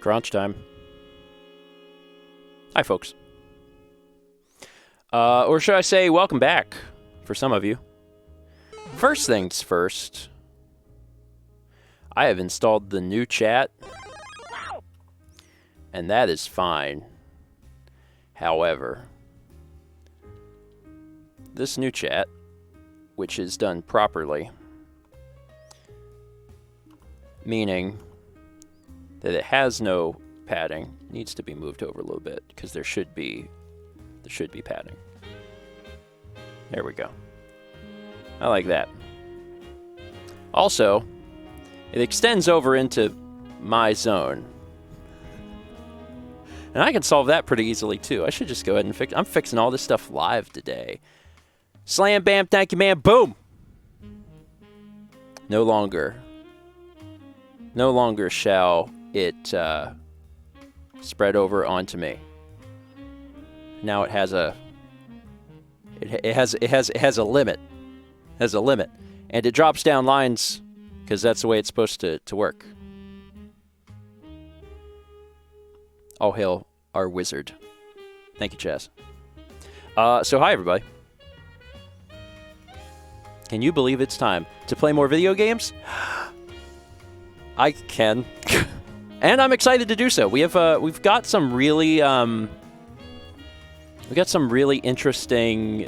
Crunch time. Hi, folks. Or should I say, welcome back, for some of you. First things first, I have installed the new chat, and that is fine. However, this new chat, which is done properly, meaning that it has no padding, needs to be moved over a little bit because there should be padding. There we go. I like that. Also, it extends over into my zone. And I can solve that pretty easily too. I should just go ahead and fix. I'm fixing all this stuff live today. Slam, bam, thank you, man, boom. No longer shall it spread over onto me. Now it has a a limit. It has a limit, and it drops down lines because that's the way it's supposed to work. All hail our wizard. Thank you, Chaz. So hi everybody. Can you believe it's time to play more video games? I can, and I'm excited to do so. We've got some really interesting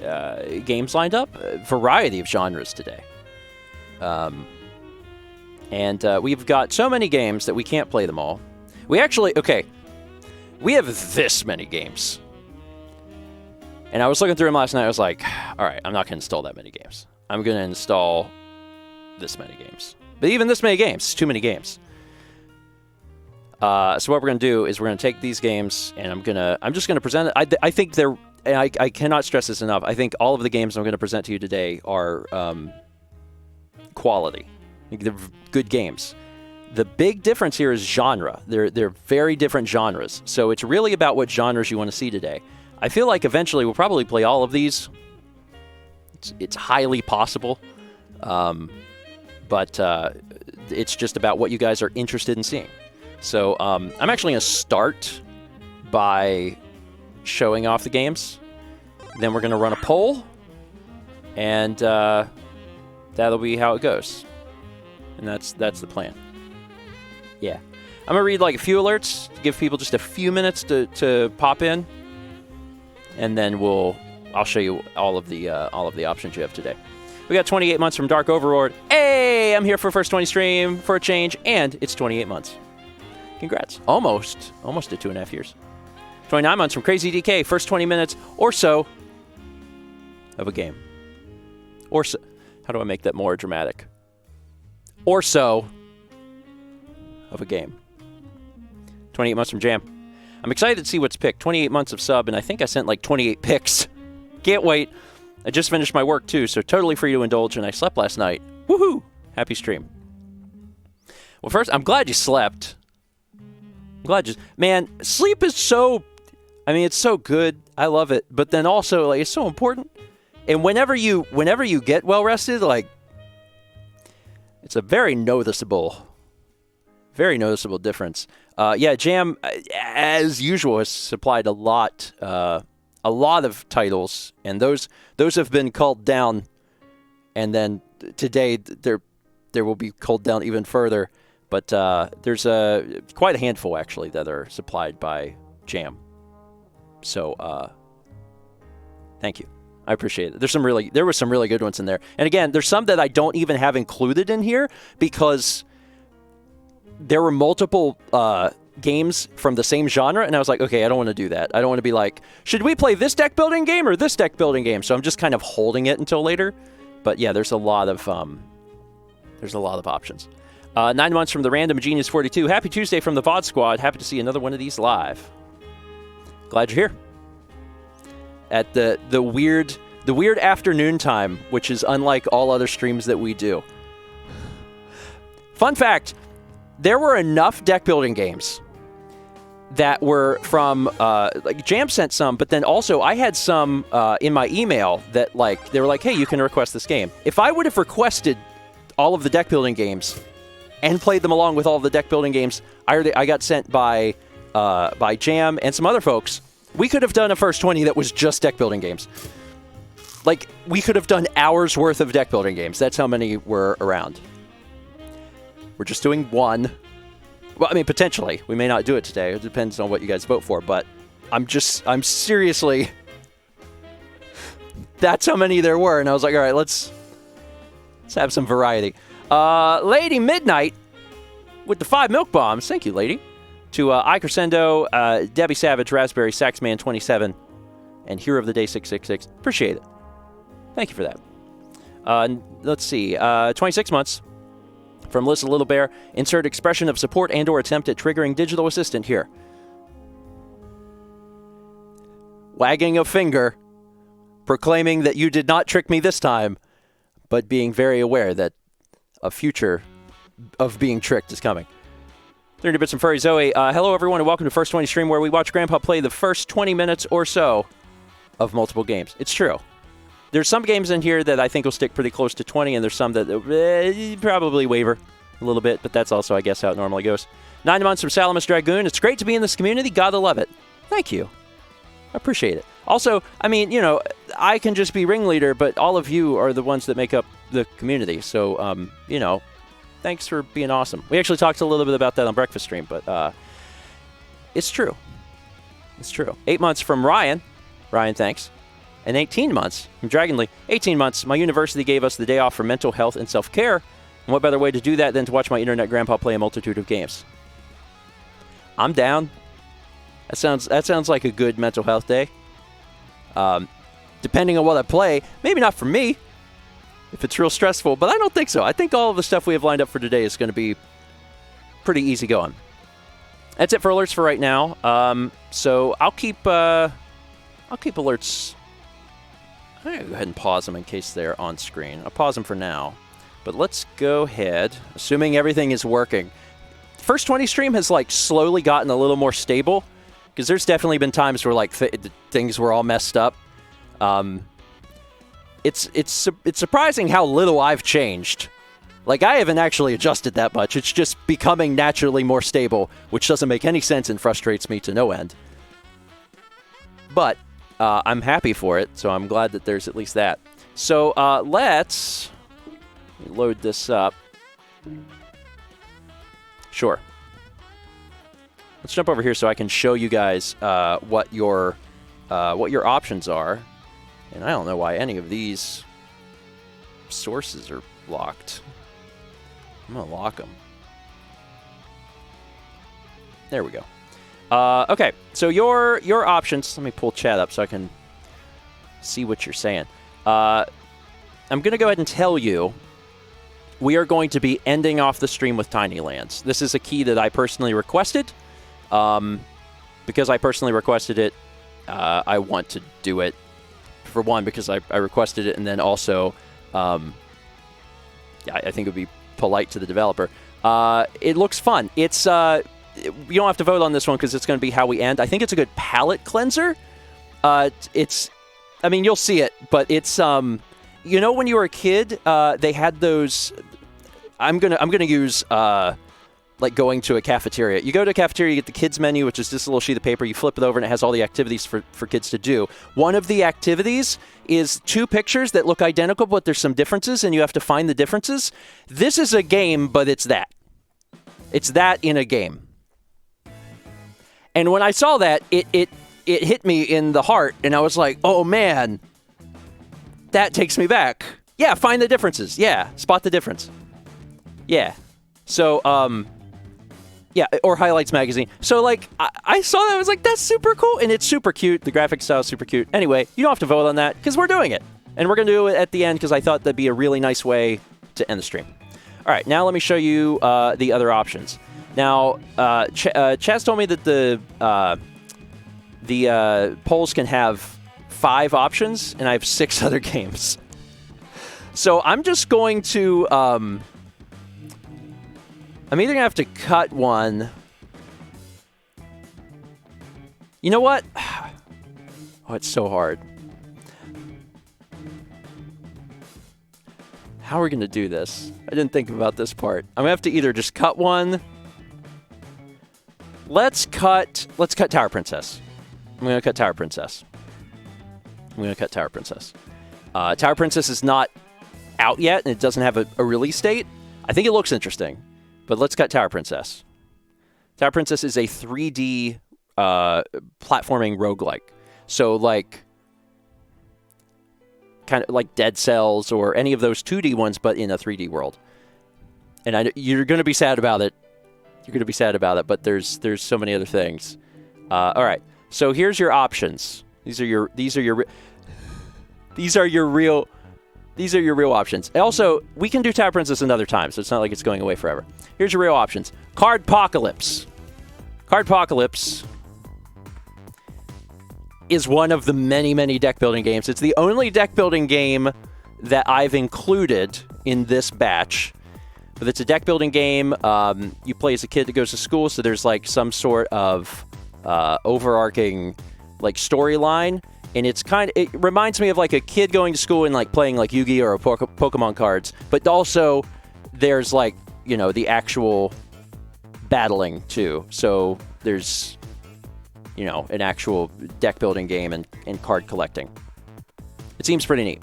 games lined up, a variety of genres today, and we've got so many games that we can't play them all. We have this many games, and I was looking through them last night. I was like, all right, I'm not going to install that many games. I'm going to install this many games. But even this many games, it's too many games. So what we're going to do is we're going to take these games, and I'm just going to present it. I think they're, and I cannot stress this enough, I think all of the games I'm going to present to you today are quality. I think they're good games. The big difference here is genre. They're very different genres. So it's really about what genres you want to see today. I feel like eventually we'll probably play all of these. It's highly possible. But it's just about what you guys are interested in seeing. So I'm actually going to start by showing off the games. Then we're going to run a poll. And that'll be how it goes. And that's the plan. Yeah. I'm going to read like a few alerts, give people just a few minutes to pop in. And then I'll show you all of the options you have today. We got 28 months from Dark Overlord. Hey, I'm here for First20 stream for a change, and it's 28 months. Congrats. Almost to 2.5 years. 29 months from Crazy DK. First 20 minutes or so of a game. Or so. How do I make that more dramatic? Or so of a game. 28 months from Jam. I'm excited to see what's picked. 28 months of sub, and I think I sent like 28 picks. Can't wait. I just finished my work, too, so totally free to indulge, and I slept last night. Woohoo! Happy stream. Well, first, I'm glad you slept. I'm glad you... Man, sleep is so... I mean, it's so good. I love it. But then also, like, it's so important. And whenever you get well-rested, like, it's a very noticeable difference. Yeah, Jam, as usual, has supplied a lot of titles, and those have been culled down, and then today there will be culled down even further. But there's quite a handful actually that are supplied by Jam. So thank you, I appreciate it. There were some really good ones in there, and again, there's some that I don't even have included in here because there were multiple games from the same genre, and I was like, okay, I don't want to do that. I don't want to be like, should we play this deck building game or this deck building game? So I'm just kind of holding it until later. But yeah, there's a lot of options. 9 months from the Random Genius 42. Happy Tuesday from the VOD squad. Happy to see another one of these live. Glad you're here. At the weird afternoon time, which is unlike all other streams that we do. Fun fact, there were enough deck building games that were from, like Jam sent some, but then also I had some in my email that they were like, hey, you can request this game. If I would have requested all of the deck building games, and played them along with all the deck building games. I got sent by Jam and some other folks. We could have done a First 20 that was just deck building games. Like, we could have done hours worth of deck building games. That's how many were around. We're just doing one. Well, I mean, potentially. We may not do it today. It depends on what you guys vote for, but I'm seriously... That's how many there were, and I was like, all right, let's have some variety. Lady Midnight with the 5 milk bombs. Thank you, lady. To I Crescendo, Debbie Savage, Raspberry, Saxman 27, and Hero of the Day 666. Appreciate it. Thank you for that. Let's see. 26 months from Melissa Little Bear. Insert expression of support and or attempt at triggering digital assistant here. Wagging a finger, proclaiming that you did not trick me this time, but being very aware that a future of being tricked is coming. 30 bits from Furry Zoe. Hello, everyone, and welcome to First 20 Stream, where we watch Grandpa play the first 20 minutes or so of multiple games. It's true. There's some games in here that I think will stick pretty close to 20, and there's some that probably waver a little bit, but that's also, I guess, how it normally goes. 9 months from Salamis Dragoon. It's great to be in this community. Gotta love it. Thank you. I appreciate it. Also, I mean, you know, I can just be ringleader, but all of you are the ones that make up the community. So, you know, thanks for being awesome. We actually talked a little bit about that on Breakfast Stream, but it's true. It's true. 8 months from Ryan. Ryan, thanks. And 18 months from Dragonly. 18 months. My university gave us the day off for mental health and self-care. And what better way to do that than to watch my internet grandpa play a multitude of games? I'm down. That sounds like a good mental health day. Depending on what I play, maybe not for me, if it's real stressful, but I don't think so. I think all of the stuff we have lined up for today is going to be pretty easy going. That's it for alerts for right now. So I'll keep alerts. I'm going to go ahead and pause them in case they're on screen. I'll pause them for now. But let's go ahead, assuming everything is working. First 20 stream has like slowly gotten a little more stable, because there's definitely been times where like things were all messed up. It's surprising how little I've changed. Like, I haven't actually adjusted that much. It's just becoming naturally more stable, which doesn't make any sense and frustrates me to no end. But I'm happy for it, so I'm glad that there's at least that. So let's load this up. Sure. Let's jump over here so I can show you guys what your options are. And I don't know why any of these sources are locked. I'm going to lock them. There we go. Okay, so your options. Let me pull chat up so I can see what you're saying. I'm going to go ahead and tell you we are going to be ending off the stream with Tiny Lands. This is a key that I personally requested. Because I personally requested it, I want to do it. For one, because I requested it, and then also, yeah, I think it would be polite to the developer. It looks fun. It's you don't have to vote on this one because it's going to be how we end. I think it's a good palate cleanser. I mean, you'll see it, but it's you know, when you were a kid, they had those. I'm gonna use like going to a cafeteria. You go to a cafeteria, you get the kids menu, which is this little sheet of paper. You flip it over, and it has all the activities for kids to do. One of the activities is 2 pictures that look identical, but there's some differences, and you have to find the differences. This is a game, but it's that. It's that in a game. And when I saw that, it hit me in the heart, and I was like, oh, man, that takes me back. Yeah, find the differences. Yeah, spot the difference. Yeah. So, yeah, or Highlights Magazine. So, like, I saw that. I was like, that's super cool. And it's super cute. The graphic style is super cute. Anyway, you don't have to vote on that because we're doing it. And we're going to do it at the end because I thought that'd be a really nice way to end the stream. All right, now let me show you the other options. Now, Chaz told me that the polls can have 5 options, and I have 6 other games. So I'm just going to... I'm either going to have to cut one. You know what? Oh, it's so hard. How are we going to do this? I didn't think about this part. I'm going to have to either just cut one. Let's cut Tower Princess. I'm going to cut Tower Princess. Tower Princess is not out yet, and it doesn't have a release date. I think it looks interesting, but let's cut Tower Princess. Tower Princess is a 3D platforming roguelike. So, like, kind of like Dead Cells or any of those 2D ones, but in a 3D world. And you're going to be sad about it. But there's so many other things. All right. So here's your options. These are your real options. Also, we can do Tower Princess another time, so it's not like it's going away forever. Here's your real options. Cardpocalypse. Cardpocalypse is one of the many, many deck building games. It's the only deck building game that I've included in this batch. But it's a deck building game. You play as a kid that goes to school, so there's like some sort of overarching like storyline. And it reminds me of like a kid going to school and like playing like Yu-Gi-Oh! Or Pokemon cards. But also there's like, you know, the actual battling too. So there's, you know, an actual deck building game and card collecting. It seems pretty neat.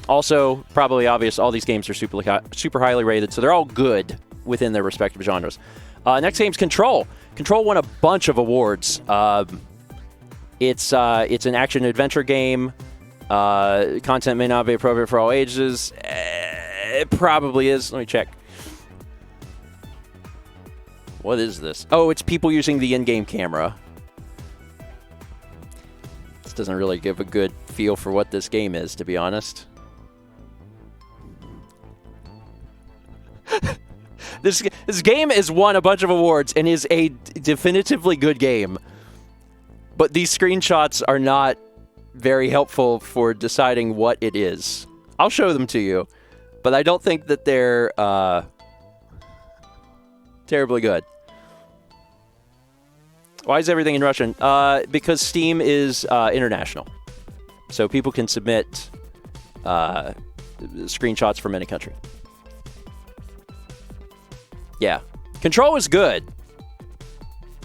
Also, probably obvious, all these games are super highly rated, so they're all good within their respective genres. Next game's Control. Control won a bunch of awards. It's an action-adventure game. Content may not be appropriate for all ages. It probably is. Let me check. What is this? Oh, it's people using the in-game camera. This doesn't really give a good feel for what this game is, to be honest. This game has won a bunch of awards and is a definitively good game. But these screenshots are not very helpful for deciding what it is. I'll show them to you, but I don't think that they're terribly good. Why is everything in Russian? Because Steam is international. So people can submit screenshots from any country. Yeah. Control is good.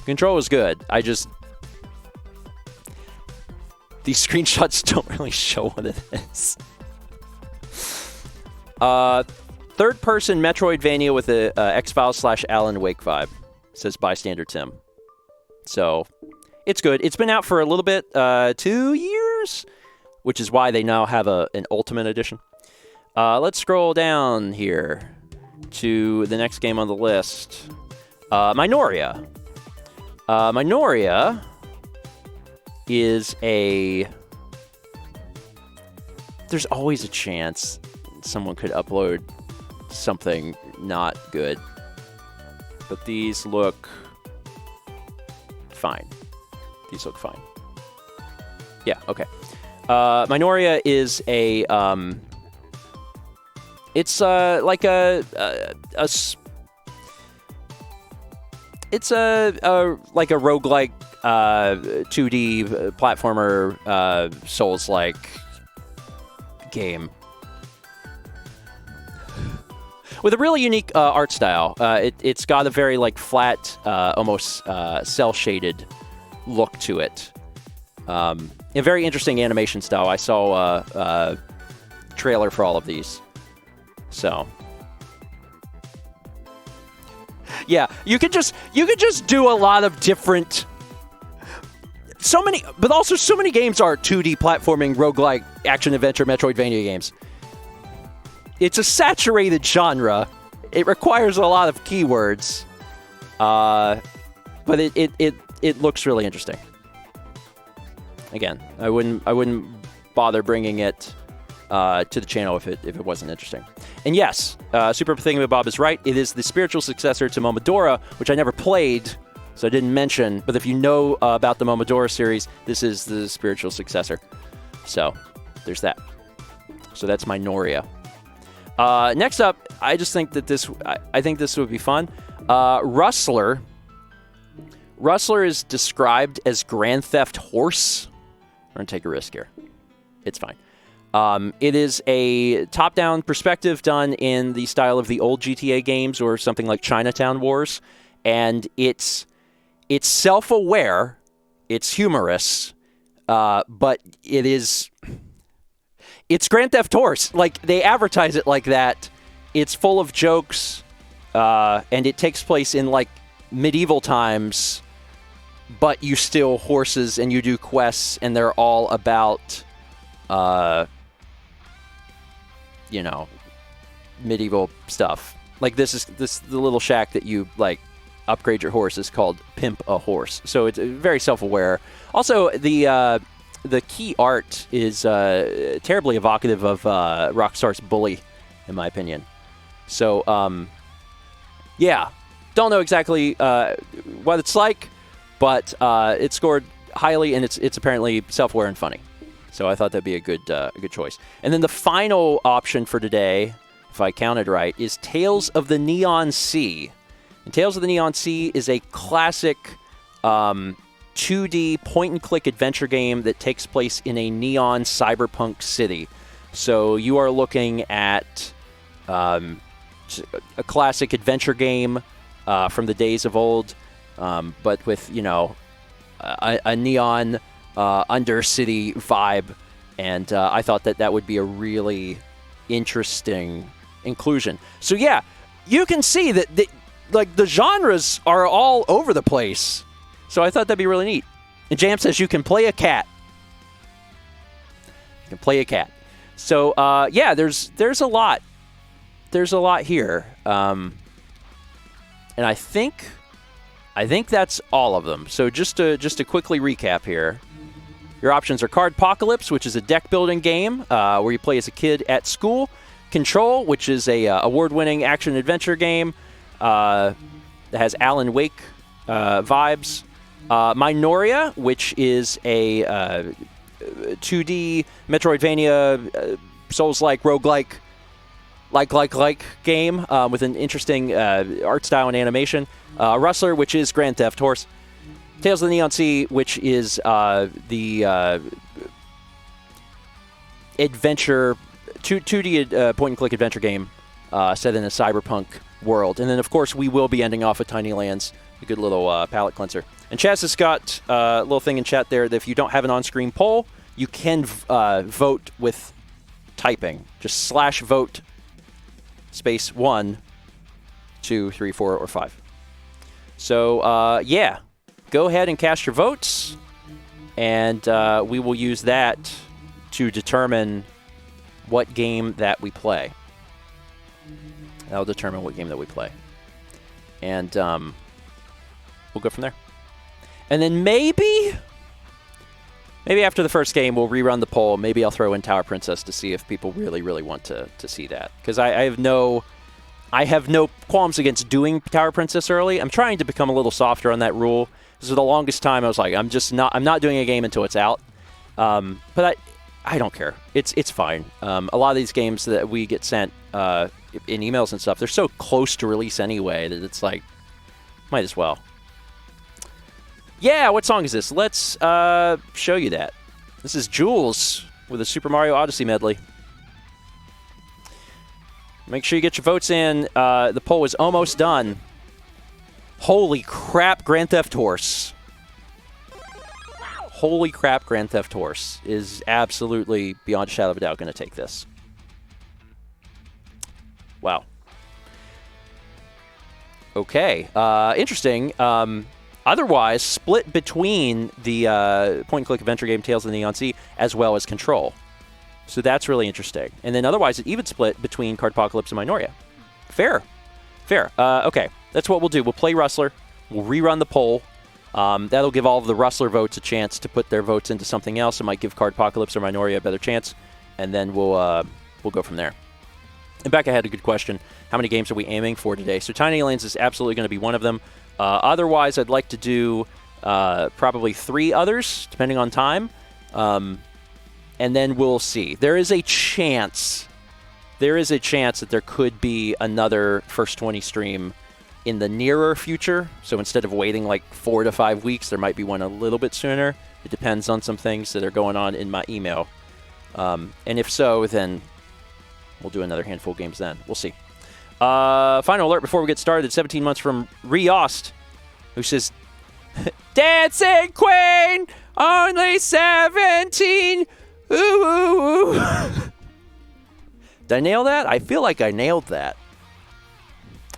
Control is good. These screenshots don't really show what it is. Third-person Metroidvania with a X-Files / Alan Wake vibe, says Bystander Tim. So, it's good. It's been out for a little bit, 2 years, which is why they now have an Ultimate Edition. Let's scroll down here to the next game on the list. Minoria. Minoria is there's always a chance someone could upload something not good. But these look fine. These look fine. Yeah, okay. Minoria is it's like a roguelike 2D platformer Souls-like game with a really unique art style. It's got a very like flat, almost cel-shaded look to it. A very interesting animation style. I saw a trailer for all of these. So, yeah, you could just do a lot of different. So many games are 2D platforming, roguelike, action-adventure, Metroidvania games. It's a saturated genre. It requires a lot of keywords, but it looks really interesting. Again, I wouldn't bother bringing it to the channel if it wasn't interesting. And yes, Super Thingamabob is right. It is the spiritual successor to Momodora, which I never played, so I didn't mention. But if you know about the Momodora series, this is the spiritual successor. So there's that. So that's Minoria. Next up, I just think that I think this would be fun. Rustler. Rustler is described as Grand Theft Horse. We're going to take a risk here. It's fine. It is a top-down perspective done in the style of the old GTA games or something like Chinatown Wars, and it's self-aware, it's humorous, but it's Grand Theft Horse. Like, they advertise it like that. It's full of jokes, and it takes place in, like, medieval times, but you steal horses and you do quests, and they're all about, you know, medieval stuff. Like, the little shack that you, like, upgrade your horse is called Pimp a Horse. So it's very self-aware. Also, the key art is terribly evocative of Rockstar's Bully, in my opinion. So, yeah. Don't know exactly what it's like, but it scored highly, and it's apparently self-aware and funny. So I thought that'd be a good choice. And then the final option for today, if I counted right, is Tales of the Neon Sea. And Tales of the Neon Sea is a classic 2D point-and-click adventure game that takes place in a neon cyberpunk city. So you are looking at a classic adventure game from the days of old, but with, you know, a neon undercity vibe, and I thought that would be a really interesting inclusion. So yeah, you can see that like the genres are all over the place. So I thought that'd be really neat. And Jam says you can play a cat. You can play a cat. So yeah, there's a lot. There's a lot here, and I think that's all of them. So just to quickly recap here. Your options are Cardpocalypse, which is a deck-building game where you play as a kid at school. Control, which is a award-winning action-adventure game that has Alan Wake vibes. Minoria, which is a 2D Metroidvania, Souls-like, roguelike, like game with an interesting art style and animation. Rustler, which is Grand Theft Horse. Tales of the Neon Sea, which is the adventure, 2D point-and-click adventure game set in a cyberpunk world. And then, of course, we will be ending off with Tiny Lands, a good little palate cleanser. And Chaz has got a little thing in chat there that if you don't have an on-screen poll, you can vote with typing. Just /vote space 1, 2, 3, 4, or 5. So, yeah. Go ahead and cast your votes, and we will use that to determine what game that we play. That'll determine what game that we play. And we'll go from there. And then maybe after the first game, we'll rerun the poll. Maybe I'll throw in Tower Princess to see if people really, really want to see that. Because I have no qualms against doing Tower Princess early. I'm trying to become a little softer on that rule. So the longest time I was like, I'm not doing a game until it's out. But I don't care. It's fine. A lot of these games that we get sent in emails and stuff, they're so close to release anyway that it's like, might as well. Yeah, what song is this? Let's show you that. This is Jules with a Super Mario Odyssey medley. Make sure you get your votes in. The poll is almost done. Holy crap, Grand Theft Horse. Holy crap, Grand Theft Horse is absolutely, beyond a shadow of a doubt, going to take this. Wow. Okay. Interesting. Otherwise, split between the point-and-click adventure game Tales of the Neon Sea as well as Control. So that's really interesting. And then otherwise, it even split between Cardpocalypse and Minoria. Fair. Okay. That's what we'll do. We'll play Rustler. We'll rerun the poll. That'll give all of the Rustler votes a chance to put their votes into something else. It might give Cardpocalypse or Minoria a better chance. And then we'll go from there. And Becca had a good question. How many games are we aiming for today? So Tiny Lands is absolutely going to be one of them. Otherwise, I'd like to do probably 3 others, depending on time. And then we'll see. There is a chance that there could be another First 20 stream in the nearer future. So instead of waiting like 4 to 5 weeks, there might be one a little bit sooner. It depends on some things that are going on in my email. And if so, then we'll do another handful of games then. We'll see. Final alert before we get started. 17 months from Riost, who says, Dancing Queen, only 17. Ooh, ooh, ooh. Did I nail that? I feel like I nailed that.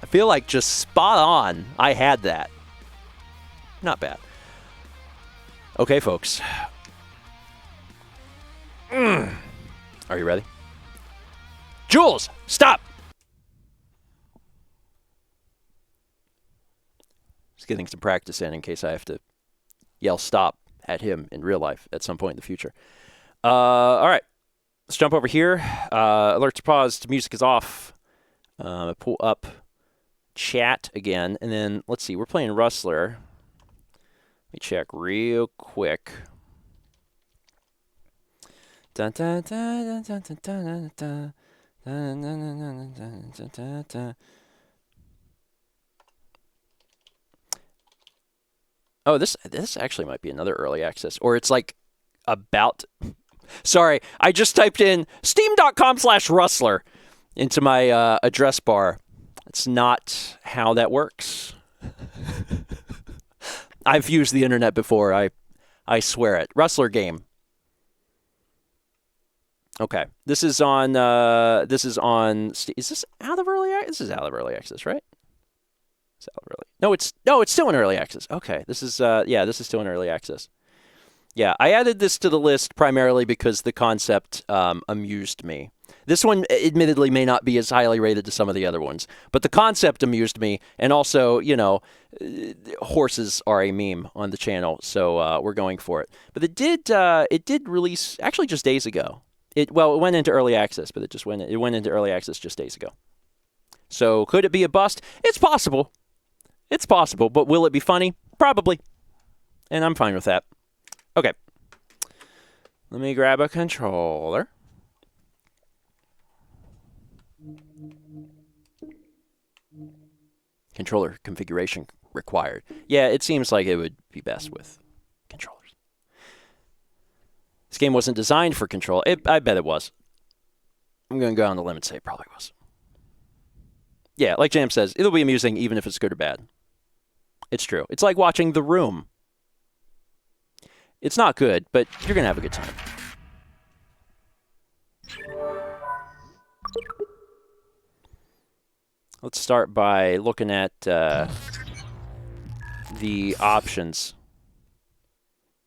I feel like just spot on. I had that. Not bad. Okay, folks. Are you ready? Jules, stop! Just getting some practice in case I have to yell stop at him in real life at some point in the future. All right. Let's jump over here. Alerts are paused. Music is off. Pull up chat again. And then, let's see. We're playing Rustler. Let me check real quick. Dun, dun, dun, dun, dun, dun, dun, dun, dun, dun, dun, dun. Oh, this actually might be another early access. Or it's like about... Sorry, I just typed in steam.com/Rustler into my address bar. It's not how that works. I've used the internet before. I swear it. Rustler game. Okay, this is on. Is this out of early access? This is out of early access, right? It's out of early. No, it's still in early access. Okay, this is this is still in early access. Yeah, I added this to the list primarily because the concept amused me. This one, admittedly, may not be as highly rated as some of the other ones, but the concept amused me, and also, you know, horses are a meme on the channel, so we're going for it. But it did release actually just days ago. It went into early access, but it went into early access just days ago. So could it be a bust? It's possible. It's possible, but will it be funny? Probably. And I'm fine with that. Okay. Let me grab a controller. Controller configuration required. Yeah, it seems like it would be best with controllers. This game wasn't designed for control. I bet it was. I'm going to go on the limb and say it probably was. Yeah, like Jam says, it'll be amusing even if it's good or bad. It's true. It's like watching The Room. It's not good, but you're going to have a good time. Let's start by looking at the options.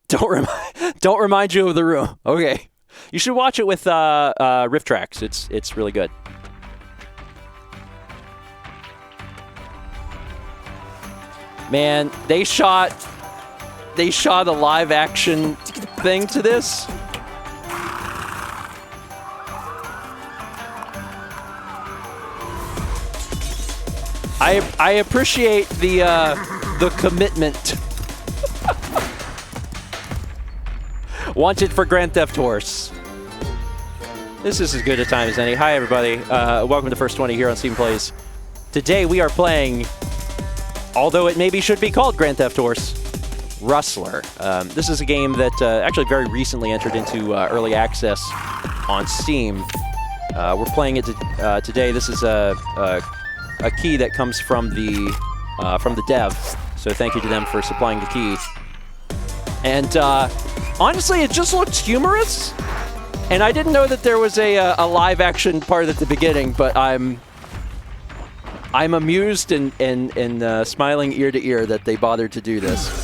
Don't remind you of The Room. Okay. You should watch it with riff tracks. It's really good. Man, they shot a live action thing to this. I appreciate the commitment. Wanted for Grand Theft Horse. This is as good a time as any. Hi, everybody. Welcome to First 20 here on Steam Plays. Today we are playing, although it maybe should be called Grand Theft Horse, Rustler. This is a game that actually very recently entered into early access on Steam. We're playing it today. This is a key that comes from the dev, so thank you to them for supplying the key. And honestly, it just looks humorous, and I didn't know that there was a live action part at the beginning, but I'm amused and smiling ear to ear that they bothered to do this.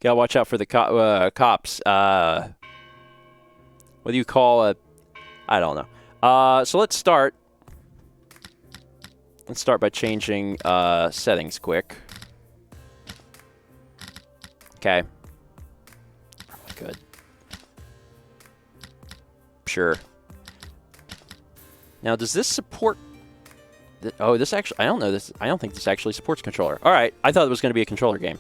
Gotta watch out for the cops. What do you call a... I don't know. So let's start. Let's start by changing settings quick. Okay. Good. Sure. Now, does this support... Oh, this actually... I don't know this. I don't think this actually supports controller. All right. I thought it was going to be a controller game.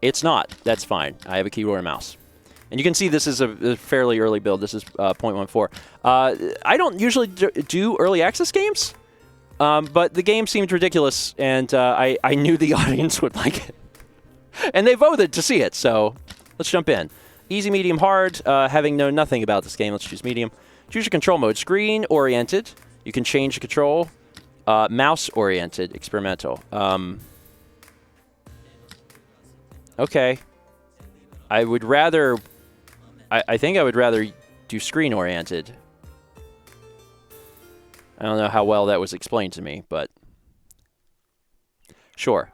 It's not. That's fine. I have a keyboard and mouse. And you can see this is a fairly early build. This is 0.14. I don't usually do early access games, but the game seemed ridiculous, and I knew the audience would like it. And they voted to see it, so let's jump in. Easy, medium, hard. Having known nothing about this game, let's choose medium. Choose your control mode. Screen-oriented. You can change the control. Mouse-oriented. Experimental. Okay. I would rather... I think I would rather do screen-oriented. I don't know how well that was explained to me, but... Sure.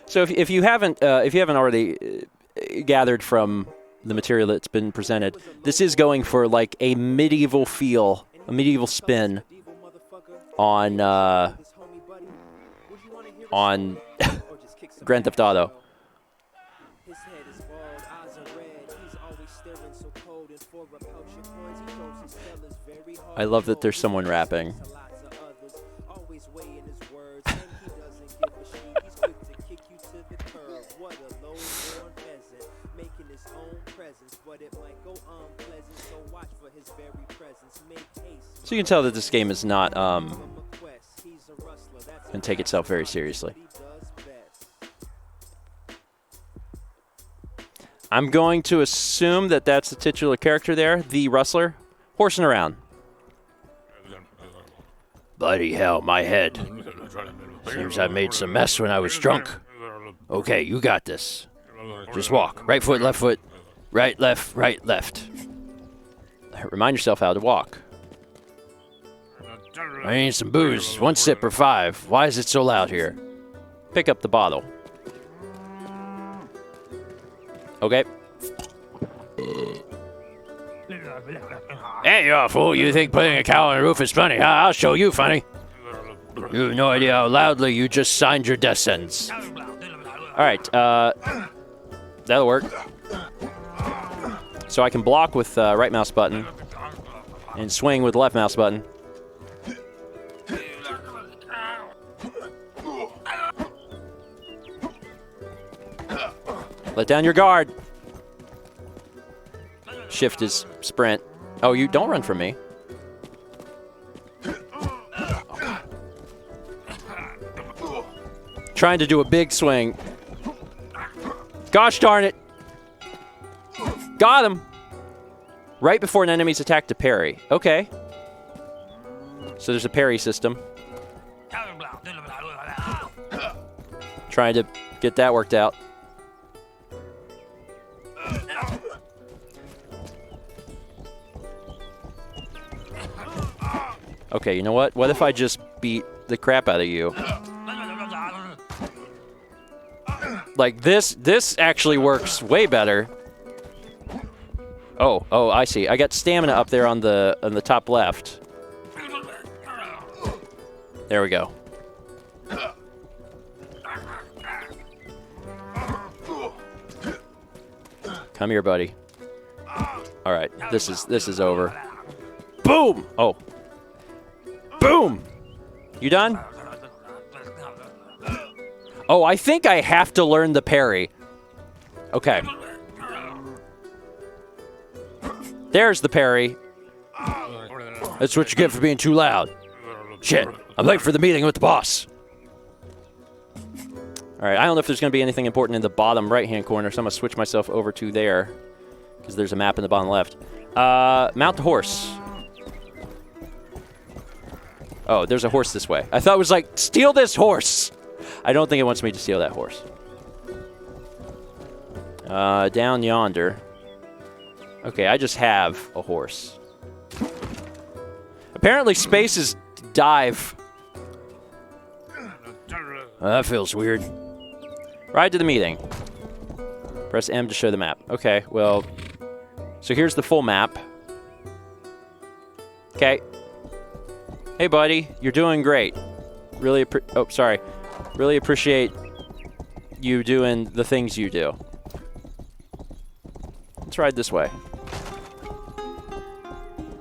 So if you haven't already gathered from the material that's been presented, this is going for like a medieval feel, a medieval spin on Grand Theft Auto. I love that there's someone rapping. So you can tell that this game is not going to take itself very seriously. I'm going to assume that that's the titular character there, the Rustler, horsing around. Bloody hell, my head. Seems I made some mess when I was drunk. Okay, you got this. Just walk. Right foot, left foot. Right, left, right, left. Remind yourself how to walk. I need some booze. 1 sip or 5. Why is it so loud here? Pick up the bottle. Okay. Hey, you fool. You think putting a cow on a roof is funny? I'll show you funny. You have no idea how loudly you just signed your death sentence. Alright, that'll work. So I can block with right mouse button and swing with left mouse button. Let down your guard. Shift is sprint. Oh, you don't run from me. Trying to do a big swing. Gosh darn it. Got him. Right before an enemy's attack to parry. Okay. So there's a parry system. Trying to get that worked out. Okay, you know what? What if I just beat the crap out of you? Like this actually works way better. Oh, I see. I got stamina up there on the top left. There we go. Come here, buddy. All right, this is over. Boom! Oh. Boom! You done? Oh, I think I have to learn the parry. Okay. There's the parry. That's what you get for being too loud. Shit, I'm late for the meeting with the boss. All right, I don't know if there's going to be anything important in the bottom right-hand corner, so I'm going to switch myself over to there because there's a map in the bottom left. Mount the horse. Oh, there's a horse this way. I thought it was like, steal this horse. I don't think it wants me to steal that horse. Down yonder. Okay, I just have a horse. Apparently space is dive. That feels weird. Ride to the meeting. Press M to show the map. Okay, well, so here's the full map. Okay. Hey, buddy, you're doing great. Really appreciate you doing the things you do. Let's ride this way.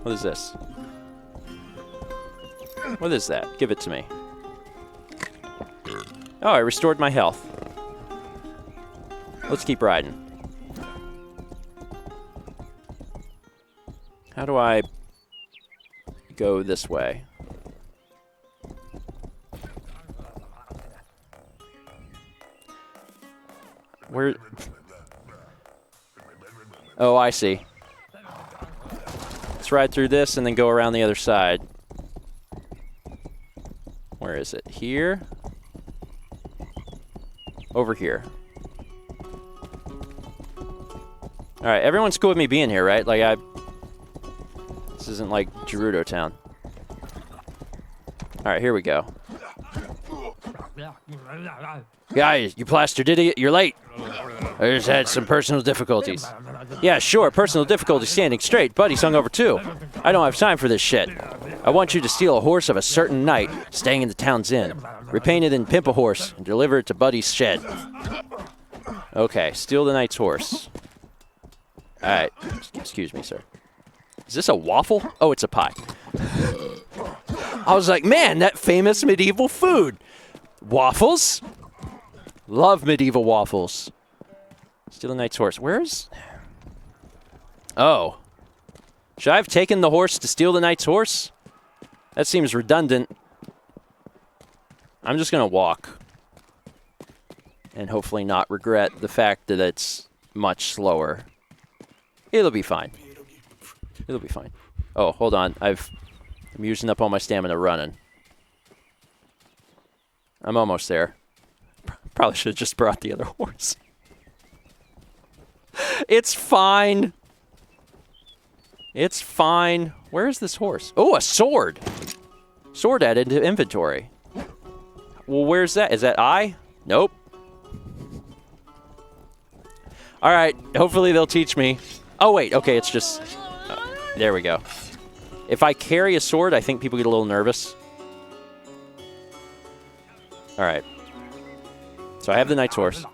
What is this? What is that? Give it to me. Oh, I restored my health. Let's keep riding. How do I go this way? Where? Oh, I see. Let's ride through this and then go around the other side. Where is it? Here? Over here. Alright, everyone's cool with me being here, right? Like, this isn't like Gerudo Town. Alright, here we go. Guys, you plastered idiot, you're late. I just had some personal difficulties. Yeah, sure, personal difficulties standing straight. Buddy's hungover too. I don't have time for this shit. I want you to steal a horse of a certain knight staying in the town's inn. Repaint it and pimp a horse and deliver it to Buddy's shed. Okay, steal the knight's horse. Alright, excuse me, sir. Is this a waffle? Oh, it's a pie. I was like, man, that famous medieval food. Waffles? Love medieval waffles. Steal the knight's horse. Where's... Oh. Should I have taken the horse to steal the knight's horse? That seems redundant. I'm just going to walk. And hopefully not regret the fact that it's much slower. It'll be fine. It'll be fine. Oh, hold on. I'm using up all my stamina running. I'm almost there. Probably should have just brought the other horse. It's fine. It's fine. Where is this horse? Oh, a sword. Sword added to inventory. Well, where's that? Is that I? Nope. All right. Hopefully they'll teach me. Oh, wait. Okay, it's just... there we go. If I carry a sword, I think people get a little nervous. All right. So I have the knight's horse.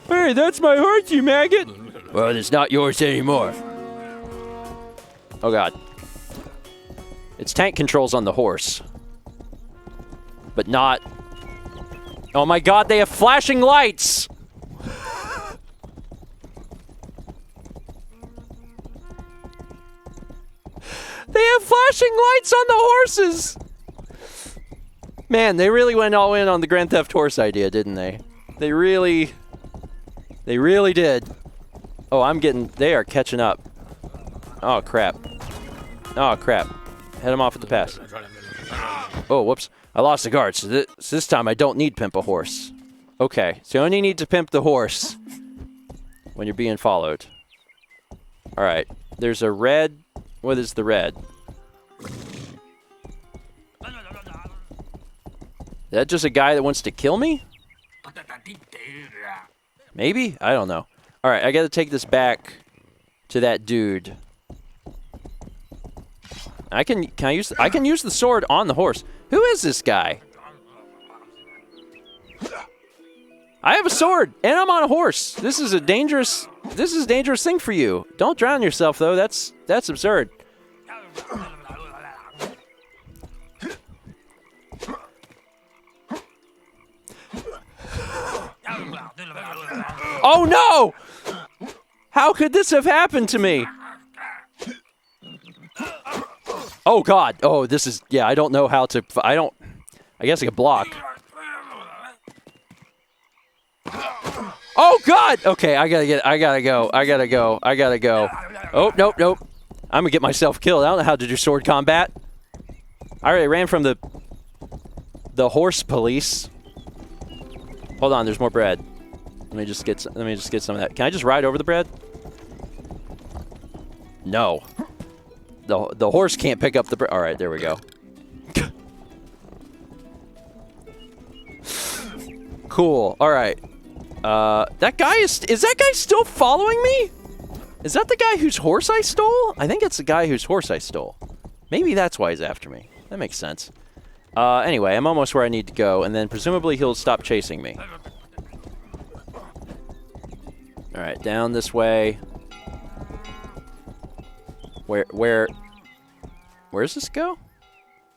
Hey, that's my horse, you maggot! Well, it's not yours anymore. Oh, God. It's tank controls on the horse. But not... Oh, my God, they have flashing lights! They have flashing lights on the horses! Man, they really went all in on the Grand Theft Horse idea, didn't they? They really did. Oh, they are catching up. Oh, crap. Oh, crap. Head them off at the pass. Oh, whoops. I lost the guard, so this time I don't need pimp a horse. Okay, so you only need to pimp the horse when you're being followed. Alright, there's a red... What is the red? Is that just a guy that wants to kill me? Maybe? I don't know. Alright, I gotta take this back to that dude. I can use the sword on the horse. Who is this guy? I have a sword and I'm on a horse. This is a dangerous thing for you. Don't drown yourself though. That's absurd. Oh no! How could this have happened to me? Oh God. Oh, this is, yeah, I don't know how to, I guess I could block. Oh God! Okay, I gotta go. Oh, nope. I'm gonna get myself killed. I don't know how to do sword combat. I already ran from the horse police. Hold on, there's more bread. Let me just get some of that. Can I just ride over the bread? No. The horse can't pick up the bread. All right, there we go. Cool. All right. That guy is that guy still following me? Is that the guy whose horse I stole? I think it's the guy whose horse I stole. Maybe that's why he's after me. That makes sense. Anyway, I'm almost where I need to go, and then presumably he'll stop chasing me. All right, down this way. Where? Where does this go?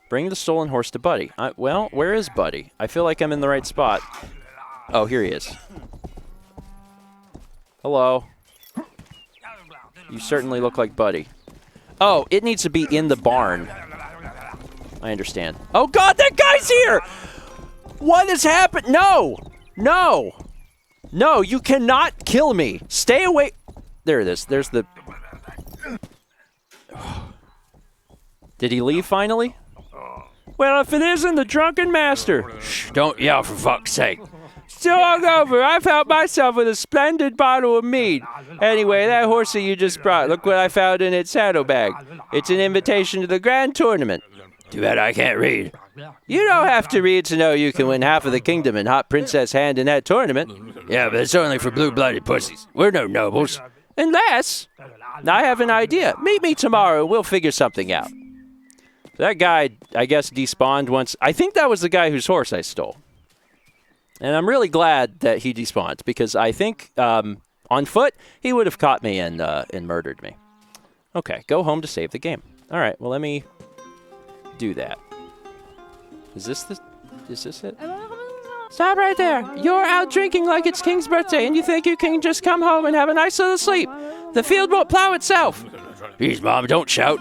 Bring the stolen horse to Buddy. Well, where is Buddy? I feel like I'm in the right spot. Oh, here he is. Hello. You certainly look like Buddy. Oh, it needs to be in the barn. I understand. Oh, God, that guy's here! What has happened? No! No! No, you cannot kill me. Stay away. There it is. There's the... Did he leave finally? Well, if it isn't the drunken master. Shh, don't yell for fuck's sake. Still hungover. I've helped myself with a splendid bottle of mead. Anyway, that horse that you just brought, look what I found in its saddlebag. It's an invitation to the grand tournament. Too bad I can't read. You don't have to read to know you can win half of the kingdom and hot princess hand in that tournament. Yeah, but it's only for blue-blooded pussies. We're no nobles. Unless, I have an idea. Meet me tomorrow and we'll figure something out. That guy, I guess, despawned once. I think that was the guy whose horse I stole. And I'm really glad that he despawned, because I think on foot, he would have caught me and murdered me. Okay, go home to save the game. All right, well, let me do that. Is this it? Stop right there. You're out drinking like it's King's birthday, and you think you can just come home and have a nice little sleep. The field won't plow itself. Please, Mom, don't shout.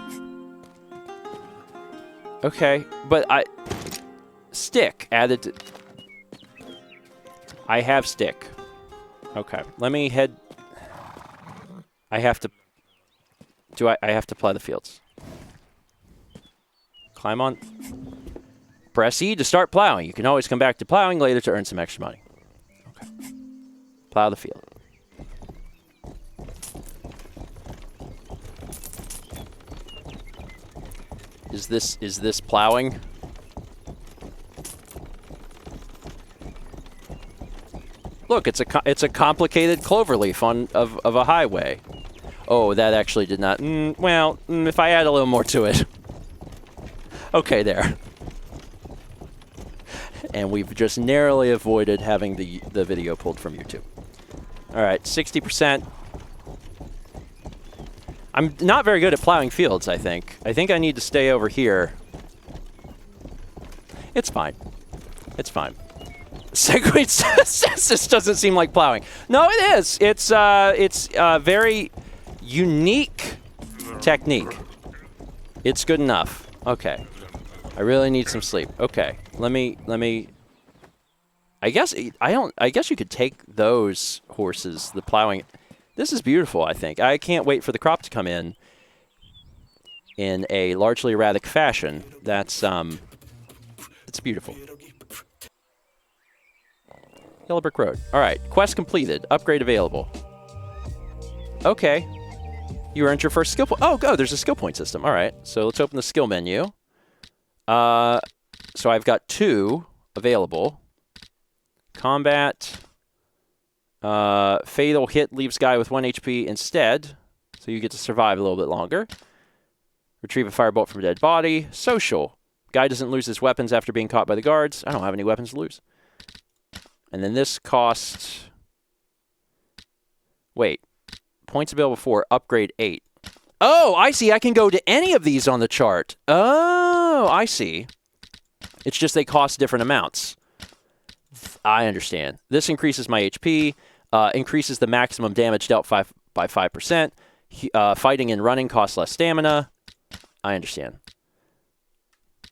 Okay, but stick added to... I have stick. Okay, let me head... I have to... I have to plow the fields. Climb on... Press E to start plowing. You can always come back to plowing later to earn some extra money. Okay. Plow the field. Is this plowing? Look, it's a complicated cloverleaf of a highway. Oh, that actually did not. Well, if I add a little more to it. Okay, there. And we've just narrowly avoided having the video pulled from YouTube. All right, 60%. I'm not very good at plowing fields, I think. I think I need to stay over here. It's fine. It's fine. Segway says this doesn't seem like plowing. No, it is. It's a very unique technique. It's good enough. Okay. I really need some sleep. Okay. Let me I guess you could take those horses, the plowing. This is beautiful, I think. I can't wait for the crop to come in a largely erratic fashion. That's it's beautiful. Yellow Brick Road. All right, quest completed. Upgrade available. Okay. You earned your first skill point. Oh, go. There's a skill point system. All right. So let's open the skill menu. So I've got 2 available. Combat. Fatal hit leaves guy with 1 HP instead. So you get to survive a little bit longer. Retrieve a firebolt from a dead body. Social. Guy doesn't lose his weapons after being caught by the guards. I don't have any weapons to lose. And then this costs... Wait. Points available for upgrade 8. Oh, I see. I can go to any of these on the chart. Oh, I see. It's just they cost different amounts. I understand. This increases my HP, increases the maximum damage dealt by 5%. Fighting and running costs less stamina. I understand.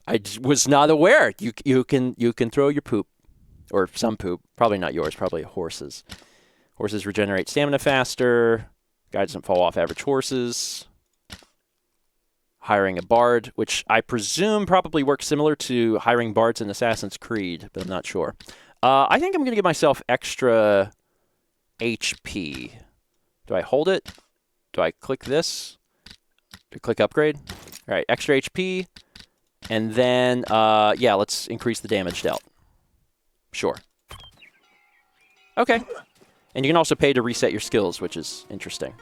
I was not aware. You can throw your poop. Or some poop. Probably not yours. Probably horses. Horses regenerate stamina faster. Guy doesn't fall off average horses. Hiring a bard, which I presume probably works similar to hiring bards in Assassin's Creed, but I'm not sure. I think I'm going to give myself extra HP. Do I hold it? Do I click this? Do I click upgrade? All right, extra HP. And then, yeah, let's increase the damage dealt. Sure. Okay. And you can also pay to reset your skills, which is interesting.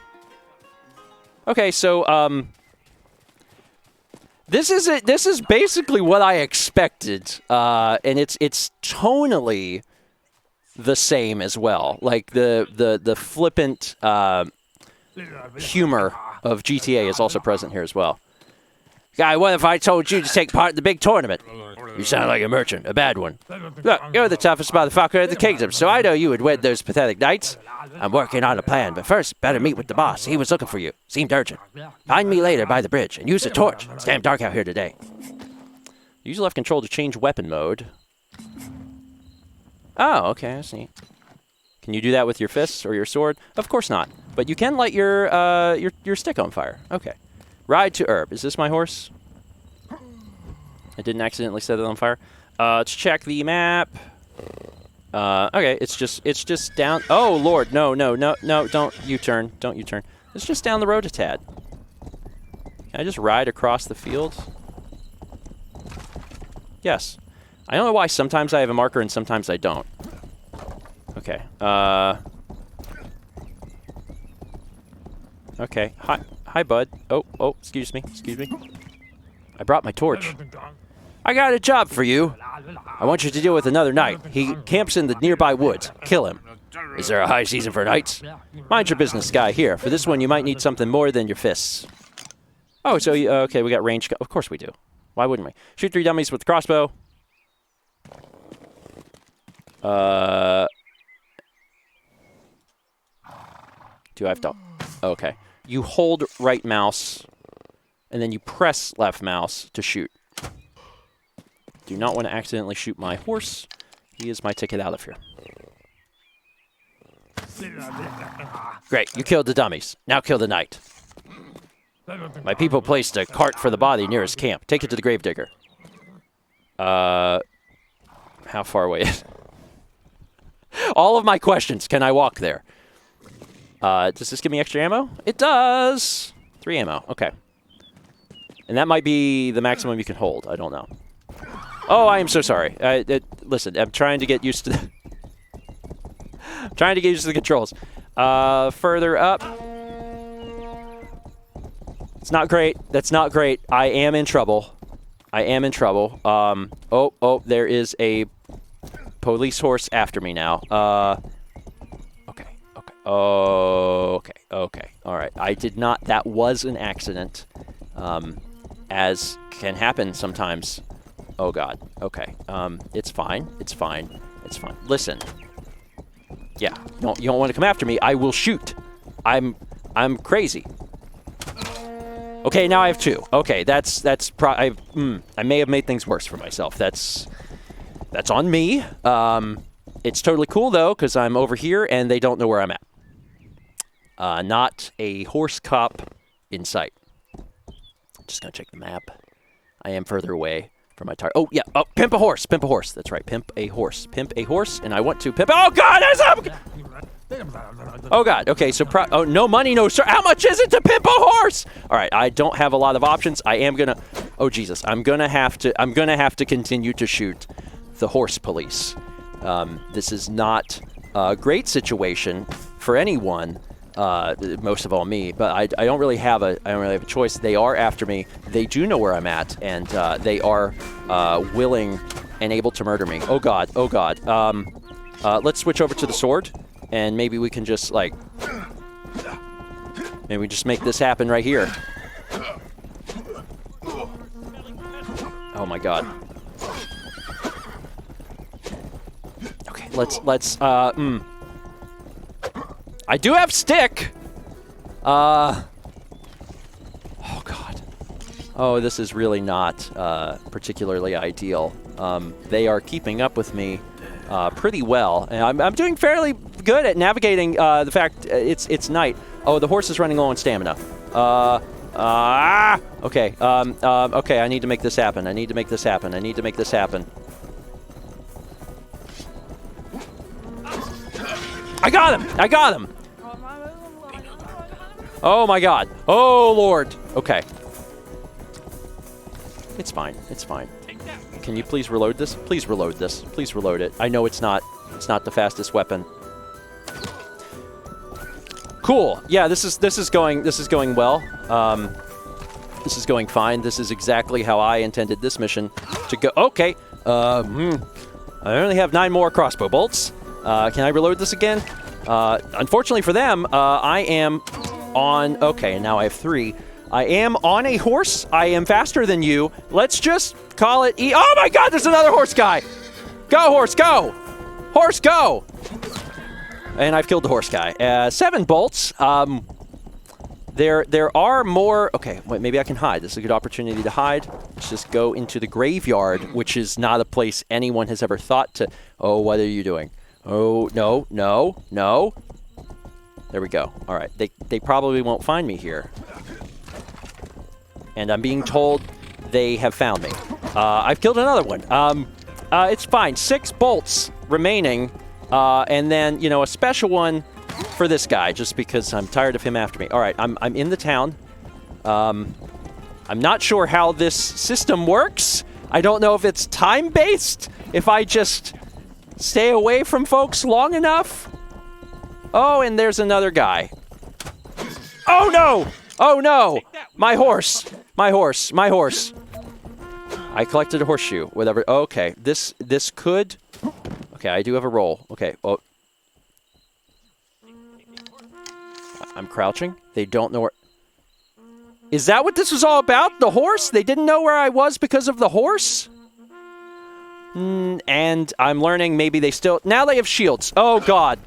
Okay, so this is basically what I expected, and it's tonally the same as well. Like the flippant humor of GTA is also present here as well. Guy, what if I told you to take part in the big tournament? You sound like a merchant, a bad one. Look, you're the toughest motherfucker in the kingdom, so I know you would win those pathetic knights. I'm working on a plan, but first, better meet with the boss. He was looking for you. Seemed urgent. Find me later by the bridge, and use a torch. It's damn dark out here today. Use left control to change weapon mode. Oh, okay, I see. Can you do that with your fists or your sword? Of course not. But you can light your stick on fire. Okay. Ride to herb. Is this my horse? I didn't accidentally set it on fire. Let's check the map. Okay, it's just down. Oh Lord, no, don't U-turn, don't U-turn. It's just down the road a tad. Can I just ride across the field? Yes. I don't know why sometimes I have a marker and sometimes I don't. Okay. Okay. Hi, bud. Oh, excuse me. I brought my torch. I got a job for you. I want you to deal with another knight. He camps in the nearby woods. Kill him. Is there a high season for knights? Mind your business, guy. Here, for this one, you might need something more than your fists. Oh, so, okay, we got range. Of course we do. Why wouldn't we? Shoot 3 dummies with the crossbow. Do I have to... Okay. You hold right mouse, and then you press left mouse to shoot. Do not want to accidentally shoot my horse. He is my ticket out of here. Great, you killed the dummies. Now kill the knight. My people placed a cart for the body near his camp. Take it to the gravedigger. How far away is it? All of my questions. Can I walk there? Does this give me extra ammo? It does. 3 ammo. Okay. And that might be the maximum you can hold. I don't know. Oh, I am so sorry. Listen, I'm trying to get used to the trying to get used to the controls. Further up. It's not great. That's not great. I am in trouble. Oh, there is a police horse after me now. Okay. All right. I did not. That was an accident. As can happen sometimes. Oh, God. Okay. It's fine. Listen. Yeah. No, you don't want to come after me. I will shoot. I'm crazy. Okay, now I have 2. Okay, I may have made things worse for myself. That's on me. It's totally cool, though, because I'm over here and they don't know where I'm at. Not a horse cop in sight. Just gonna check the map. I am further away from my target. Oh, yeah. Oh, pimp a horse. That's right. Pimp a horse. And I want to pimp. Oh, God. Oh, God. Okay, so oh, no money, no sir. How much is it to pimp a horse? All right, I don't have a lot of options. I am gonna. Oh, Jesus. I'm gonna have to continue to shoot the horse police. This is not a great situation for anyone. Most of all me, but I don't really have a choice. They are after me. They do know where I'm at, and they are willing and able to murder me. Oh God. Let's switch over to the sword, and maybe we can just maybe we just make this happen right here. Oh my God. Okay, let's I do have stick. Oh God. Oh, this is really not particularly ideal. They are keeping up with me pretty well, and I'm doing fairly good at navigating the fact it's night. Oh, the horse is running low on stamina. Okay. Okay. I need to make this happen. I got him. Oh my God. Oh Lord. Okay. It's fine. Can you please reload this? Please reload it. I know it's not the fastest weapon. Cool. Yeah, this is going well. This is going fine. This is exactly how I intended this mission to go. Okay. I only have 9 more crossbow bolts. Can I reload this again? Unfortunately for them, I am on... Okay, now I have 3. I am on a horse. I am faster than you. Let's just call it E. Oh my God, there's another horse guy. Go, horse, go. Horse, go. And I've killed the horse guy. 7 bolts. There are more. Okay, wait, maybe I can hide. This is a good opportunity to hide. Let's just go into the graveyard, which is not a place anyone has ever thought to. Oh, what are you doing? Oh, no, no, no. There we go. All right, they probably won't find me here. And I'm being told they have found me. I've killed another one. It's fine. 6 bolts remaining. And then, you know, a special one for this guy, just because I'm tired of him after me. All right, I'm in the town. I'm not sure how this system works. I don't know if it's time-based, if I just stay away from folks long enough. Oh, and there's another guy. Oh, no! Oh, no! My horse! My horse! My horse! I collected a horseshoe. Whatever. Okay, this could... Okay, I do have a roll. Okay, well... I'm crouching. They don't know where... Is that what this was all about? The horse? They didn't know where I was because of the horse? And I'm learning maybe they still... Now they have shields. Oh, God.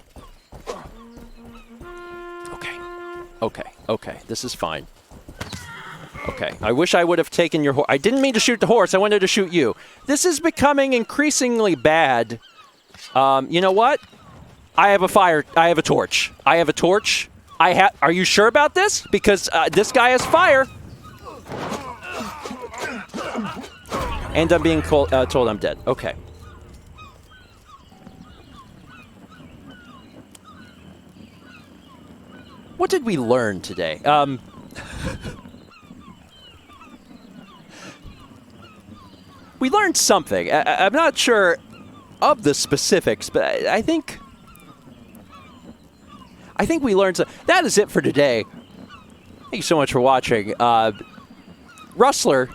Okay. Okay. Okay. This is fine. Okay. I wish I would have taken your horse. I didn't mean to shoot the horse. I wanted to shoot you. This is becoming increasingly bad. You know what? I have a fire. I have a torch. I have a torch. Are you sure about this? Because this guy has fire. And I'm being told I'm dead. Okay. What did we learn today? We learned something. I'm not sure of the specifics, but I think we learned some. That is it for today. Thank you so much for watching. Rustler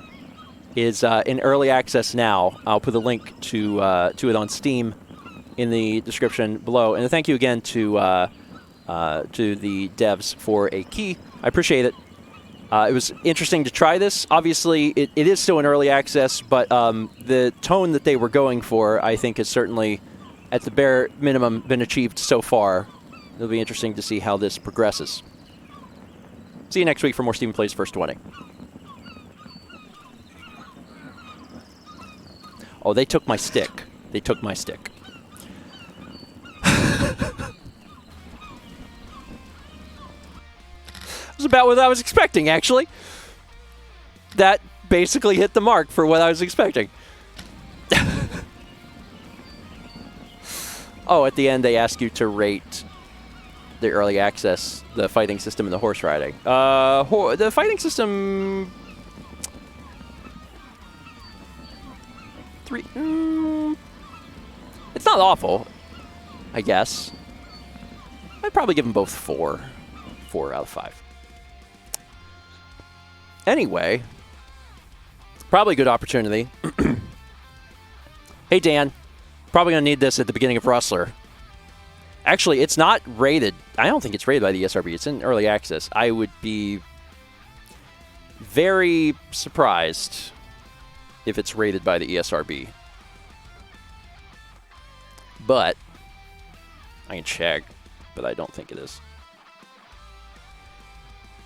is in early access now. I'll put a link to it on Steam in the description below. And thank you again to the devs for a key. I appreciate it. It was interesting to try this. Obviously, it is still in early access, but the tone that they were going for, I think, has certainly, at the bare minimum, been achieved so far. It'll be interesting to see how this progresses. See you next week for more Stephen Plays First 20. Oh, they took my stick. They took my stick. It was about what I was expecting, actually. That basically hit the mark for what I was expecting. Oh, at the end, they ask you to rate the early access, the fighting system, and the horse riding. The fighting system... 3... it's not awful, I guess. I'd probably give them both 4. 4 out of 5. Anyway, probably a good opportunity. Hey, Dan. Probably going to need this at the beginning of Rustler. Actually, it's not rated. I don't think it's rated by the ESRB. It's in early access. I would be very surprised if it's rated by the ESRB. But I can check, but I don't think it is.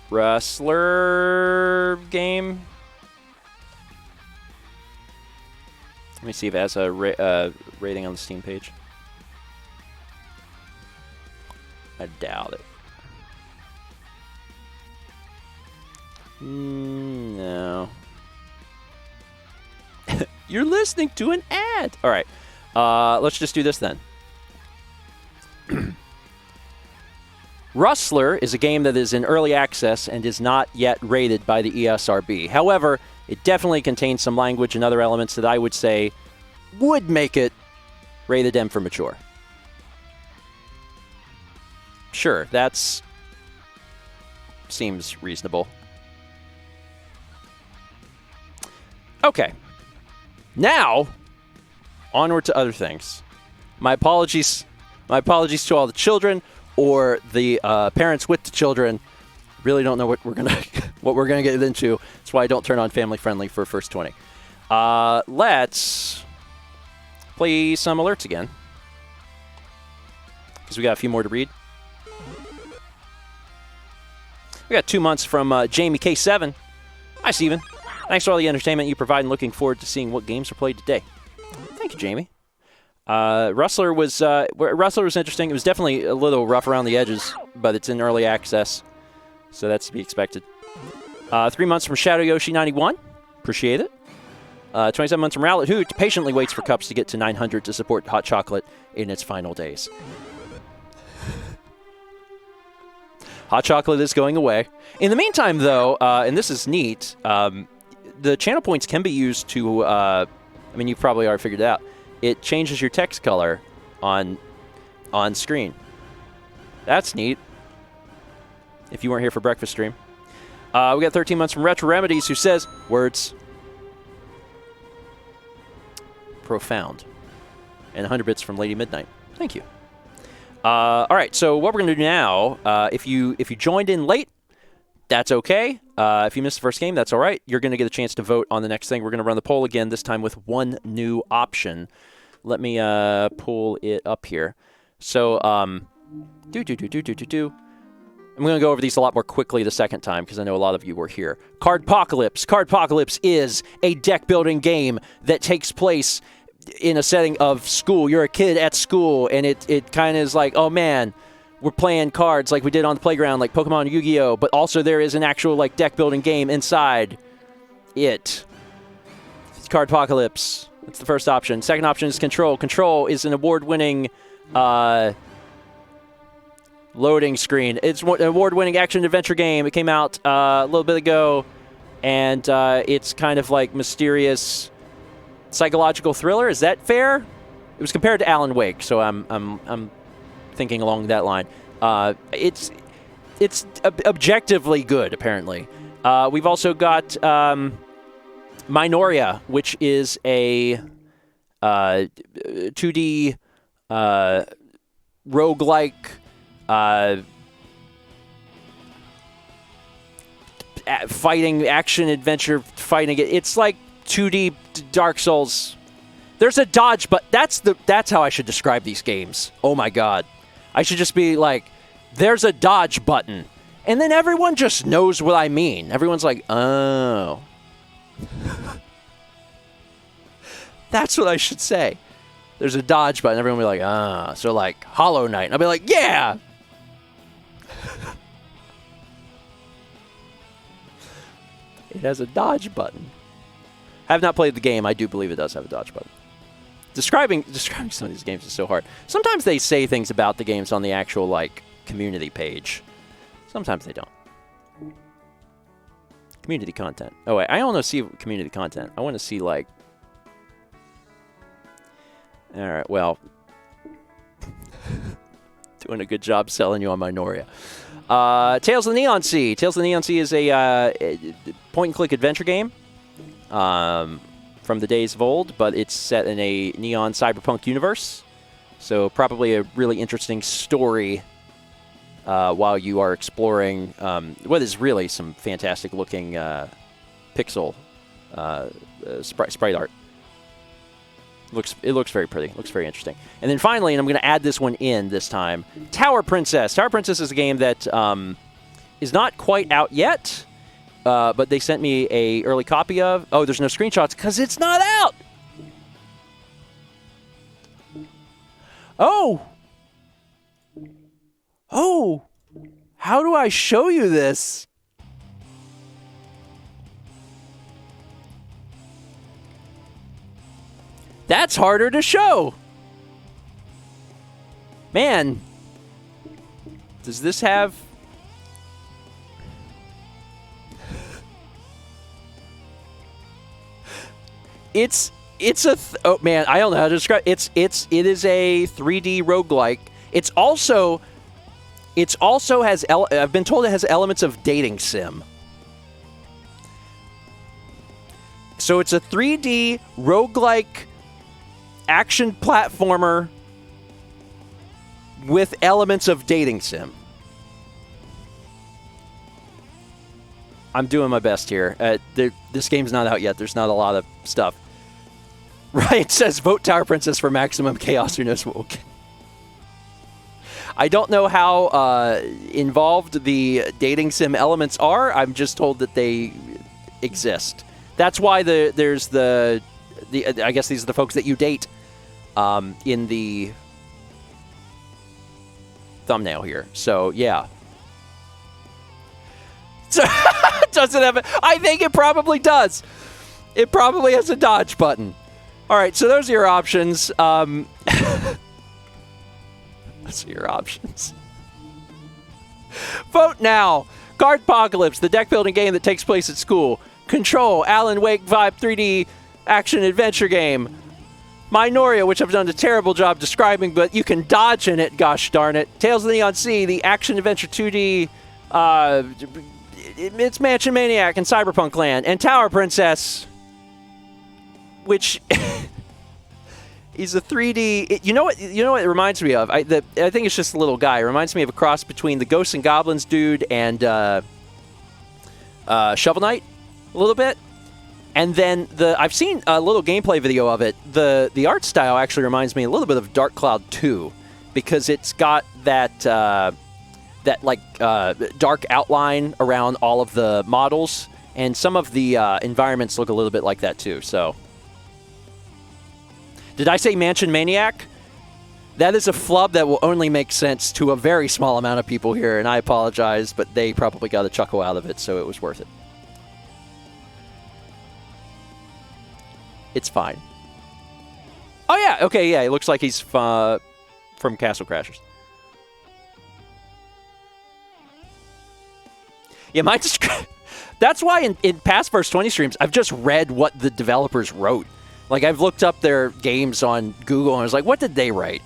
Rustler game. Let me see if it has a rating on the Steam page. I doubt it. No. You're listening to an ad. All right. Let's just do this then. Rustler is a game that is in early access and is not yet rated by the ESRB. However, it definitely contains some language and other elements that I would say would make it rated M for mature. Sure, that's seems reasonable. Okay. Now, onward to other things. My apologies to all the children or the parents with the children. Really don't know what we're gonna what we're going to get into. That's why I don't turn on family friendly for First 20. Let's play some alerts again, because we got a few more to read. We got 2 months from Jamie K7. Hi, Steven. Thanks for all the entertainment you provide and looking forward to seeing what games are played today. Thank you, Jamie. Rustler was interesting. It was definitely a little rough around the edges, but it's in early access, so that's to be expected. 3 months from Shadow Yoshi 91. Appreciate it. 27 months from Rowlet, who patiently waits for cups to get to 900 to support hot chocolate in its final days. Hot chocolate is going away. In the meantime, though, and this is neat, the channel points can be used to, I mean, you've probably already figured it out. It changes your text color on screen. That's neat. If you weren't here for breakfast stream. We got 13 months from Retro Remedies, who says, words. Profound. And 100 bits from Lady Midnight. Thank you. All right, so what we're going to do now, if you joined in late, that's okay. If you missed the first game, that's all right. You're going to get a chance to vote on the next thing. We're going to run the poll again, this time with one new option. Let me pull it up here. So, I'm going to go over these a lot more quickly the second time, because I know a lot of you were here. Cardpocalypse. Cardpocalypse is a deck-building game that takes place in a setting of school. You're a kid at school, and it kind of is like, oh man, we're playing cards like we did on the playground, like Pokemon, Yu-Gi-Oh! But also there is an actual like deck-building game inside it. It's Cardpocalypse. That's the first option. Second option is Control. Control is an award-winning loading screen. It's an award-winning action-adventure game. It came out a little bit ago, and it's kind of like mysterious psychological thriller. Is that fair? It was compared to Alan Wake, so I'm thinking along that line. It's objectively good, apparently. We've also got Minoria, which is a 2D roguelike fighting action adventure fighting. It's like 2D Dark Souls. There's a dodge, but that's how I should describe these games. Oh my god. I should just be like, there's a dodge button. And then everyone just knows what I mean. Everyone's like, oh. That's what I should say. There's a dodge button. Everyone will be like, ah. So like Hollow Knight. And I'll be like, yeah. It has a dodge button. I have not played the game. I do believe it does have a dodge button. Describing some of these games is so hard. Sometimes they say things about the games on the actual like community page. Sometimes they don't. Community content. Oh wait, I don't want to see community content. I want to see like. All right. Well, doing a good job selling you on Minoria. Tales of the Neon Sea. Tales of the Neon Sea is a point-and-click adventure game. From the days of old, but it's set in a neon cyberpunk universe. So probably a really interesting story while you are exploring what is really some fantastic looking pixel sprite art. It looks very pretty. It looks very interesting. And then finally, and I'm going to add this one in this time, Tower Princess. Tower Princess is a game that is not quite out yet. But they sent me a early copy of. Oh, there's no screenshots because it's not out. Oh. Oh. How do I show you this? That's harder to show. Man. Does this have... It is a 3D roguelike. It also has I've been told it has elements of dating sim. So it's a 3D roguelike action platformer with elements of dating sim. I'm doing my best here. This game's not out yet. There's not a lot of stuff. Ryan says, vote Tower Princess for maximum chaos. Who knows what we'll get. I don't know how involved the dating sim elements are. I'm just told that they exist. That's why there's the I guess these are the folks that you date in the thumbnail here. So, yeah. Does it have I think it probably does. It probably has a dodge button. All right, so those are your options. Those are your options. Vote now. Cardpocalypse, the deck building game that takes place at school. Control, Alan Wake Vibe 3D action adventure game. Minoria, which I've done a terrible job describing, but you can dodge in it, gosh darn it. Tales of the Neon Sea, the action adventure 2D, it's Mansion Maniac and Cyberpunk Land, and Tower Princess, which is a 3D. You know what it reminds me of? I think it's just a little guy. It reminds me of a cross between the Ghosts and Goblins dude and Shovel Knight a little bit. And then I've seen a little gameplay video of it. The art style actually reminds me a little bit of Dark Cloud 2 because it's got that dark outline around all of the models, and some of the environments look a little bit like that too. So, did I say Mansion Maniac? That is a flub that will only make sense to a very small amount of people here, and I apologize, but they probably got a chuckle out of it, so it was worth it. It's fine. Oh, yeah. Okay, yeah. It looks like he's from Castle Crashers. Yeah, that's why in past First20 streams, I've just read what the developers wrote. Like, I've looked up their games on Google, and I was like, what did they write?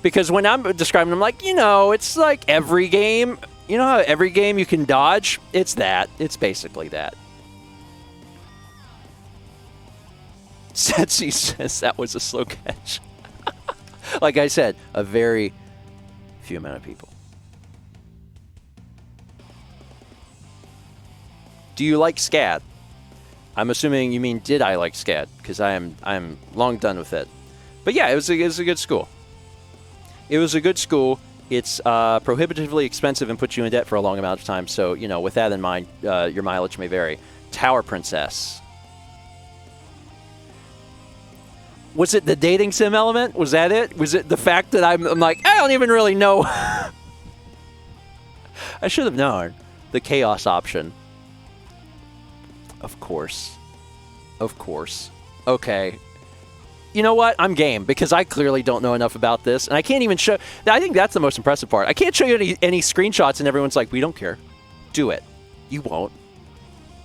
Because when I'm describing them, like, it's like every game. You know how every game you can dodge? It's that. It's basically that. Setsi says that was a slow catch. Like I said, a very few amount of people. Do you like SCAD? I'm assuming you mean did I like SCAD, because I'm long done with it. But yeah, it was a good school. It was a good school. It's prohibitively expensive and puts you in debt for a long amount of time. So, with that in mind, your mileage may vary. Tower Princess. Was it the dating sim element? Was that it? Was it the fact that I'm like, I don't even really know. I should have known. The chaos option. Of course. Of course. Okay. You know what? I'm game, because I clearly don't know enough about this, and I can't even show. I think that's the most impressive part. I can't show you any screenshots, and everyone's like, we don't care. Do it. You won't.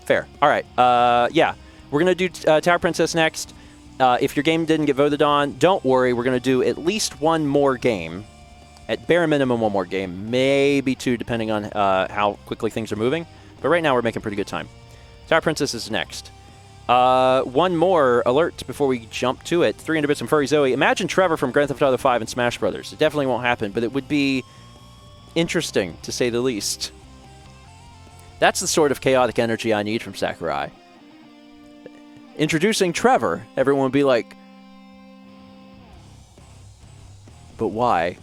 Fair. All right. Yeah. We're going to do Tower Princess next. If your game didn't get voted on, don't worry. We're going to do at least one more game. At bare minimum, one more game. Maybe two, depending on how quickly things are moving. But right now, we're making pretty good time. Tower Princess is next. One more alert before we jump to it. 300 bits from Furry Zoe. Imagine Trevor from Grand Theft Auto 5 and Smash Brothers. It definitely won't happen, but it would be interesting, to say the least. That's the sort of chaotic energy I need from Sakurai. Introducing Trevor, everyone would be like, but why?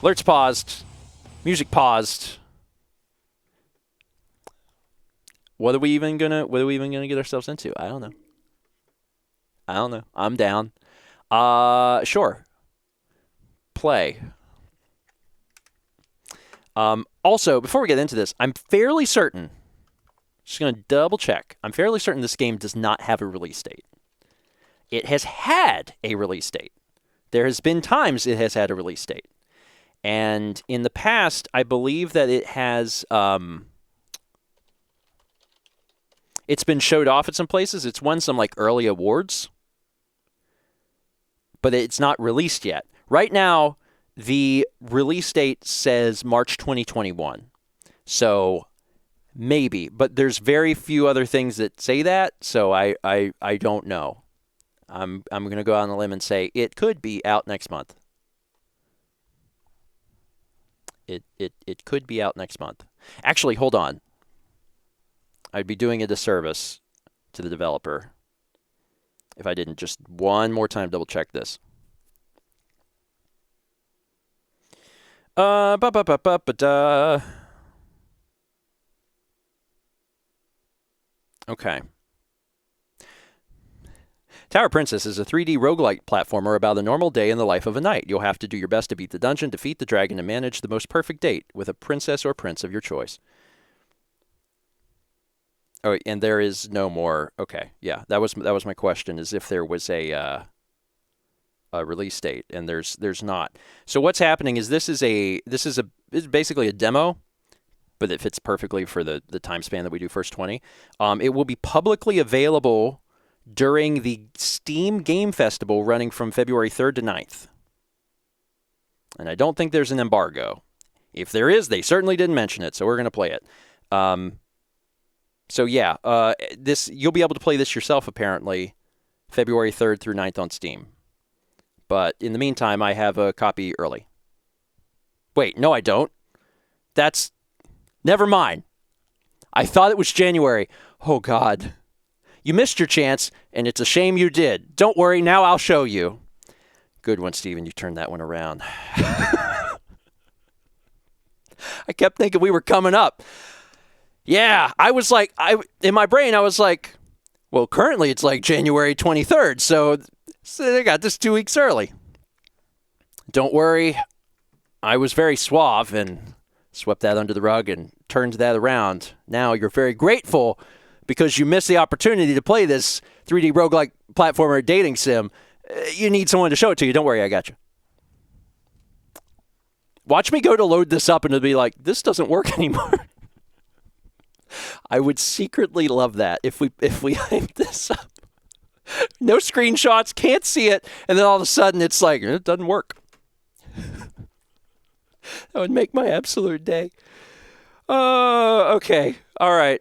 Alerts paused. Music paused. What are we even gonna get ourselves into? I don't know. I'm down. Sure. Play. Also, before we get into this, I'm fairly certain, just going to double check, I'm fairly certain this game does not have a release date. It has had a release date. There has been times it has had a release date. And in the past, I believe that it has, it's been showed off at some places. It's won some like early awards, but it's not released yet. Right now, the release date says March 2021. So maybe, but there's very few other things that say that, so I don't know. I'm going to go out on a limb and say it could be out next month. It could be out next month. Actually, hold on. I'd be doing a disservice to the developer if I didn't just one more time double check this. Okay. Tower Princess is a 3D roguelike platformer about a normal day in the life of a knight. You'll have to do your best to beat the dungeon, defeat the dragon, and manage the most perfect date with a princess or prince of your choice. Oh, and there is no more. Okay, yeah, that was my question: is if there was a release date, and there's not. So what's happening is this is basically a demo, but it fits perfectly for the time span that we do First 20. It will be publicly available during the Steam Game Festival running from February 3rd to 9th. And I don't think there's an embargo. If there is, they certainly didn't mention it, so we're going to play it. So yeah, you'll be able to play this yourself apparently February 3rd through 9th on Steam. But in the meantime, I have a copy early. Wait, no I don't. Never mind. I thought it was January. Oh God. You missed your chance, and it's a shame you did. Don't worry, now I'll show you. Good one, Steven. You turned that one around. I kept thinking we were coming up. Yeah, I was like, in my brain, I was like, well, currently it's like January 23rd, so they got this 2 weeks early. Don't worry. I was very suave and swept that under the rug and turned that around. Now you're very grateful because you missed the opportunity to play this 3D roguelike platformer dating sim. You need someone to show it to you. Don't worry, I got you. Watch me go to load this up and it'll be like, this doesn't work anymore. I would secretly love that if we hype this up. No screenshots, can't see it, and then all of a sudden it's like, it doesn't work. That would make my absolute day. Okay. All right.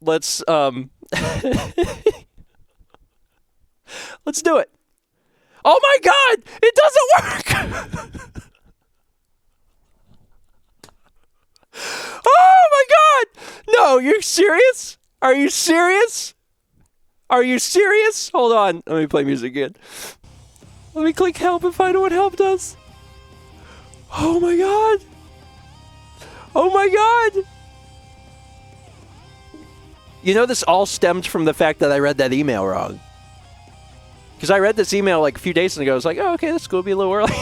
Let's let's do it. Oh my God! It doesn't work! Oh my God! No, you're serious? Are you serious? Are you serious? Hold on. Let me play music again. Let me click help and find out what help does. Oh my God! Oh my God! You know, this all stemmed from the fact that I read that email wrong. Because I read this email like a few days ago. I was like, oh, okay, this will be a little early.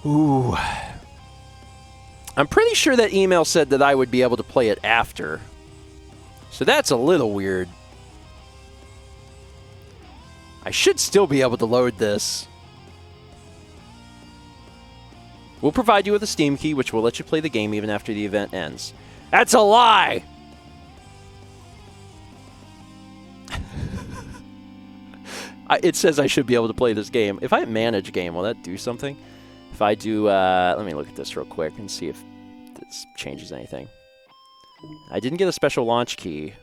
Ooh. I'm pretty sure that email said that I would be able to play it after. So that's a little weird. I should still be able to load this. We'll provide you with a Steam key, which will let you play the game even after the event ends. That's a lie! It says I should be able to play this game. If I manage game, will that do something? If I do, let me look at this real quick and see if this changes anything. I didn't get a special launch key.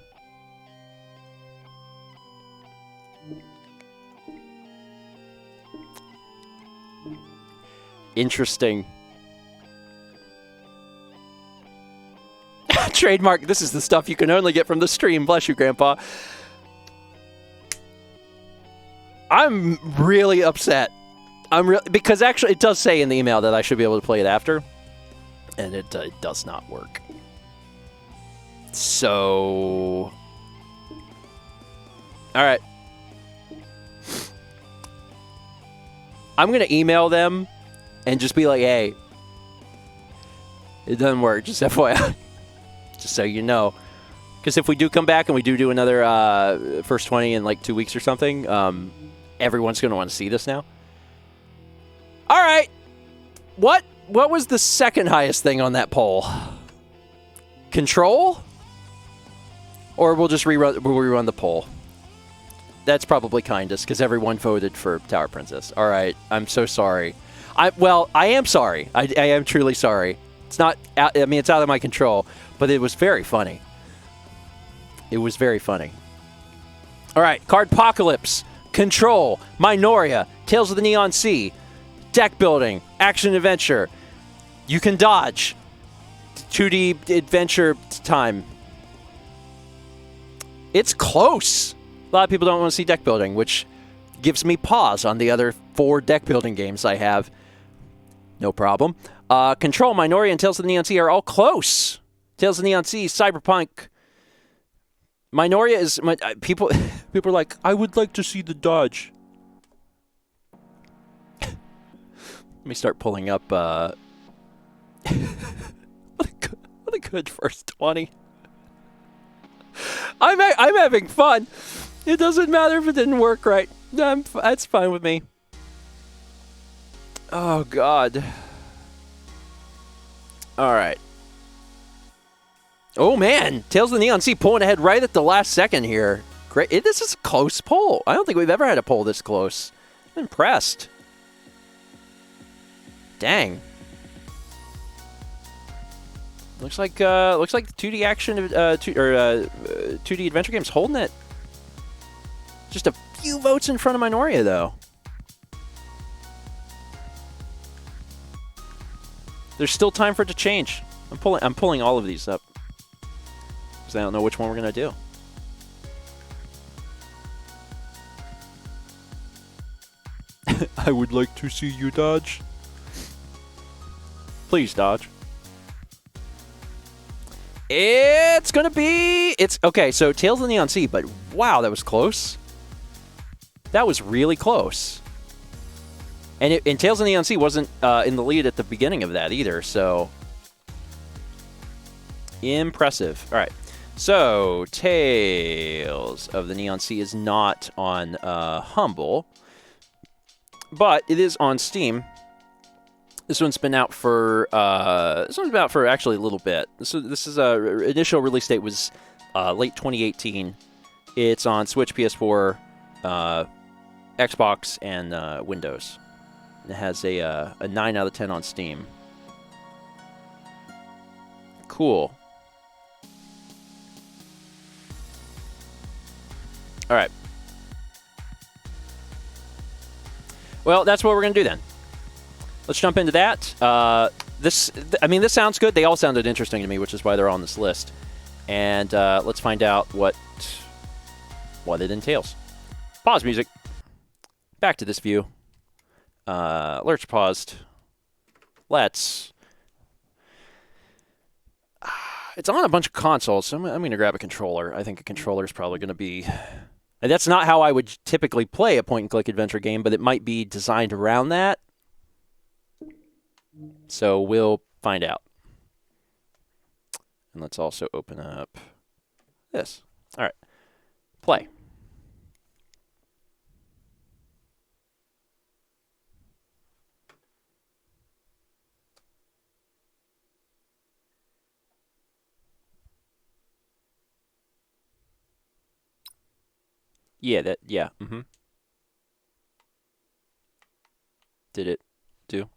Interesting. Trademark, this is the stuff you can only get from the stream. Bless you, Grandpa. I'm really upset. Because actually it does say in the email that I should be able to play it after. And it does not work. So... Alright. I'm going to email them and just be like, hey, it doesn't work, just FYI. Just so you know. Because if we do come back and we do another First 20 in like 2 weeks or something, everyone's going to want to see this now. All right. What was the second highest thing on that poll? Control? Or we'll just rerun the poll. That's probably kindest because everyone voted for Tower Princess. All right. I'm so sorry. I am sorry. I am truly sorry. It's not, I mean, it's out of my control, but it was very funny. It was very funny. All right, Cardpocalypse, Control, Minoria, Tales of the Neon Sea, Deck Building, Action Adventure. You can dodge. 2D adventure time. It's close. A lot of people don't want to see deck building, which gives me pause on the other 4 deck building games I have. No problem. Control, Minoria, and Tales of the Neon Sea are all close. Tales of the Neon Sea, Cyberpunk. Minoria is... people are like, I would like to see the dodge. Let me start pulling up... what a good first 20. I'm having fun. It doesn't matter if it didn't work right. That's fine with me. Oh, God. All right. Oh, man. Tales of the Neon Sea pulling ahead right at the last second here. Great. This is a close poll. I don't think we've ever had a poll this close. I'm impressed. Dang. Looks like the 2D action 2D adventure game's holding it. Just a few votes in front of Minoria, though. There's still time for it to change. I'm pulling all of these up because I don't know which one we're gonna do. I would like to see you dodge. Please dodge. It's gonna be... okay, so Tales of the Neon Sea, but wow, that was close. That was really close. And Tales of the Neon Sea wasn't in the lead at the beginning of that either, so... impressive. All right, so Tales of the Neon Sea is not on Humble, but it is on Steam. This one's been out for actually a little bit. This is initial release date was late 2018. It's on Switch, PS4, Xbox, and Windows. It has a 9 out of 10 on Steam. Cool. All right. Well, that's what we're gonna do then. Let's jump into that. This sounds good. They all sounded interesting to me, which is why they're on this list. And let's find out what it entails. Pause music. Back to this view. Alerts paused. Let's... it's on a bunch of consoles, so I'm going to grab a controller. I think a controller is probably going to be... and that's not how I would typically play a point-and-click adventure game, but it might be designed around that. So we'll find out. And let's also open up this. All right. Play. Yeah. Mm-hmm. Did it do?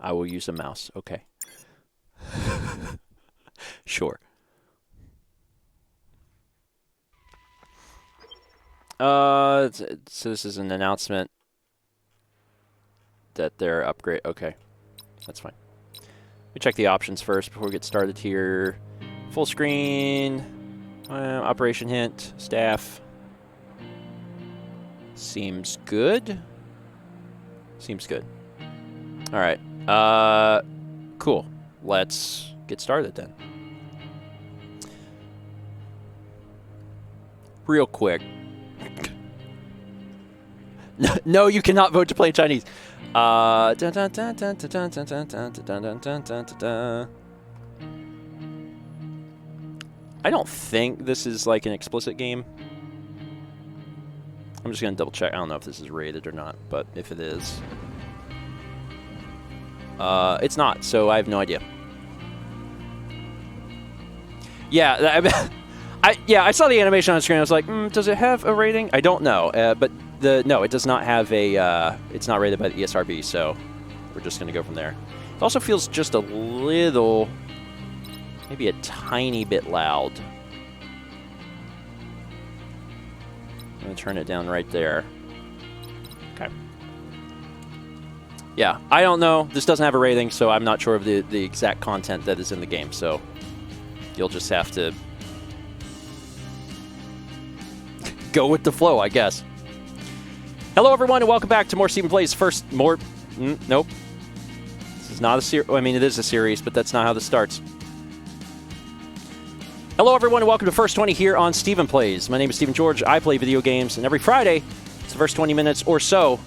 I will use a mouse. Okay. Sure. So this is an announcement that they're upgrade. Okay, that's fine. We check the options first before we get started here. Full screen, operation hint, staff. Seems good. Seems good. All right. Cool. Let's get started then. Real quick. No, you cannot vote to play Chinese. I don't think this is like an explicit game. I'm just going to double check. I don't know if this is rated or not, but if it is... it's not, so I have no idea. Yeah, I saw the animation on the screen. I was like, does it have a rating? I don't know, but no, it does not have a. It's not rated by the ESRB, so we're just gonna go from there. It also feels just a little, maybe a tiny bit loud. I'm gonna turn it down right there. Okay. Yeah, I don't know. This doesn't have a rating, so I'm not sure of the exact content that is in the game. So you'll just have to go with the flow, I guess. Hello, everyone, and welcome back to more Stephen Plays. Nope. This is not a series. I mean, it is a series, but that's not how this starts. Hello, everyone, and welcome to First 20 here on Stephen Plays. My name is Stephen George. I play video games, and every Friday, it's the first 20 minutes or so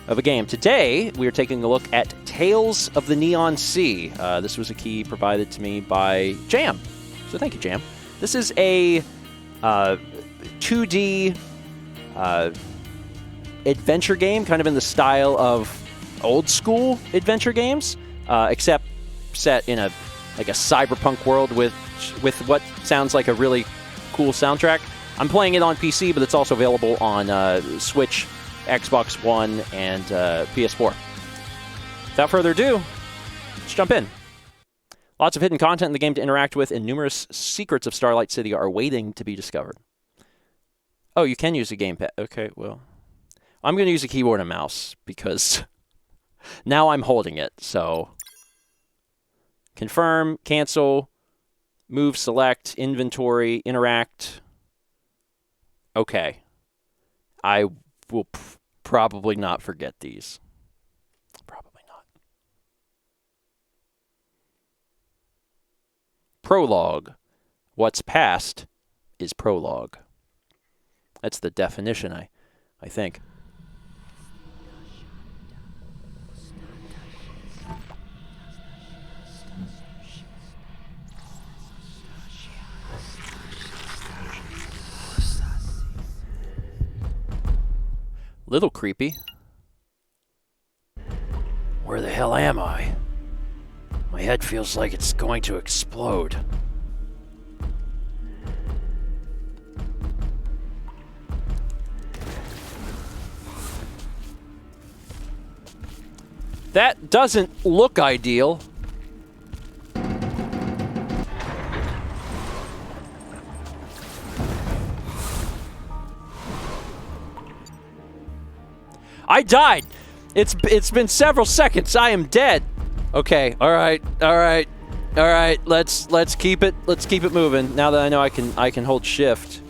of a game. Today, we are taking a look at Tales of the Neon Sea. This was a key provided to me by Jam. So thank you, Jam. This is a 2D adventure game, kind of in the style of old school adventure games, except set in a cyberpunk world with what sounds like a really cool soundtrack. I'm playing it on PC, but it's also available on Switch, Xbox One, and PS4. Without further ado, let's jump in. Lots of hidden content in the game to interact with, and numerous secrets of Starlight City are waiting to be discovered. Oh, you can use a gamepad. Okay, well, I'm going to use a keyboard and mouse because now I'm holding it. So, confirm, cancel, move, select, inventory, interact. Okay. I will probably not forget these. Probably not. Prologue. What's past is prologue. That's the definition, I think. Little creepy. Where the hell am I? My head feels like it's going to explode. That doesn't look ideal. I died. It's been several seconds. I am dead. Okay. All right. Let's keep it moving. Now that I know I can hold shift.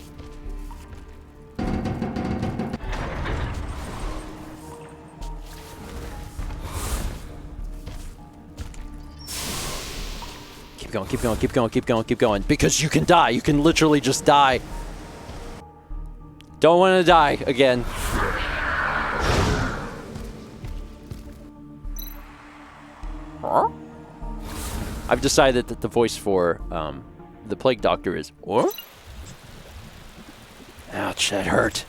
Keep going. Because you can die. You can literally just die. Don't want to die again. I've decided that the voice for the Plague Doctor is, Ouch, that hurt.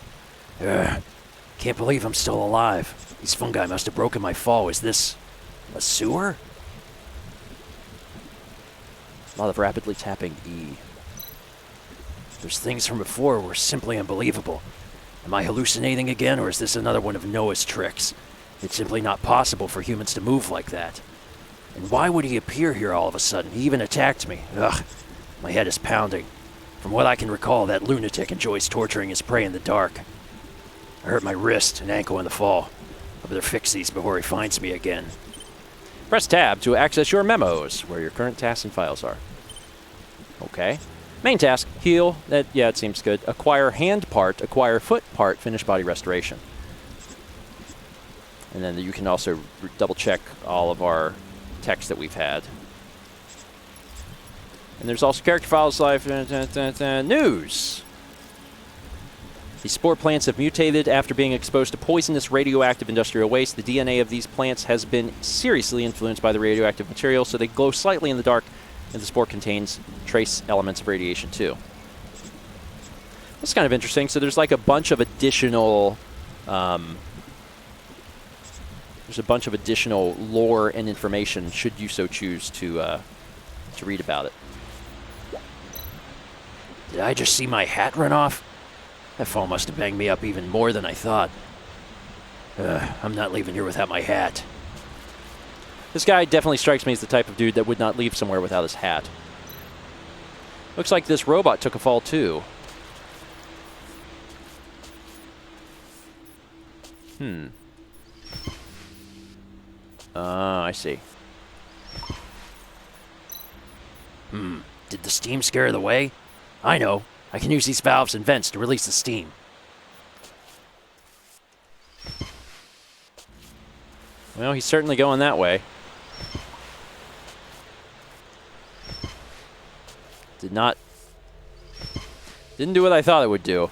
Can't believe I'm still alive. These fungi must have broken my fall. Is this a sewer? A lot of rapidly tapping E. Those things from before were simply unbelievable. Am I hallucinating again, or is this another one of Noah's tricks? It's simply not possible for humans to move like that. And why would he appear here all of a sudden? He even attacked me. Ugh, my head is pounding. From what I can recall, that lunatic enjoys torturing his prey in the dark. I hurt my wrist and ankle in the fall. I better fix these before he finds me again. Press tab to access your memos, where your current tasks and files are. Okay. Main task, heal. Yeah, it seems good. Acquire hand part, acquire foot part, finish body restoration. And then you can also double check all of our text that we've had. And there's also character files, life, news. These spore plants have mutated after being exposed to poisonous radioactive industrial waste. The DNA of these plants has been seriously influenced by the radioactive material, so they glow slightly in the dark, and the spore contains trace elements of radiation too. That's kind of interesting. So there's like a bunch of additional lore and information should you so choose to read about it. Did I just see my hat run off? That fall must have banged me up even more than I thought. I'm not leaving here without my hat. This guy definitely strikes me as the type of dude that would not leave somewhere without his hat. Looks like this robot took a fall too. I see. Did the steam scare the way? I know. I can use these valves and vents to release the steam. Well, he's certainly going that way. Didn't do what I thought it would do.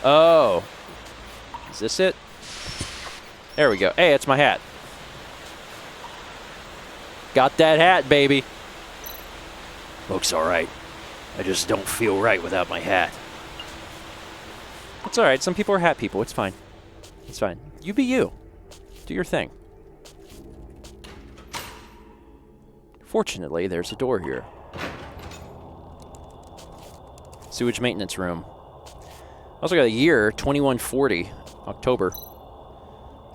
Oh. Is this it? There we go. Hey, it's my hat. Got that hat, baby. Looks alright. I just don't feel right without my hat. It's alright. Some people are hat people. It's fine. It's fine. You be you. Do your thing. Fortunately, there's a door here. Sewage maintenance room. Also got a year, 2140, October.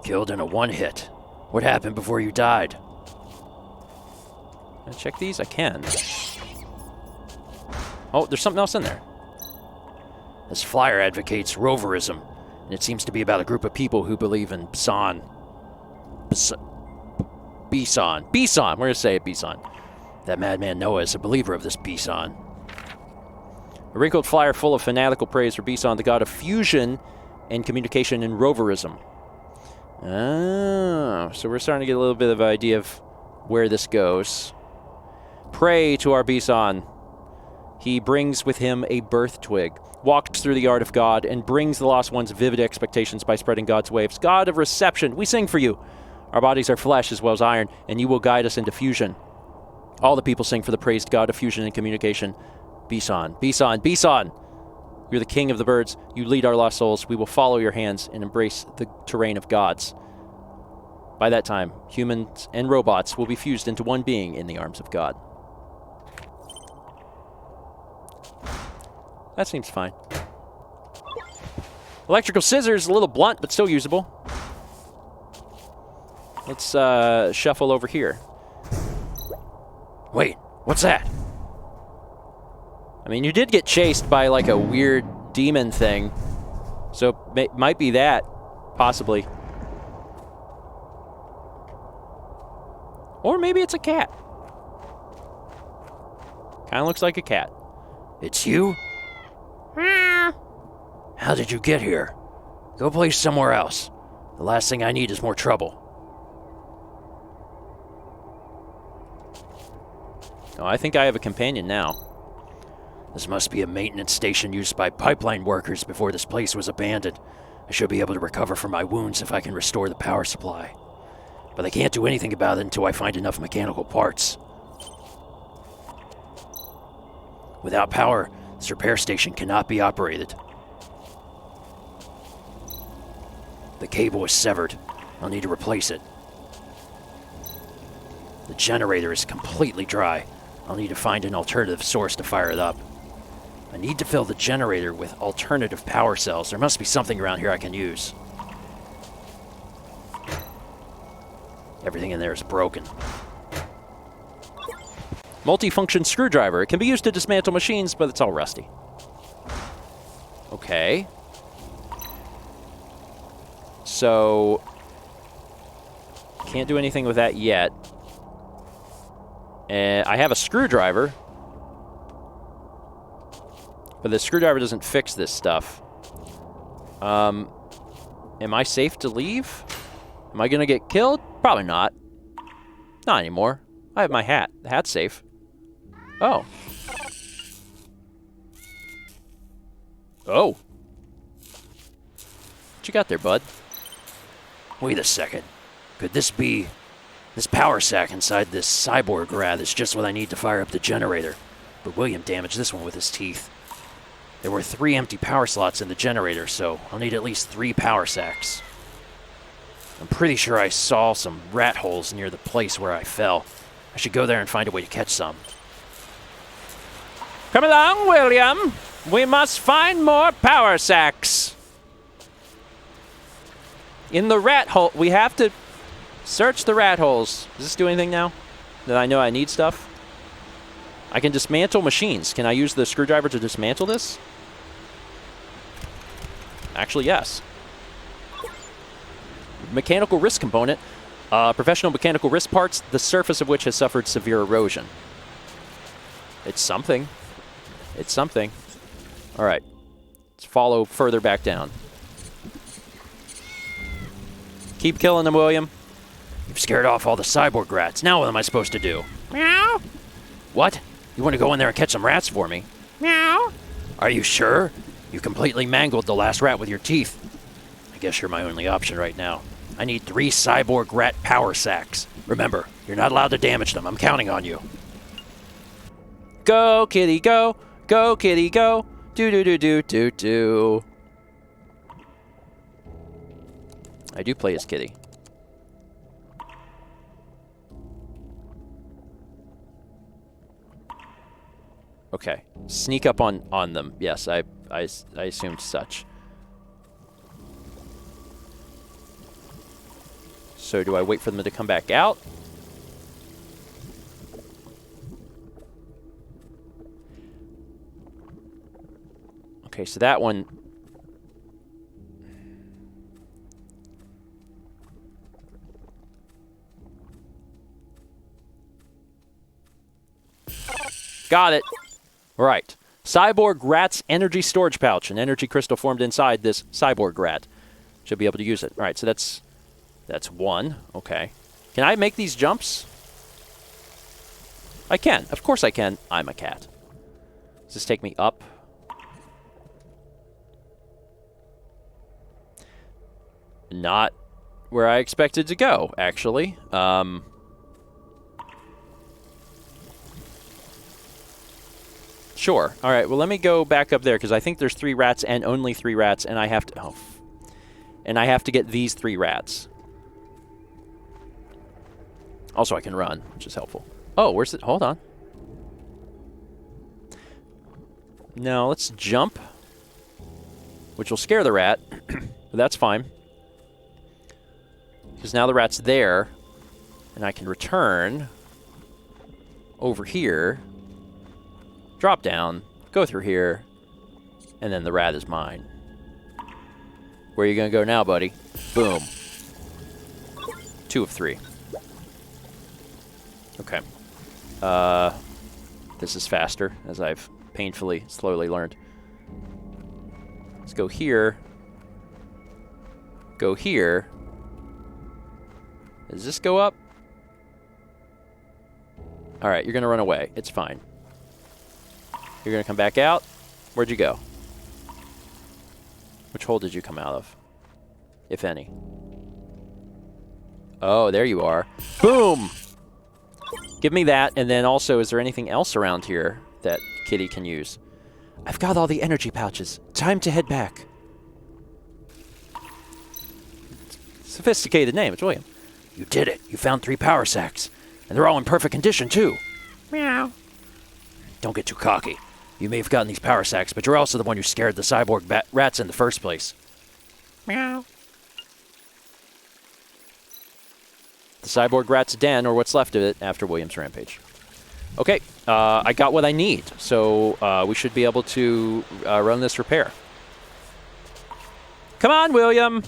Killed in a one-hit. What happened before you died? Can I check these? I can. Oh, there's something else in there. This flyer advocates roverism, and it seems to be about a group of people who believe in Bison. Bison. We're going to say it, Bison. That madman Noah is a believer of this Bison. A wrinkled flyer full of fanatical praise for Bison, the god of fusion and communication and roverism. Oh, so we're starting to get a little bit of an idea of where this goes. Pray to our Bison. He brings with him a birth twig, walks through the art of God, and brings the lost ones vivid expectations by spreading God's waves. God of reception, we sing for you. Our bodies are flesh as well as iron, and you will guide us into fusion. All the people sing for the praised God of fusion and communication. Bison, Bison, Bison! You're the king of the birds. You lead our lost souls. We will follow your hands and embrace the terrain of gods. By that time, humans and robots will be fused into one being in the arms of God. That seems fine. Electrical scissors, a little blunt, but still usable. Let's shuffle over here. Wait, what's that? I mean, you did get chased by, like, a weird demon thing. So, might be that, possibly. Or maybe it's a cat. Kind of looks like a cat. It's you? How did you get here? Go play somewhere else. The last thing I need is more trouble. Oh, I think I have a companion now. This must be a maintenance station used by pipeline workers before this place was abandoned. I should be able to recover from my wounds if I can restore the power supply. But I can't do anything about it until I find enough mechanical parts. Without power, this repair station cannot be operated. The cable is severed. I'll need to replace it. The generator is completely dry. I'll need to find an alternative source to fire it up. I need to fill the generator with alternative power cells. There must be something around here I can use. Everything in there is broken. Multifunction screwdriver. It can be used to dismantle machines, but it's all rusty. Okay. So, can't do anything with that yet. And I have a screwdriver, but the screwdriver doesn't fix this stuff. Am I safe to leave? Am I going to get killed? Probably not. Not anymore. I have my hat. The hat's safe. Oh. Oh. What you got there, bud? Wait a second. Could this be... This power sack inside this cyborg rat is just what I need to fire up the generator. But William damaged this one with his teeth. There were 3 empty power slots in the generator, so I'll need at least 3 power sacks. I'm pretty sure I saw some rat holes near the place where I fell. I should go there and find a way to catch some. Come along, William. We must find more power sacks. In the rat hole, we have to search the rat holes. Does this do anything now that I know I need stuff? I can dismantle machines. Can I use the screwdriver to dismantle this? Actually, yes. Mechanical wrist component. Professional mechanical wrist parts, the surface of which has suffered severe erosion. It's something. It's something. All right. Let's follow further back down. Keep killing them, William. You've scared off all the cyborg rats. Now what am I supposed to do? Meow. What? You want to go in there and catch some rats for me? Meow. Are you sure? You completely mangled the last rat with your teeth. I guess you're my only option right now. I need 3 cyborg rat power sacks. Remember, you're not allowed to damage them. I'm counting on you. Go, kitty, go. Go, kitty, go. Do. I do play as Kitty. Okay. Sneak up on them. Yes, I assumed such. So do I wait for them to come back out? Okay, so that one... Got it. All right. Cyborg rat's energy storage pouch. An energy crystal formed inside this cyborg rat. Should be able to use it. All right, so that's one. Okay. Can I make these jumps? I can. Of course I can. I'm a cat. Does this take me up? Not where I expected to go, actually. Sure. All right, well, let me go back up there, because I think there's 3 rats and only 3 rats, and I have to... Oh, and I have to get these 3 rats. Also, I can run, which is helpful. Oh, where's it? Hold on. No, let's jump, which will scare the rat, but that's fine. Because now the rat's there, and I can return over here, drop down, go through here, and then the rat is mine. Where are you going to go now, buddy? Boom. 2 of 3. Okay. This is faster, as I've painfully, slowly learned. Let's go here. Go here. Does this go up? All right, you're going to run away. It's fine. You're going to come back out? Where'd you go? Which hole did you come out of? If any. Oh, there you are. Boom! Give me that, and then also, is there anything else around here that Kitty can use? I've got all the energy pouches. Time to head back. Sophisticated name. It's William. You did it. You found 3 power sacks. And they're all in perfect condition, too. Meow. Don't get too cocky. You may have gotten these power sacks, but you're also the one who scared the cyborg rats in the first place. Meow. The cyborg rat's den, or what's left of it, after William's rampage. Okay, I got what I need, so we should be able to run this repair. Come on, William!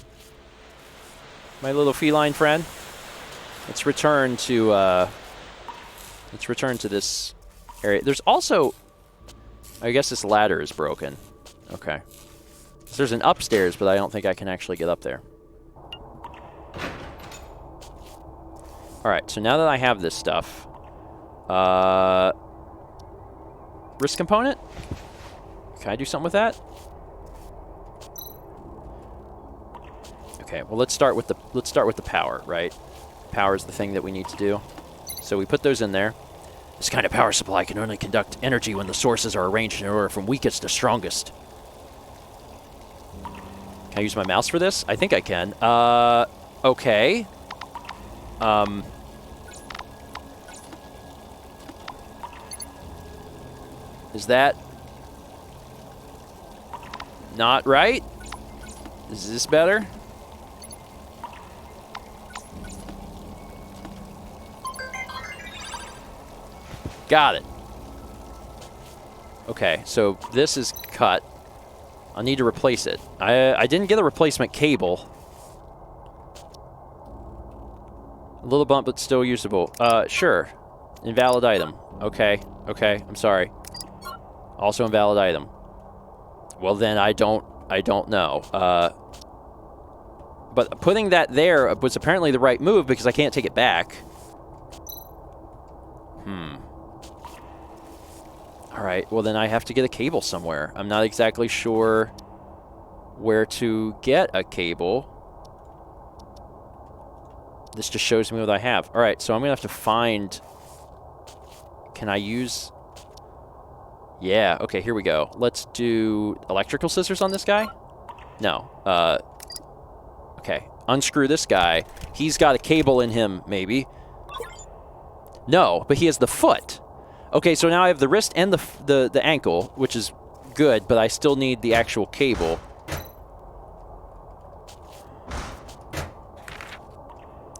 My little feline friend. Let's return to this area. There's also... I guess this ladder is broken. Okay. So there's an upstairs, but I don't think I can actually get up there. Alright, so now that I have this stuff... wrist component? Can I do something with that? Okay, well let's start with the power, right? Power is the thing that we need to do. So we put those in there. This kind of power supply can only conduct energy when the sources are arranged in order from weakest to strongest. Can I use my mouse for this? I think I can. Okay. Is that not right? Is this better? Got it. Okay, so this is cut. I'll need to replace it. I didn't get a replacement cable. A little bump, but still usable. Sure. Invalid item. Okay. Okay. I'm sorry. Also invalid item. Well, then I don't know. But putting that there was apparently the right move because I can't take it back. All right. Well, then I have to get a cable somewhere. I'm not exactly sure where to get a cable. This just shows me what I have. All right. So I'm going to have to find... Can I use... Yeah. Okay, here we go. Let's do electrical scissors on this guy? No. Okay. Unscrew this guy. He's got a cable in him, maybe. No, but he has the foot. Okay, so now I have the wrist and the ankle, which is good, but I still need the actual cable.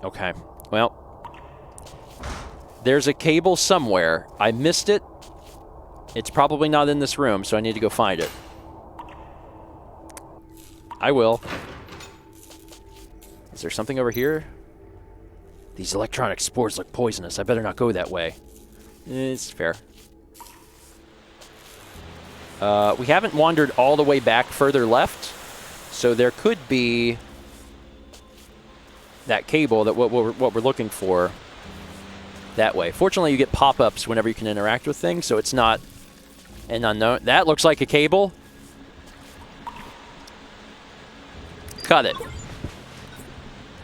Okay. Well, there's a cable somewhere. I missed it. It's probably not in this room, so I need to go find it. I will. Is there something over here? These electronic spores look poisonous. I better not go that way. It's fair. We haven't wandered all the way back further left, so there could be that cable, that what we're looking for, that way. Fortunately, you get pop-ups whenever you can interact with things, so it's not an unknown. That looks like a cable. Cut it.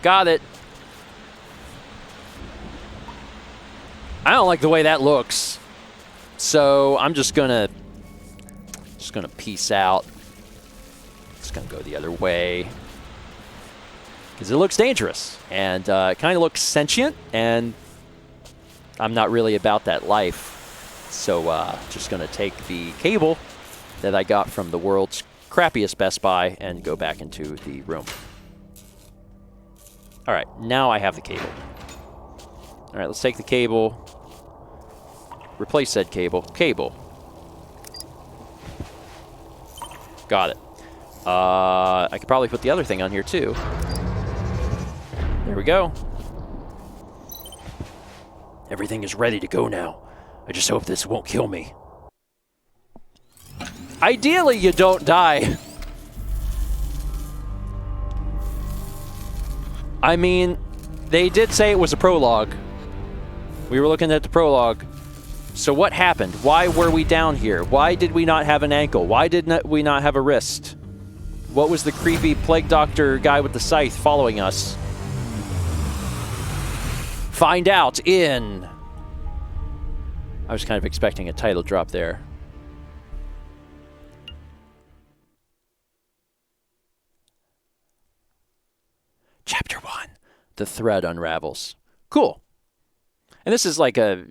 Got it. I don't like the way that looks, so I'm just gonna peace out. Just gonna go the other way because it looks dangerous and it kind of looks sentient, and I'm not really about that life. So just gonna take the cable that I got from the world's crappiest Best Buy and go back into the room. All right, now I have the cable. All right, let's take the cable. Replace said cable. Cable. Got it. I could probably put the other thing on here, too. There we go. Everything is ready to go now. I just hope this won't kill me. Ideally, you don't die. I mean, they did say it was a prologue. We were looking at the prologue. So what happened? Why were we down here? Why did we not have an ankle? Why did we not have a wrist? What was the creepy plague doctor guy with the scythe following us? Find out in... I was kind of expecting a title drop there. Chapter 1. The thread unravels. Cool. And this is like a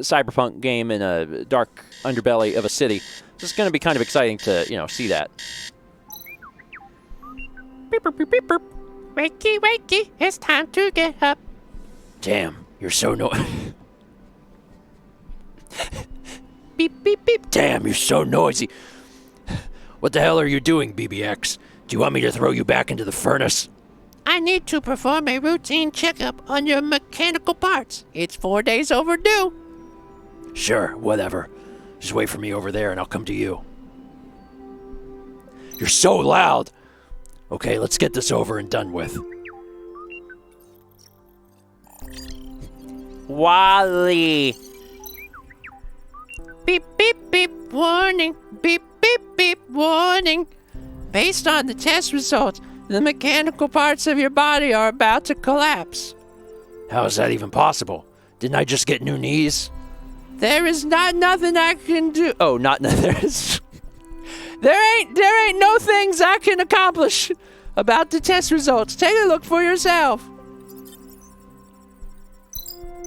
cyberpunk game in a dark underbelly of a city. This is going to be kind of exciting to, you know, see that. Beep, beep, beep, beep, beep. Wakey, wakey, it's time to get up. Damn, you're so Beep, beep, beep. Damn, you're so noisy. What the hell are you doing, BBX? Do you want me to throw you back into the furnace? I need to perform a routine checkup on your mechanical parts. It's 4 days overdue. Sure, whatever. Just wait for me over there and I'll come to you. You're so loud! Okay, let's get this over and done with. Wally! Beep, beep, beep, warning. Beep, beep, beep, warning. Based on the test results, the mechanical parts of your body are about to collapse. How is that even possible? Didn't I just get new knees? There is nothing I can do. Oh, not there's. There ain't no things I can accomplish about the test results. Take a look for yourself.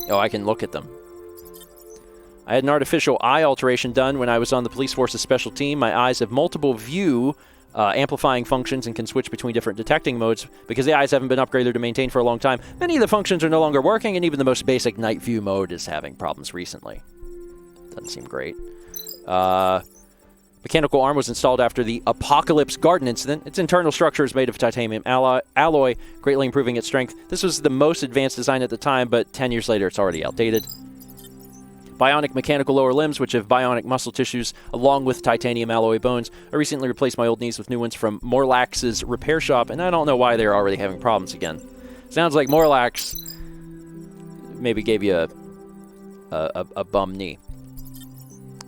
Oh, I can look at them. I had an artificial eye alteration done when I was on the police force's special team. My eyes have multiple view amplifying functions and can switch between different detecting modes. Because the eyes haven't been upgraded or maintained for a long time, many of the functions are no longer working, and even the most basic night view mode is having problems recently. Doesn't seem great. Mechanical arm was installed after the Apocalypse Garden incident. Its internal structure is made of titanium alloy, greatly improving its strength. This was the most advanced design at the time, but 10 years later it's already outdated. Bionic mechanical lower limbs, which have bionic muscle tissues along with titanium alloy bones. I recently replaced my old knees with new ones from Morlax's repair shop, and I don't know why they're already having problems again. Sounds like Morlax maybe gave you a bum knee.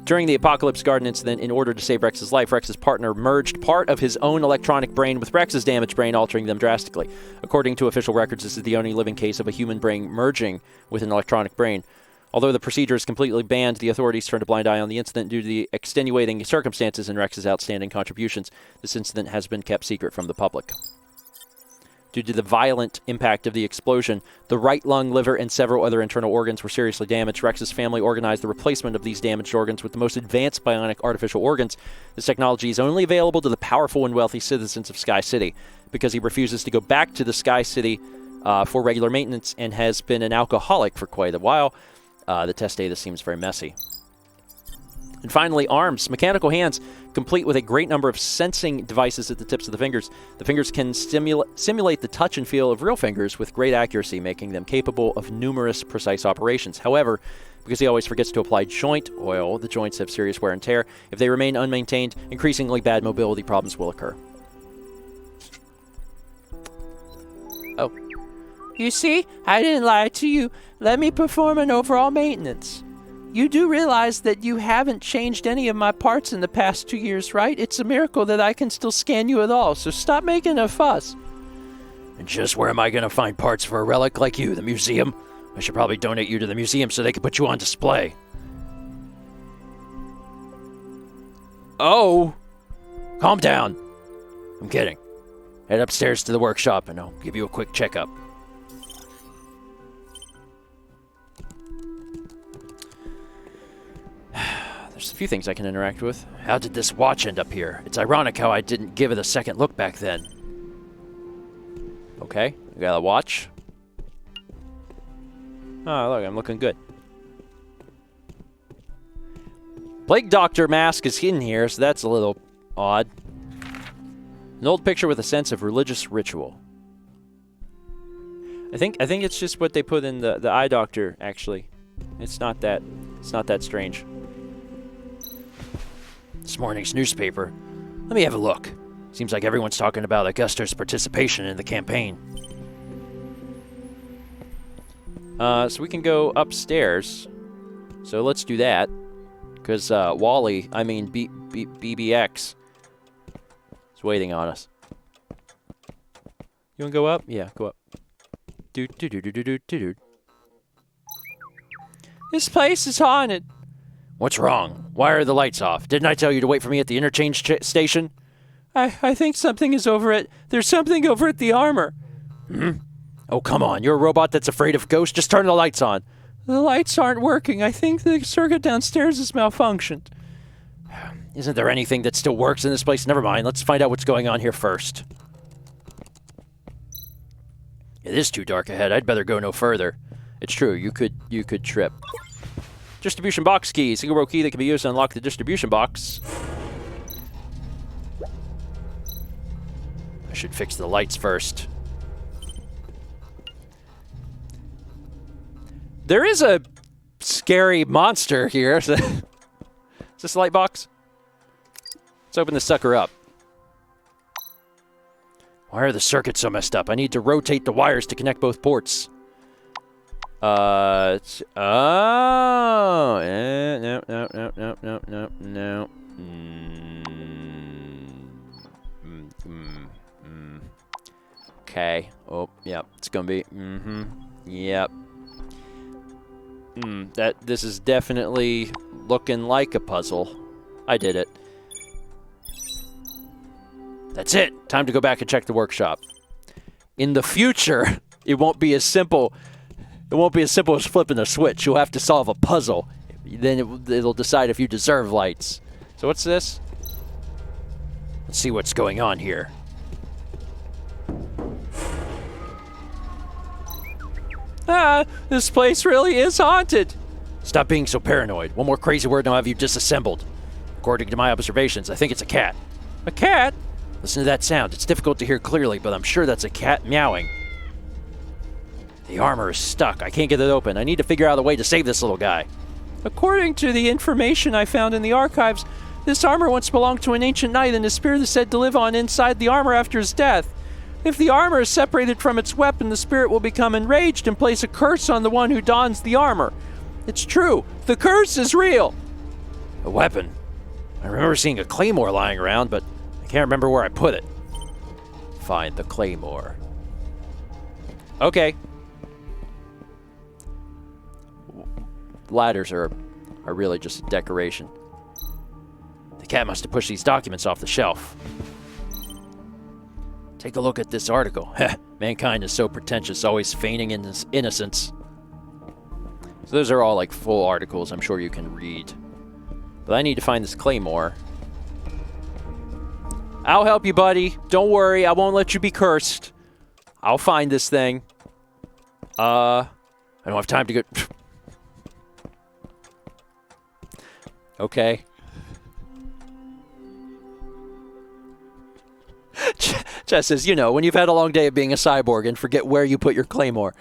During the Apocalypse Garden incident, in order to save Rex's life, Rex's partner merged part of his own electronic brain with Rex's damaged brain, altering them drastically. According to official records, this is the only living case of a human brain merging with an electronic brain. Although the procedure is completely banned, the authorities turned a blind eye on the incident due to the extenuating circumstances and Rex's outstanding contributions. This incident has been kept secret from the public. Due to the violent impact of the explosion, the right lung, liver, and several other internal organs were seriously damaged. Rex's family organized the replacement of these damaged organs with the most advanced bionic artificial organs. This technology is only available to the powerful and wealthy citizens of Sky City. Because he refuses to go back to the Sky City for regular maintenance and has been an alcoholic for quite a while, the test data seems very messy. And finally, arms. Mechanical hands, complete with a great number of sensing devices at the tips of the fingers. The fingers can simulate the touch and feel of real fingers with great accuracy, making them capable of numerous precise operations. However, because he always forgets to apply joint oil, the joints have serious wear and tear. If they remain unmaintained, increasingly bad mobility problems will occur. Oh. You see, I didn't lie to you. Let me perform an overall maintenance. You do realize that you haven't changed any of my parts in the past 2 years, right? It's a miracle that I can still scan you at all, so stop making a fuss. And just where am I going to find parts for a relic like you? The museum? I should probably donate you to the museum so they can put you on display. Oh! Calm down. I'm kidding. Head upstairs to the workshop and I'll give you a quick checkup. There's a few things I can interact with. How did this watch end up here? It's ironic how I didn't give it a second look back then. Okay, we got a watch. Oh, look, I'm looking good. Plague Doctor mask is in here, so that's a little odd. An old picture with a sense of religious ritual. I think it's just what they put in the eye doctor, actually. It's not that strange. This morning's newspaper. Let me have a look. Seems like everyone's talking about Augusta's participation in the campaign. So we can go upstairs. So let's do that. Because BBX is waiting on us. You want to go up? Yeah, go up. This place is haunted. What's wrong? Why are the lights off? Didn't I tell you to wait for me at the interchange station? I think something is over it. There's something over at the armor. Oh, come on. You're a robot that's afraid of ghosts? Just turn the lights on. The lights aren't working. I think the circuit downstairs has malfunctioned. Isn't there anything that still works in this place? Never mind. Let's find out what's going on here first. It is too dark ahead. I'd better go no further. It's true. You could trip. Distribution box key. Single row key that can be used to unlock the distribution box. I should fix the lights first. There is a scary monster here. Is this a light box? Let's open this sucker up. Why are the circuits so messed up? I need to rotate the wires to connect both ports. No. Okay. Oh, yep. It's gonna be. Yep. This is definitely looking like a puzzle. I did it. That's it. Time to go back and check the workshop. In the future, it won't be as simple. It won't be as simple as flipping a switch. You'll have to solve a puzzle. Then it'll decide if you deserve lights. So what's this? Let's see what's going on here. This place really is haunted. Stop being so paranoid. One more crazy word and I'll have you disassembled. According to my observations, I think it's a cat. A cat? Listen to that sound. It's difficult to hear clearly, but I'm sure that's a cat meowing. The armor is stuck. I can't get it open. I need to figure out a way to save this little guy. According to the information I found in the archives, this armor once belonged to an ancient knight, and his spirit is said to live on inside the armor after his death. If the armor is separated from its weapon, the spirit will become enraged and place a curse on the one who dons the armor. It's true. The curse is real. A weapon? I remember seeing a claymore lying around, but I can't remember where I put it. Find the claymore. Okay. Ladders are really just a decoration. The cat must have pushed these documents off the shelf. Take a look at this article. Mankind is so pretentious, always feigning innocence. So those are all like full articles I'm sure you can read. But I need to find this claymore. I'll help you, buddy. Don't worry, I won't let you be cursed. I'll find this thing. I don't have time to go... Okay. Jess says, you know, when you've had a long day of being a cyborg and forget where you put your claymore.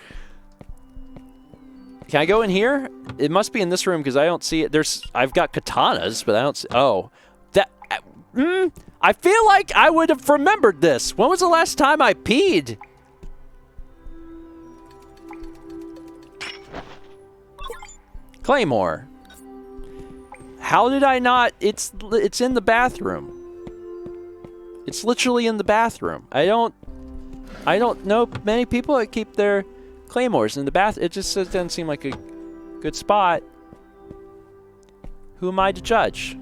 Can I go in here? It must be in this room because I don't see it. I've got katanas, but I don't see... Oh. I feel like I would have remembered this. When was the last time I peed? Claymore. How did I not? It's in the bathroom. It's literally in the bathroom. I don't know many people that keep their claymores in the bath. It just doesn't seem like a good spot. Who am I to judge?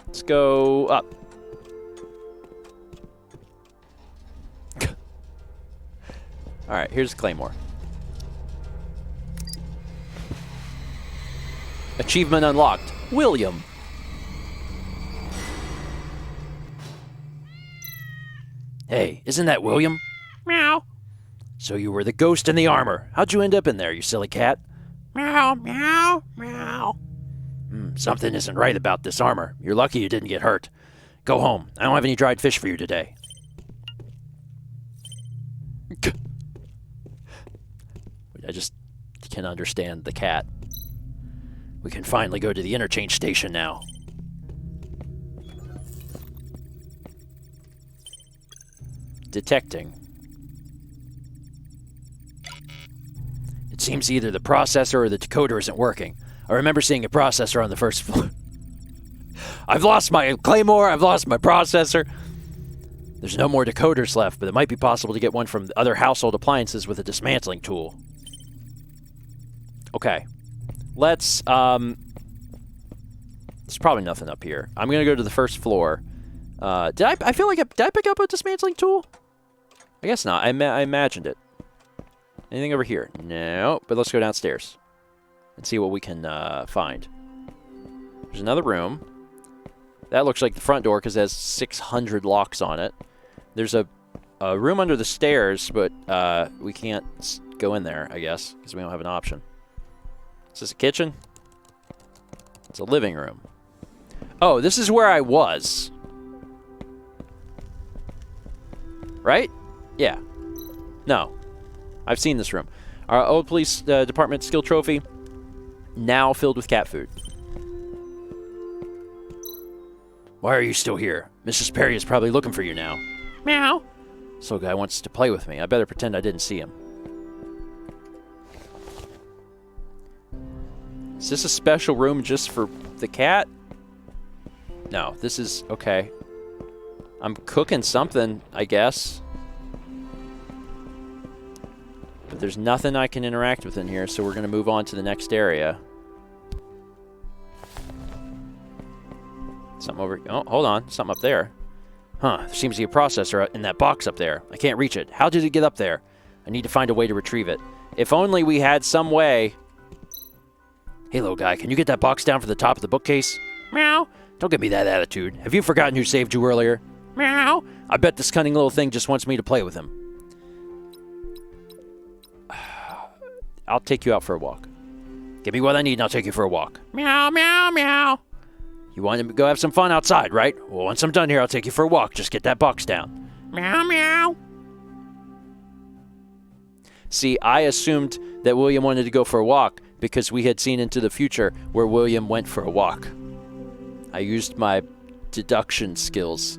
Let's go up. All right, here's the claymore. Achievement unlocked. William. Hey, isn't that William? Meow. So you were the ghost in the armor. How'd you end up in there, you silly cat? Meow, meow, meow. Something isn't right about this armor. You're lucky you didn't get hurt. Go home. I don't have any dried fish for you today. I just can't understand the cat. We can finally go to the interchange station now. Detecting. It seems either the processor or the decoder isn't working. I remember seeing a processor on the first floor. I've lost my claymore, I've lost my processor. There's no more decoders left, but it might be possible to get one from other household appliances with a dismantling tool. Okay. Let's, there's probably nothing up here. I'm going to go to the first floor. Did I pick up a dismantling tool? I guess not. I imagined it. Anything over here? No, but let's go downstairs and see what we can find. There's another room. That looks like the front door because it has 600 locks on it. There's a room under the stairs, but we can't go in there, I guess, because we don't have an option. Is this a kitchen? It's a living room. Oh, this is where I was. Right? Yeah. No. I've seen this room. Our old police department skill trophy, now filled with cat food. Why are you still here? Mrs. Perry is probably looking for you now. Meow. This little guy wants to play with me. I better pretend I didn't see him. Is this a special room just for the cat? No, this is... okay. I'm cooking something, I guess. But there's nothing I can interact with in here, so we're going to move on to the next area. Something over... oh, hold on. Something up there. Huh, there seems to be a processor in that box up there. I can't reach it. How did it get up there? I need to find a way to retrieve it. If only we had some way... Hey, little guy, can you get that box down from the top of the bookcase? Meow. Don't give me that attitude. Have you forgotten who saved you earlier? Meow. I bet this cunning little thing just wants me to play with him. I'll take you out for a walk. Give me what I need and I'll take you for a walk. Meow, meow, meow. You want to go have some fun outside, right? Well, once I'm done here, I'll take you for a walk. Just get that box down. Meow, meow. See, I assumed that William wanted to go for a walk because we had seen into the future where William went for a walk. I used my deduction skills.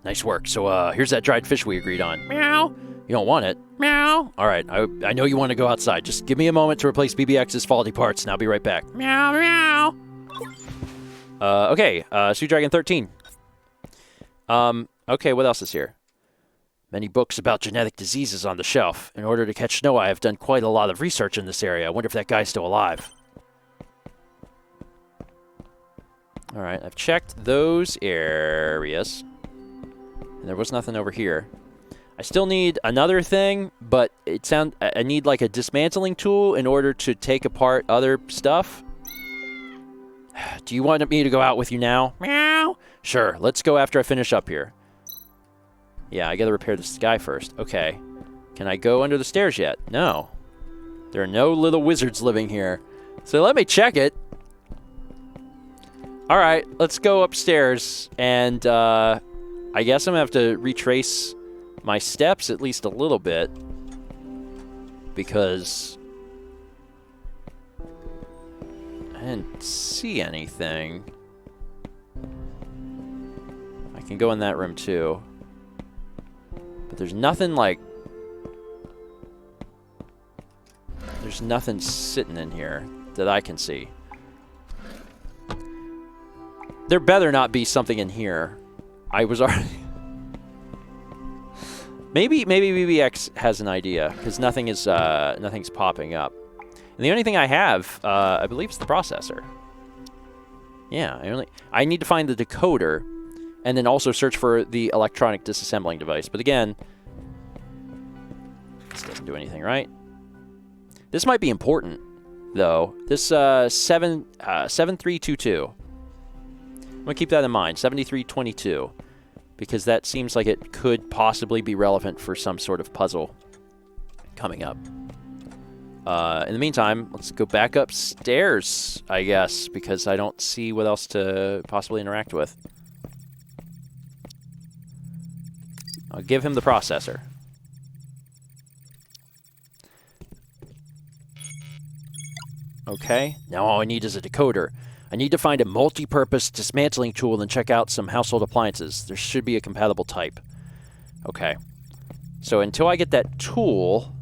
Nice work. So, here's that dried fish we agreed on. Meow. You don't want it? Meow. All right, I know you want to go outside. Just give me a moment to replace BBX's faulty parts, and I'll be right back. Meow, meow. Okay, Sea Dragon 13. Okay, what else is here? Many books about genetic diseases on the shelf. In order to catch Snow, I have done quite a lot of research in this area. I wonder if that guy's still alive. All right, I've checked those areas. And there was nothing over here. I still need another thing, but I need like a dismantling tool in order to take apart other stuff. Do you want me to go out with you now? Meow. Sure, let's go after I finish up here. Yeah, I gotta repair this guy first. Okay. Can I go under the stairs yet? No. There are no little wizards living here. So let me check it. All right, let's go upstairs. And I guess I'm gonna have to retrace my steps at least a little bit. Because I didn't see anything. I can go in that room too. But there's nothing like... There's nothing sitting in here that I can see. There better not be something in here. I was already... Maybe BBX has an idea, because nothing's popping up. And the only thing I have, I believe, is the processor. Yeah, I need to find the decoder, and then also search for the electronic disassembling device. But again, this doesn't do anything, right? This might be important, though. This 7322. I'm gonna keep that in mind. 7322. Because that seems like it could possibly be relevant for some sort of puzzle coming up. In the meantime, let's go back upstairs, I guess, because I don't see what else to possibly interact with. I'll give him the processor. Okay, now all I need is a decoder. I need to find a multi-purpose dismantling tool and check out some household appliances. There should be a compatible type. Okay. So until I get that tool,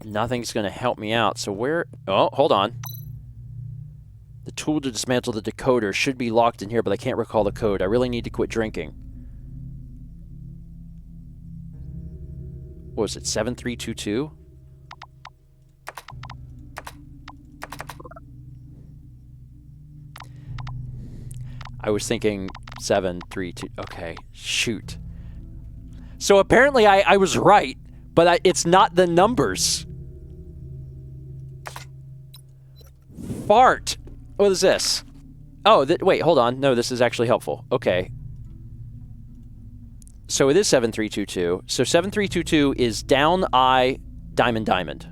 nothing's going to help me out. So where... Oh, hold on. The tool to dismantle the decoder should be locked in here, but I can't recall the code. I really need to quit drinking. What was it, 7322? I was thinking 732. Okay, shoot. So apparently I was right, but it's not the numbers. Fart. What is this? Oh, wait, hold on. No, this is actually helpful. Okay. So it is 7322. So 7322 is down I, diamond, diamond.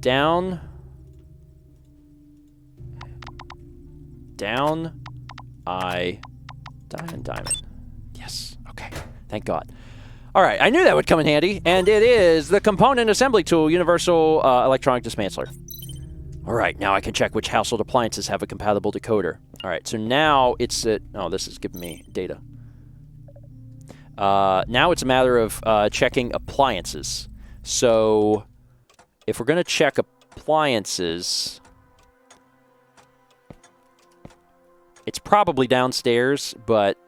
Down... Down, I, diamond, diamond. Yes, okay, thank God. All right, I knew that would come in handy, and it is the component assembly tool, universal electronic dismantler. All right, now I can check which household appliances have a compatible decoder. All right, so now it's at... Oh, this is giving me data. Now it's a matter of checking appliances. So if we're going to check appliances... It's probably downstairs, but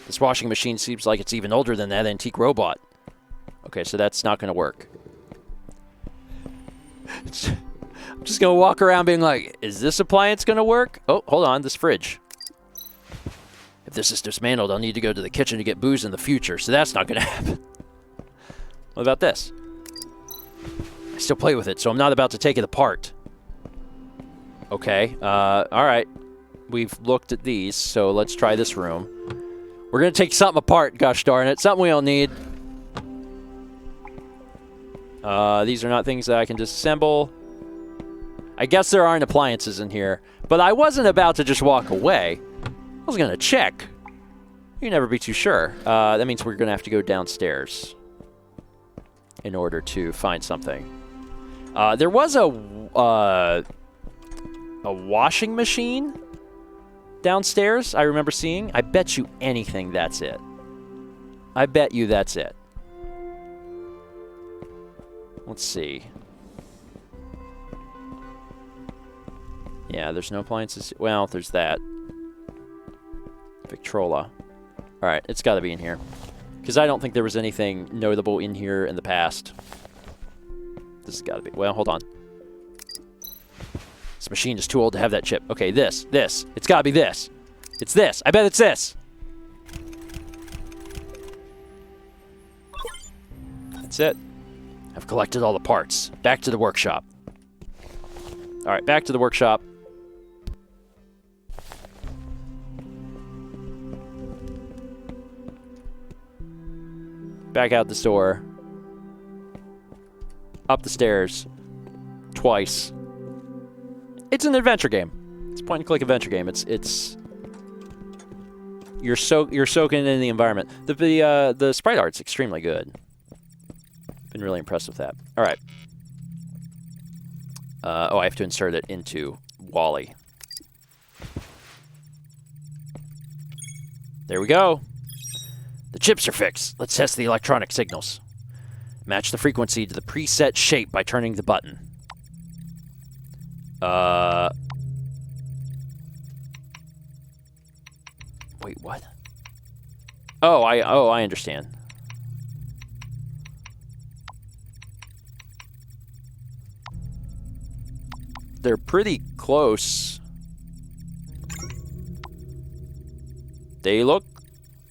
this washing machine seems like it's even older than that antique robot. Okay, so that's not going to work. I'm just going to walk around being like, is this appliance going to work? Oh, hold on, this fridge. If this is dismantled, I'll need to go to the kitchen to get booze in the future, so that's not going to happen. What about this? I still play with it, so I'm not about to take it apart. Okay, all right. we've looked at these, so let's try this room. We're going to take something apart, gosh darn it. Something we don't need. These are not things that I can disassemble. I guess there aren't appliances in here. But I wasn't about to just walk away. I was going to check. You never be too sure. That means we're going to have to go downstairs in order to find something. There was a washing machine downstairs I remember seeing. I bet you anything that's it. I bet you that's it. Let's see. Yeah, there's no appliances. Well, there's that. Victrola. Alright, it's got to be in here. Because I don't think there was anything notable in here in the past. This has got to be. Well, hold on. This machine is too old to have that chip. Okay, this. It's got to be this. It's this. I bet it's this. That's it. I've collected all the parts. Back to the workshop. Alright, back to the workshop. Back out the door. Up the stairs. Twice. It's an adventure game. It's a point-and-click adventure game. It's you're soaking in the environment. The sprite art's extremely good. Been really impressed with that. All right. Oh, I have to insert it into Wally. There we go. The chips are fixed. Let's test the electronic signals. Match the frequency to the preset shape by turning the button. Wait, what? Oh, I understand. They're pretty close. They look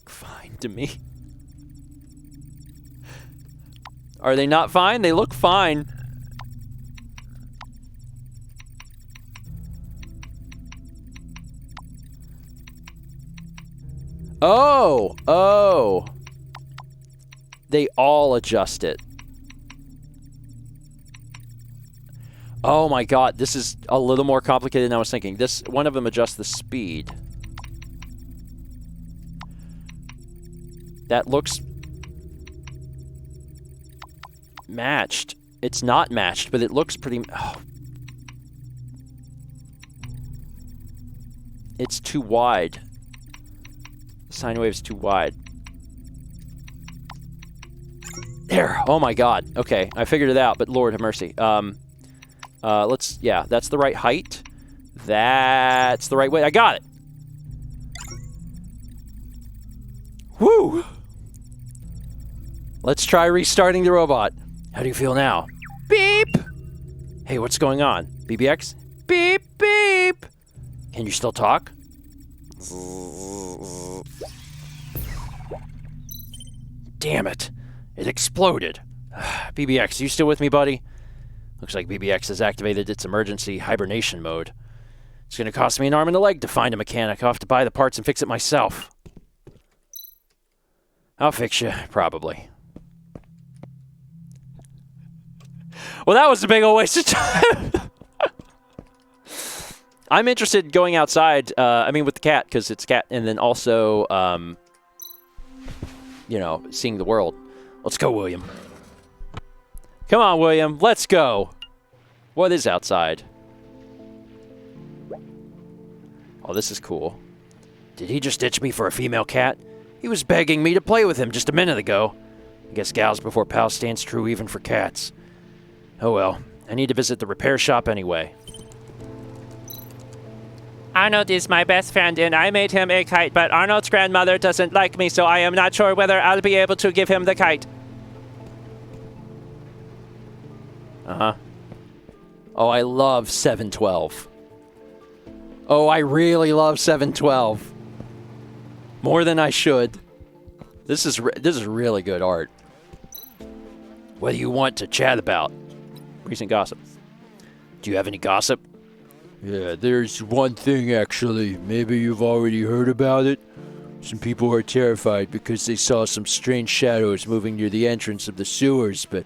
fine to me. Are they not fine? They look fine. Oh. They all adjust it. Oh my god, this is a little more complicated than I was thinking. This one of them adjusts the speed. That looks matched. It's not matched, but it looks pretty... Oh. It's too wide. The sine wave's too wide. There. Oh my god. Okay, I figured it out, but Lord have mercy. Yeah, that's the right height. That's the right way. I got it. Woo! Let's try restarting the robot. How do you feel now? Beep! Hey, what's going on? BBX? Beep, beep! Can you still talk? Damn it. It exploded. BBX, you still with me, buddy? Looks like BBX has activated its emergency hibernation mode. It's going to cost me an arm and a leg to find a mechanic. I'll have to buy the parts and fix it myself. I'll fix you, probably. Well, that was a big old waste of time. I'm interested in going outside, with the cat, because it's cat, and then also, seeing the world. Let's go, William. Come on, William. Let's go. What is outside? Oh, this is cool. Did he just ditch me for a female cat? He was begging me to play with him just a minute ago. I guess gals before pals stands true even for cats. Oh well, I need to visit the repair shop anyway. Arnold is my best friend, and I made him a kite, but Arnold's grandmother doesn't like me, so I am not sure whether I'll be able to give him the kite. Uh-huh. Oh, I love 712. Oh, I really love 712. More than I should. This is really good art. What do you want to chat about? Recent gossip. Do you have any gossip? Yeah, there's one thing actually. Maybe you've already heard about it. Some people are terrified because they saw some strange shadows moving near the entrance of the sewers, but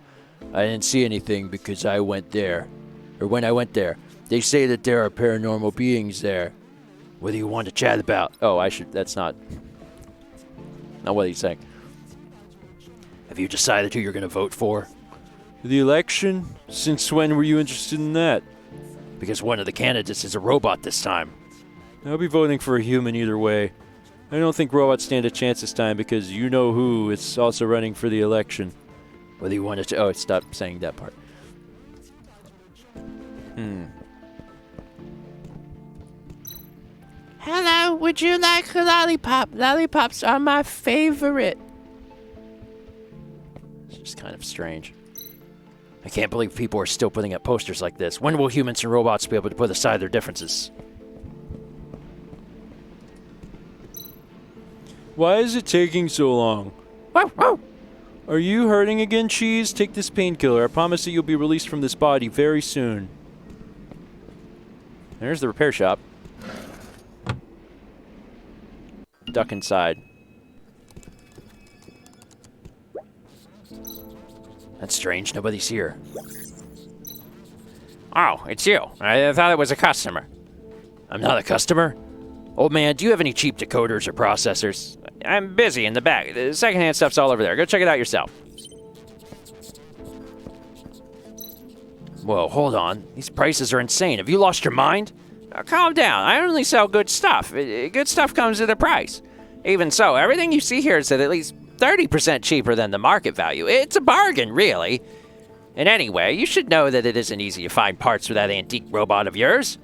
I didn't see anything because I went there. Or when I went there. They say that there are paranormal beings there. What do you want to chat about? Oh, that's not what he's saying. Have you decided who you're going to vote for? The election? Since when were you interested in that? Because one of the candidates is a robot this time. I'll be voting for a human either way. I don't think robots stand a chance this time because you know who is also running for the election. What do you want to... Oh, stop saying that part. Hello, would you like a lollipop? Lollipops are my favorite. It's just kind of strange. I can't believe people are still putting up posters like this. When will humans and robots be able to put aside their differences? Why is it taking so long? Are you hurting again, Cheese? Take this painkiller. I promise that you'll be released from this body very soon. There's the repair shop. Duck inside. That's strange. Nobody's here. Oh, it's you. I thought it was a customer. I'm not a customer? Old man, do you have any cheap decoders or processors? I'm busy in the back. The secondhand stuff's all over there. Go check it out yourself. Whoa, hold on. These prices are insane. Have you lost your mind? Calm down. I only sell good stuff. Good stuff comes at a price. Even so, everything you see here is at least 30% cheaper than the market value. It's a bargain, really. And anyway, you should know that it isn't easy to find parts for that antique robot of yours.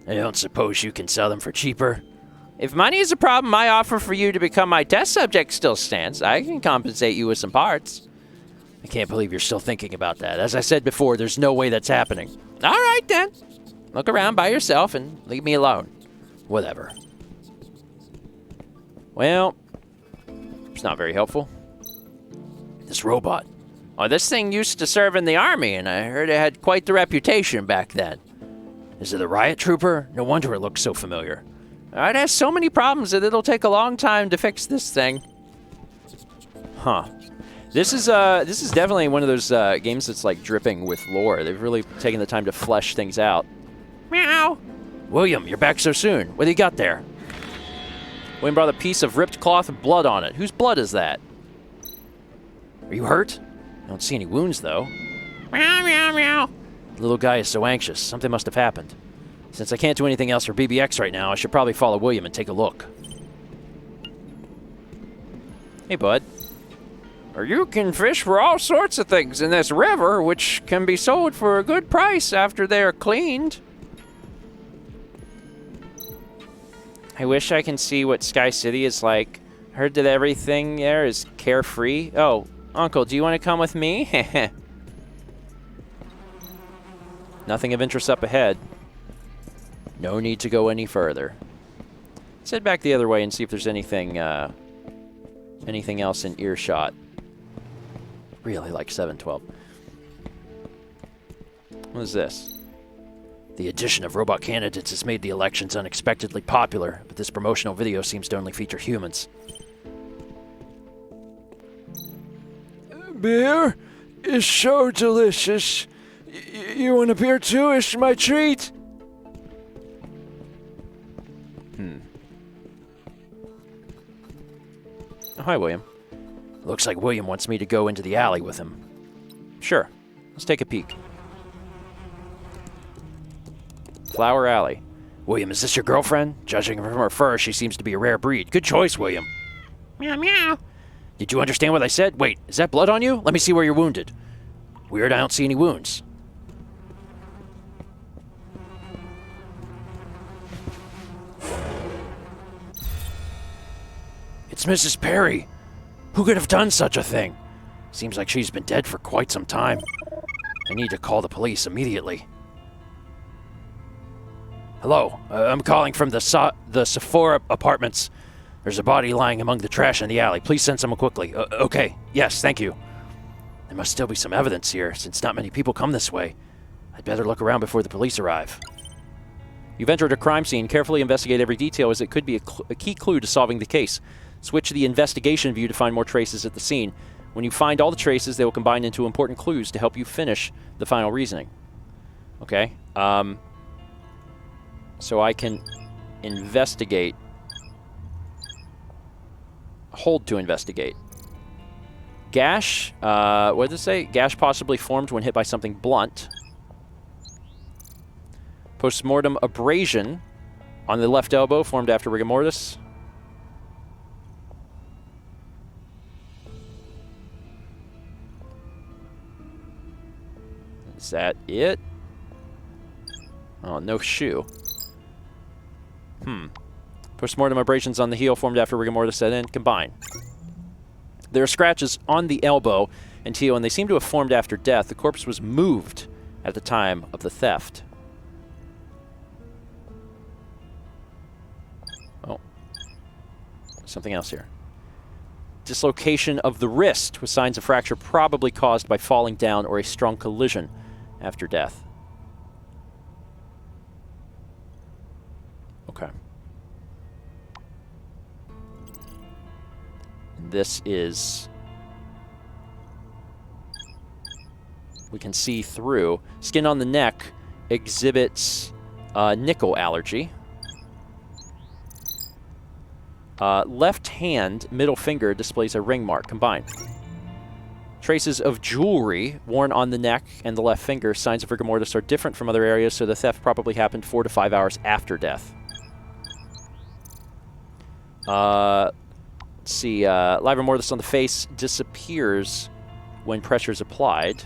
I don't suppose you can sell them for cheaper? If money is a problem, my offer for you to become my test subject still stands. I can compensate you with some parts. I can't believe you're still thinking about that. As I said before, there's no way that's happening. All right, then. Look around by yourself and leave me alone. Whatever. Well, it's not very helpful. This robot. Oh, this thing used to serve in the army, and I heard it had quite the reputation back then. Is it a riot trooper? No wonder it looks so familiar. It has so many problems that it'll take a long time to fix this thing. Huh. This is definitely one of those games that's like dripping with lore. They've really taken the time to flesh things out. Meow. William, you're back so soon. What do you got there? William brought a piece of ripped cloth with blood on it. Whose blood is that? Are you hurt? I don't see any wounds, though. Meow, meow, meow. The little guy is so anxious. Something must have happened. Since I can't do anything else for BBX right now, I should probably follow William and take a look. Hey, bud. You can fish for all sorts of things in this river, which can be sold for a good price after they are cleaned. I wish I can see what Sky City is like. Heard that everything there is carefree. Oh, Uncle, do you want to come with me? Nothing of interest up ahead. No need to go any further. Let's head back the other way and see if there's anything else in earshot. Really like 712. What is this? The addition of robot candidates has made the elections unexpectedly popular, but this promotional video seems to only feature humans. Beer is so delicious. You want a beer too? It's my treat. Oh, hi, William. Looks like William wants me to go into the alley with him. Sure. Let's take a peek. Flower Alley. William, is this your girlfriend? Judging from her fur, she seems to be a rare breed. Good choice, William. Meow, meow. Did you understand what I said? Wait, is that blood on you? Let me see where you're wounded. Weird, I don't see any wounds. It's Mrs. Perry. Who could have done such a thing? Seems like she's been dead for quite some time. I need to call the police immediately. Hello, I'm calling from the Sephora apartments. There's a body lying among the trash in the alley. Please send someone quickly. Okay, yes, thank you. There must still be some evidence here, since not many people come this way. I'd better look around before the police arrive. You've entered a crime scene. Carefully investigate every detail, as it could be a key clue to solving the case. Switch to the investigation view to find more traces at the scene. When you find all the traces, they will combine into important clues to help you finish the final reasoning. Okay. So I can investigate. Hold to investigate. Gash. What did it say? Gash possibly formed when hit by something blunt. Postmortem abrasion on the left elbow formed after rigor mortis. Is that it? Oh, no shoe. Postmortem abrasions on the heel formed after rigor mortis set in. Combine. There are scratches on the elbow and heel, and they seem to have formed after death. The corpse was moved at the time of the theft. Oh. Something else here. Dislocation of the wrist with signs of fracture probably caused by falling down or a strong collision after death. Okay. This is... We can see through. Skin on the neck exhibits nickel allergy. Left hand, middle finger, displays a ring mark. Combined. Traces of jewelry worn on the neck and the left finger. Signs of rigor mortis are different from other areas, so the theft probably happened 4 to 5 hours after death. Let's see. Livor mortis on the face disappears when pressure is applied.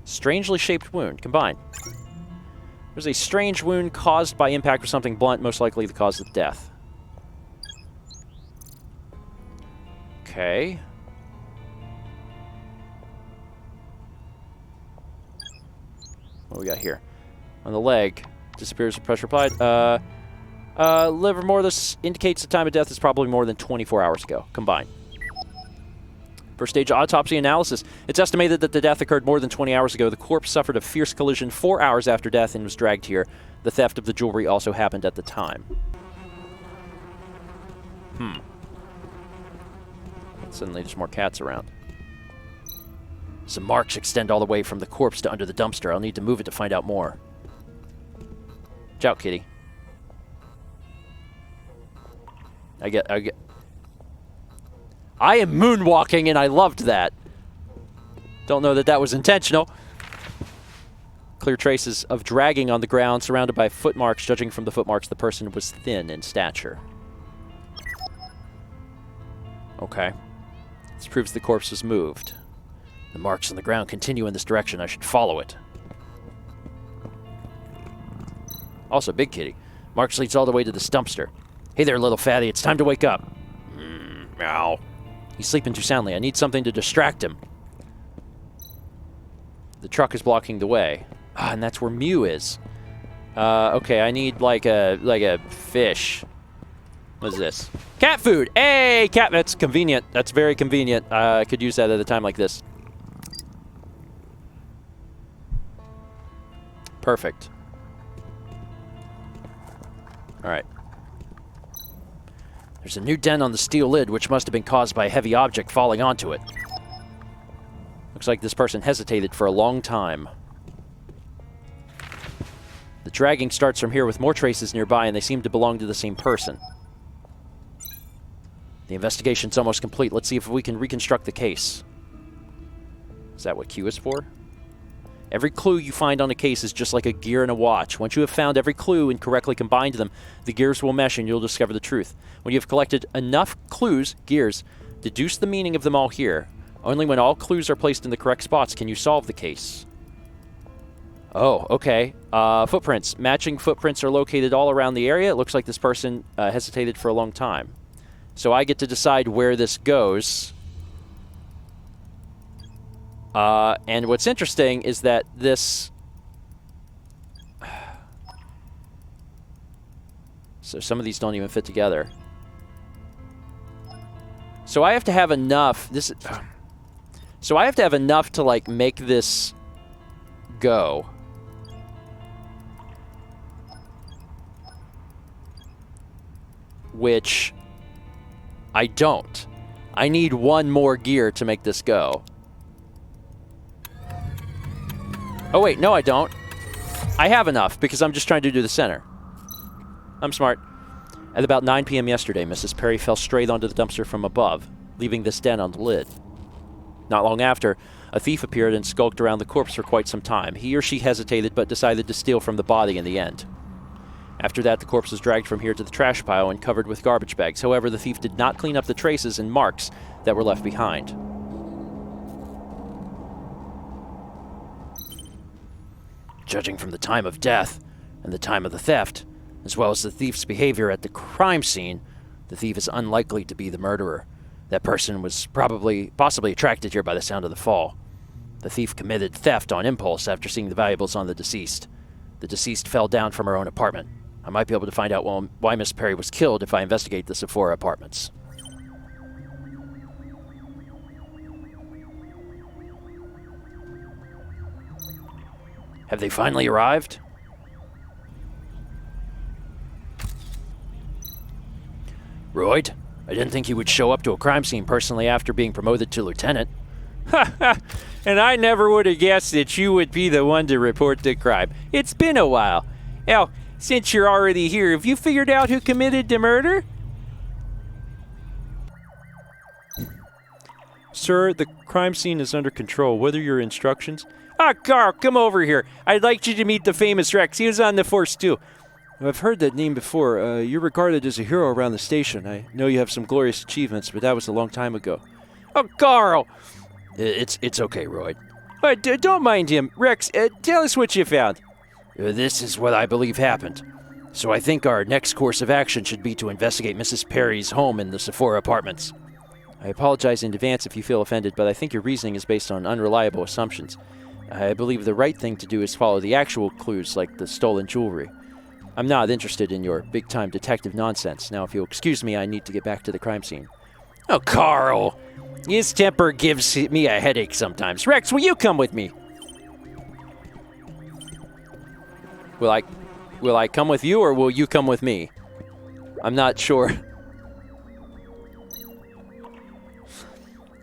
Strangely shaped wound. Combined. There's a strange wound caused by impact with something blunt, most likely the cause of death. Okay. What do we got here? On the leg, disappears with pressure applied. Livor mortis indicates the time of death is probably more than 24 hours ago, combined. First stage autopsy analysis. It's estimated that the death occurred more than 20 hours ago. The corpse suffered a fierce collision 4 hours after death and was dragged here. The theft of the jewelry also happened at the time. Suddenly there's more cats around. Some marks extend all the way from the corpse to under the dumpster. I'll need to move it to find out more. Watch out, kitty. I am moonwalking, and I loved that. Don't know that that was intentional. Clear traces of dragging on the ground, surrounded by footmarks. Judging from the footmarks, the person was thin in stature. Okay. This proves the corpse was moved. The marks on the ground continue in this direction. I should follow it. Also, big kitty. Marks leads all the way to this dumpster. Hey there, little fatty. It's time to wake up. Meow. He's sleeping too soundly. I need something to distract him. The truck is blocking the way. Ah, and that's where Mew is. Okay, I need like a fish. What is this? Cat food! Hey, cat! That's convenient. That's very convenient. I could use that at a time like this. Perfect. All right. There's a new dent on the steel lid, which must have been caused by a heavy object falling onto it. Looks like this person hesitated for a long time. The dragging starts from here with more traces nearby, and they seem to belong to the same person. The investigation's almost complete. Let's see if we can reconstruct the case. Is that what Q is for? Every clue you find on a case is just like a gear in a watch. Once you have found every clue and correctly combined them, the gears will mesh and you'll discover the truth. When you have collected enough clues, gears, deduce the meaning of them all here. Only when all clues are placed in the correct spots can you solve the case. Oh, okay. Footprints. Matching footprints are located all around the area. It looks like this person hesitated for a long time. So I get to decide where this goes. And what's interesting is that this... So some of these don't even fit together. So I have to have enough... So I have to have enough to, like, make this go. which I don't. I need one more gear to make this go. Oh, wait, no, I don't. I have enough because I'm just trying to do the center. I'm smart. At about 9 p.m. yesterday, Mrs. Perry fell straight onto the dumpster from above, leaving this dent on the lid. Not long after, a thief appeared and skulked around the corpse for quite some time. He or she hesitated but decided to steal from the body in the end. After that, the corpse was dragged from here to the trash pile and covered with garbage bags. However, the thief did not clean up the traces and marks that were left behind. Judging from the time of death and the time of the theft, as well as the thief's behavior at the crime scene, the thief is unlikely to be the murderer. That person was possibly attracted here by the sound of the fall. The thief committed theft on impulse after seeing the valuables on the deceased. The deceased fell down from her own apartment. I might be able to find out why Miss Perry was killed if I investigate the Sephora apartments. Have they finally arrived? Royd, I didn't think you would show up to a crime scene personally after being promoted to lieutenant. Ha ha! And I never would have guessed that you would be the one to report the crime. It's been a while. Now, since you're already here, have you figured out who committed the murder? Sir, the crime scene is under control. What are your instructions? Ah, Carl, come over here. I'd like you to meet the famous Rex. He was on the force, too. I've heard that name before. You're regarded as a hero around the station. I know you have some glorious achievements, but that was a long time ago. Oh, Carl! It's okay, Royd. Don't mind him. Rex, tell us what you found. This is what I believe happened. So I think our next course of action should be to investigate Mrs. Perry's home in the Sephora apartments. I apologize in advance if you feel offended, but I think your reasoning is based on unreliable assumptions. I believe the right thing to do is follow the actual clues, like the stolen jewelry. I'm not interested in your big-time detective nonsense. Now, if you'll excuse me, I need to get back to the crime scene. Oh, Carl! His temper gives me a headache sometimes. Rex, will you come with me? Will I come with you, or will you come with me? I'm not sure.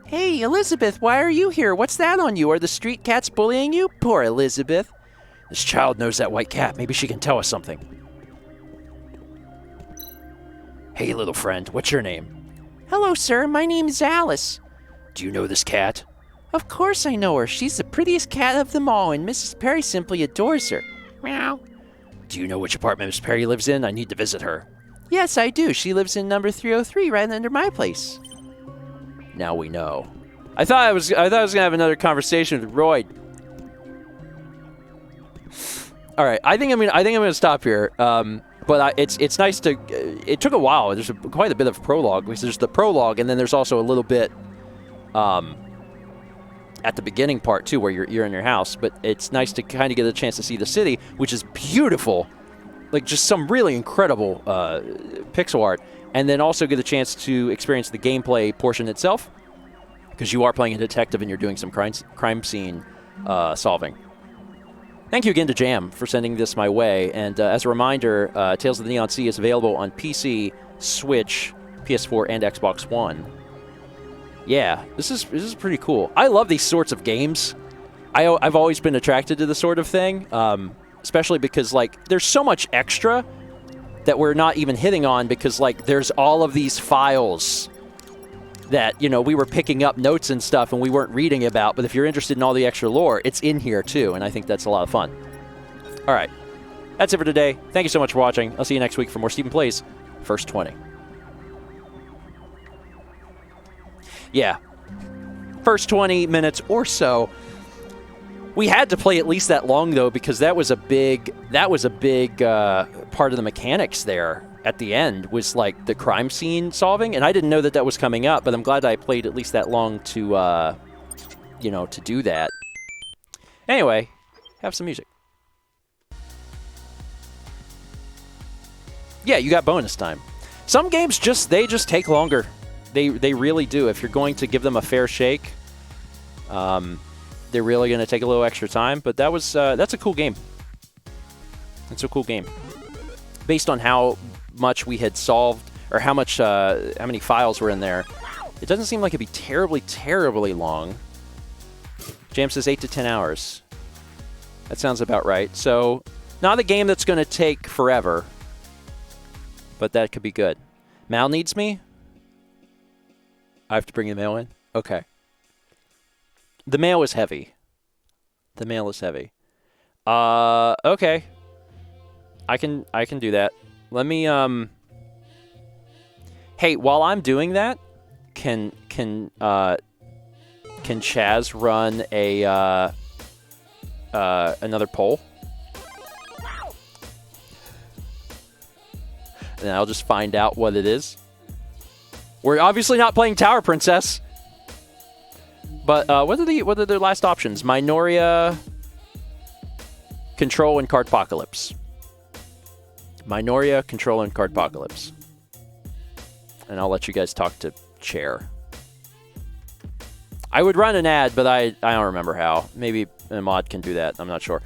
Hey, Elizabeth, why are you here? What's that on you? Are the street cats bullying you? Poor Elizabeth. This child knows that white cat. Maybe she can tell us something. Hey, little friend, what's your name? Hello, sir. My name's Alice. Do you know this cat? Of course I know her. She's the prettiest cat of them all, and Mrs. Perry simply adores her. Meow. Do you know which apartment Miss Perry lives in? I need to visit her. Yes, I do. She lives in number 303, right under my place. Now we know. I thought I was gonna have another conversation with Royd. All right, I think I'm gonna stop here. But it's nice to. It took a while. There's quite a bit of prologue. Because there's the prologue, and then there's also a little bit at the beginning part too, where you're in your house. But it's nice to kind of get a chance to see the city, which is beautiful, like just some really incredible pixel art, and then also get a chance to experience the gameplay portion itself, because you are playing a detective and you're doing some crime scene solving. Thank you again to Jam for sending this my way. And as a reminder, Tales of the Neon Sea is available on PC, Switch, PS4, and Xbox One. Yeah, this is pretty cool. I love these sorts of games. I've always been attracted to this sort of thing, especially because like there's so much extra that we're not even hitting on, because like there's all of these files that, you know, we were picking up notes and stuff and we weren't reading about, but if you're interested in all the extra lore, it's in here too, and I think that's a lot of fun. All right, that's it for today. Thank you so much for watching. I'll see you next week for more Stephen Plays First 20. Yeah, first 20 minutes or so. We had to play at least that long though, because that was a big part of the mechanics there. At the end was like the crime scene solving, and I didn't know that was coming up, but I'm glad I played at least that long to, you know, to do that. Anyway, have some music. Yeah, you got bonus time. Some games they just take longer. They really do. If you're going to give them a fair shake, they're really going to take a little extra time. But that's a cool game. It's a cool game. Based on how much we had solved or how many files were in there. It doesn't seem like it'd be terribly long. Jam says 8 to 10 hours. That sounds about right. So, not a game that's going to take forever, but that could be good. Mal needs me? I have to bring the mail in? Okay. The mail is heavy. The mail is heavy. Okay. I can do that. Let me, Hey, while I'm doing that, can Chaz run a, another poll? And I'll just find out what it is. We're obviously not playing Tower Princess. But what are their last options? Minoria, Control, and Cardpocalypse. Minoria, Control, and Cardpocalypse. And I'll let you guys talk to Chair. I would run an ad, but I don't remember how. Maybe a mod can do that. I'm not sure.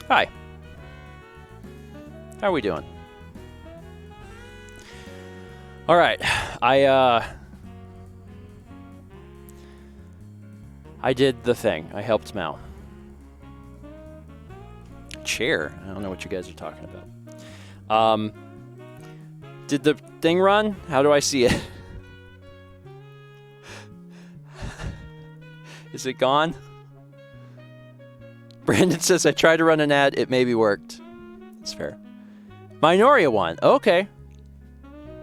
Hi. How are we doing? All right. I did the thing. I helped Mal. Chair? I don't know what you guys are talking about. Did the thing run? How do I see it? Is it gone? Brandon says, I tried to run an ad. It maybe worked. That's fair. Minoria won. Okay.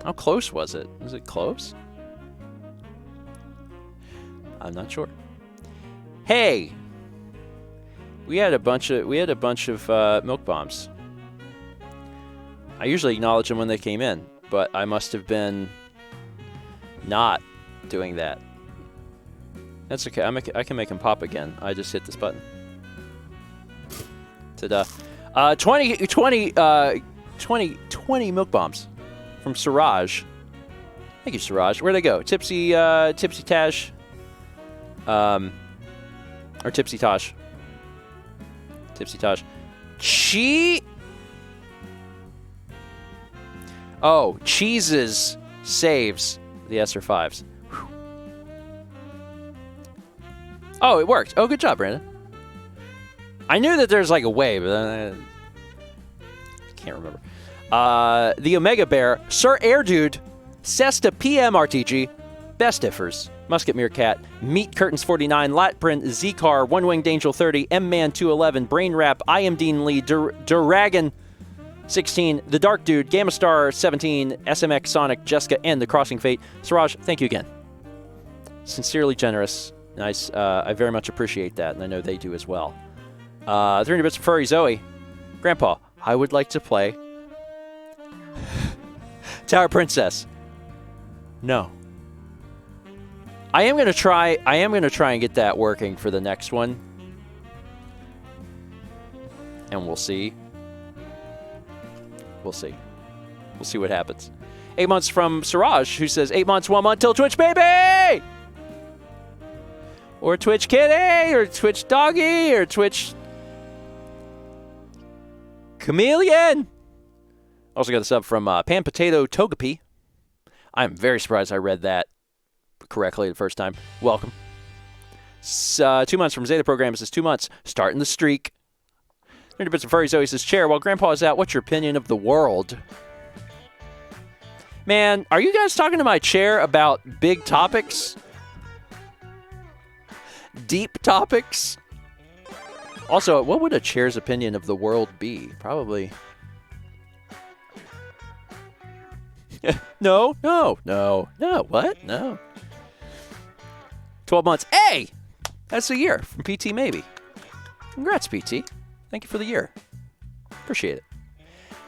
How close was it? Was it close? I'm not sure. Hey, we had a bunch of milk bombs. I usually acknowledge them when they came in, but I must have been not doing that. That's okay. I can make them pop again. I just hit this button. Ta-da. 20 milk bombs from Siraj. Thank you, Siraj. Where'd they go? Tipsy Taj. Or Tipsy Tosh. Tipsy Tosh. Oh, Cheeses saves the SR5s. Whew. Oh, it worked. Oh, good job, Brandon. I knew that there's like a way, but I can't remember. The Omega Bear, Sir Air Dude, Cesta PM RTG, Best Differs, Musket Meerkat, Meat Curtains 49, Latprint, Z-Car, One Winged Angel 30, M-Man 211, Brain Rap, I Am Dean Lee, Duragon 16, The Dark Dude, Gamma Star 17, SMX Sonic, Jessica, and The Crossing Fate. Siraj, thank you again. Sincerely generous. Nice. I very much appreciate that, and I know they do as well. 300 bits of Furry Zoe. Grandpa, I would like to play Tower Princess. No. I am gonna try and get that working for the next one. And we'll see. We'll see. We'll see what happens. 8 months from Siraj, who says 8 months, 1 month till Twitch baby! Or Twitch kitty, or Twitch doggy, or Twitch chameleon. Also got a sub from Pan Potato Togepi. I'm very surprised I read that correctly the first time. Welcome. 2 months from Zeta Program says 2 months. Starting the streak. 30 bits of Furry Zoe says chair. While Grandpa is out, what's your opinion of the world? Man, are you guys talking to my chair about big topics? Deep topics? Also, what would a chair's opinion of the world be? Probably. No. What? No. 12 months. Hey! That's a year from PT Maybe. Congrats, PT. Thank you for the year. Appreciate it.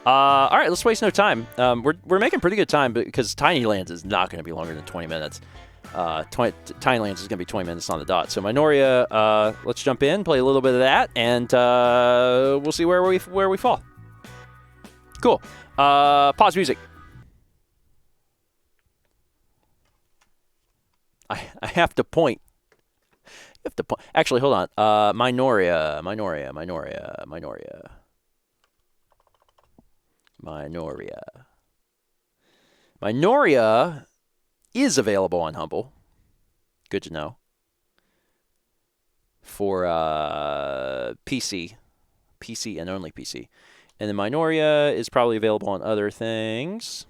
All right, let's waste no time. We're making pretty good time because Tiny Lands is not going to be longer than 20 minutes. Tiny Lands is going to be 20 minutes on the dot. So Minoria, let's jump in, play a little bit of that, and we'll see where we fall. Cool. Pause music. I have to point. Actually, hold on. Minoria. Minoria is available on Humble. Good to know. For PC and only PC. And then Minoria is probably available on other things.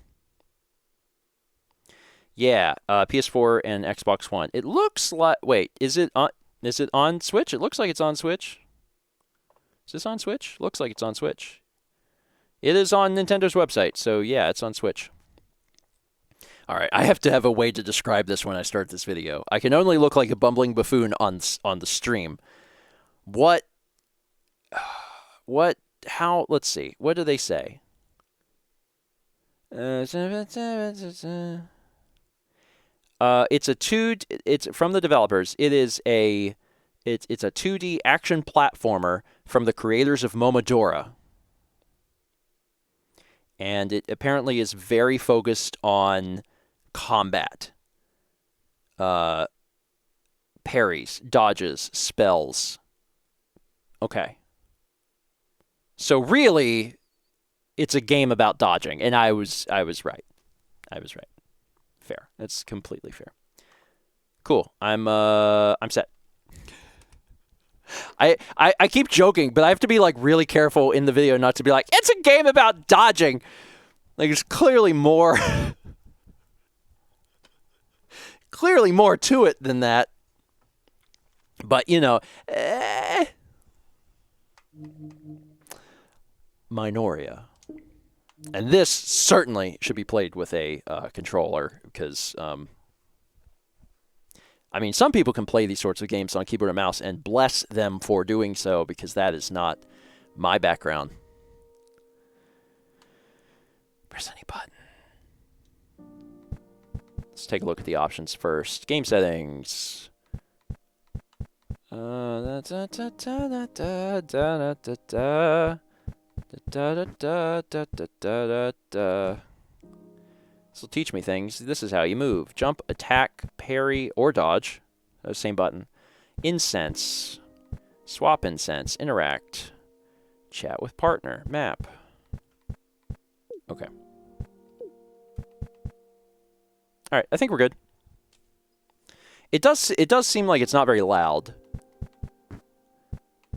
Yeah, PS4 and Xbox One. It looks like... Wait, is it on Switch? It looks like it's on Switch. Is this on Switch? Looks like it's on Switch. It is on Nintendo's website, so yeah, it's on Switch. All right, I have to have a way to describe this when I start this video. I can only look like a bumbling buffoon on the stream. How, let's see. What do they say? It's from the developers. It's a 2D action platformer from the creators of Momodora. And it apparently is very focused on combat. Parries, dodges, spells. Okay. So really, it's a game about dodging, and I was right. I was right. Fair. That's completely fair. Cool. I'm set. I keep joking, but I have to be like really careful in the video not to be like, it's a game about dodging. Like there's clearly more to it than that. But you know, Minoria. And this certainly should be played with a controller because, I mean, some people can play these sorts of games on keyboard and mouse, and bless them for doing so because that is not my background. Press any button. Let's take a look at the options first. Game settings. This will teach me things. This is how you move. Jump, attack, parry, or dodge. Same button. Incense. Swap incense. Interact. Chat with partner. Map. Okay. All right, I think we're good. It does seem like it's not very loud. Let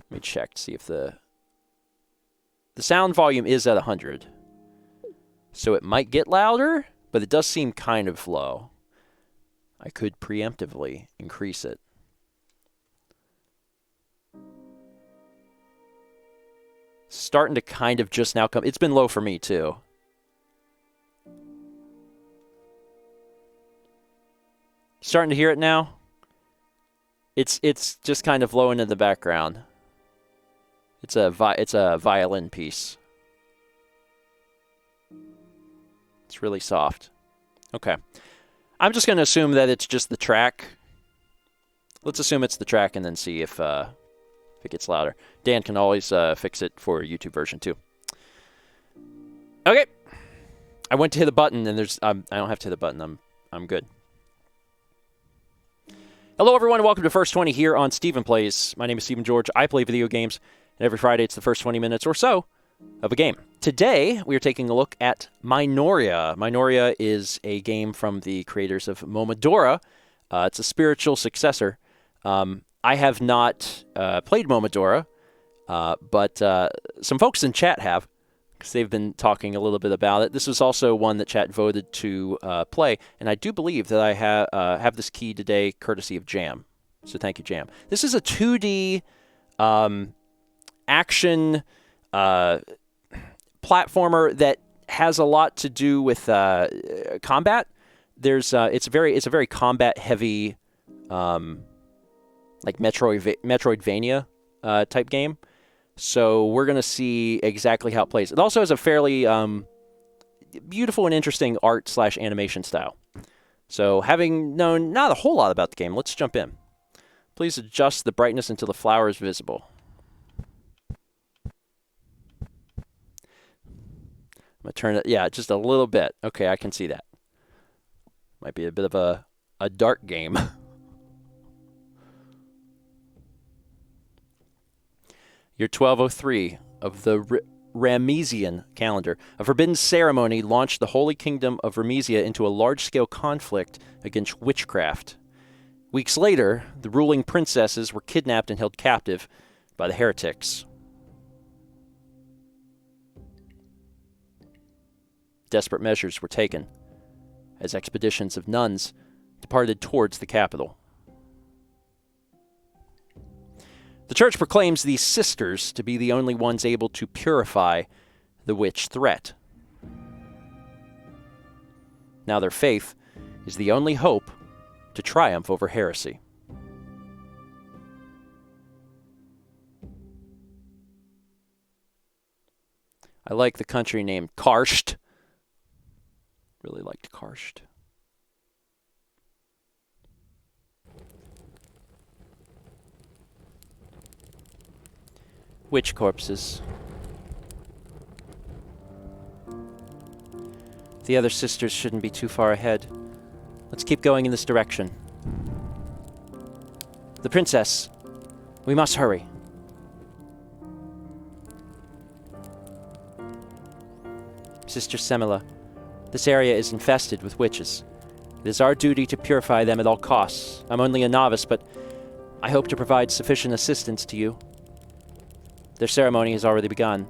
me check to see if the sound volume is at 100. So it might get louder, but it does seem kind of low. I could preemptively increase it. Starting to kind of just now come. It's been low for me too. Starting to hear it now. It's just kind of low into the background. It's a violin piece. It's really soft. Okay. I'm just going to assume that it's just the track. Let's assume it's the track and then see if it gets louder. Dan can always fix it for a YouTube version too. Okay. I went to hit the button and I don't have to hit the button. I'm good. Hello everyone and welcome to First 20 here on Stephen Plays. My name is Stephen George. I play video games, and every Friday it's the first 20 minutes or so of a game. Today we are taking a look at Minoria. Minoria is a game from the creators of Momodora. It's a spiritual successor. I have not played Momodora, but some folks in chat have, because they've been talking a little bit about it. This was also one that chat voted to play, and I do believe that I have this key today courtesy of Jam. So thank you, Jam. This is a 2D action platformer that has a lot to do with combat. It's a very combat heavy, like Metroidvania type game. So we're going to see exactly how it plays. It also has a fairly beautiful and interesting art/animation style. So having known not a whole lot about the game, let's jump in. Please adjust the brightness until the flower is visible. I'm going to turn it, yeah, just a little bit. Okay, I can see that. Might be a bit of a dark game. Year 1203 of the Ramesian calendar. A forbidden ceremony launched the Holy Kingdom of Ramesia into a large-scale conflict against witchcraft. Weeks later, the ruling princesses were kidnapped and held captive by the heretics. Desperate measures were taken as expeditions of nuns departed towards the capital. The church proclaims these sisters to be the only ones able to purify the witch threat. Now their faith is the only hope to triumph over heresy. I like the country name Karst. Really liked Karst. Witch corpses. The other sisters shouldn't be too far ahead. Let's keep going in this direction. The princess. We must hurry. Sister Semela, this area is infested with witches. It is our duty to purify them at all costs. I'm only a novice, but I hope to provide sufficient assistance to you. Their ceremony has already begun.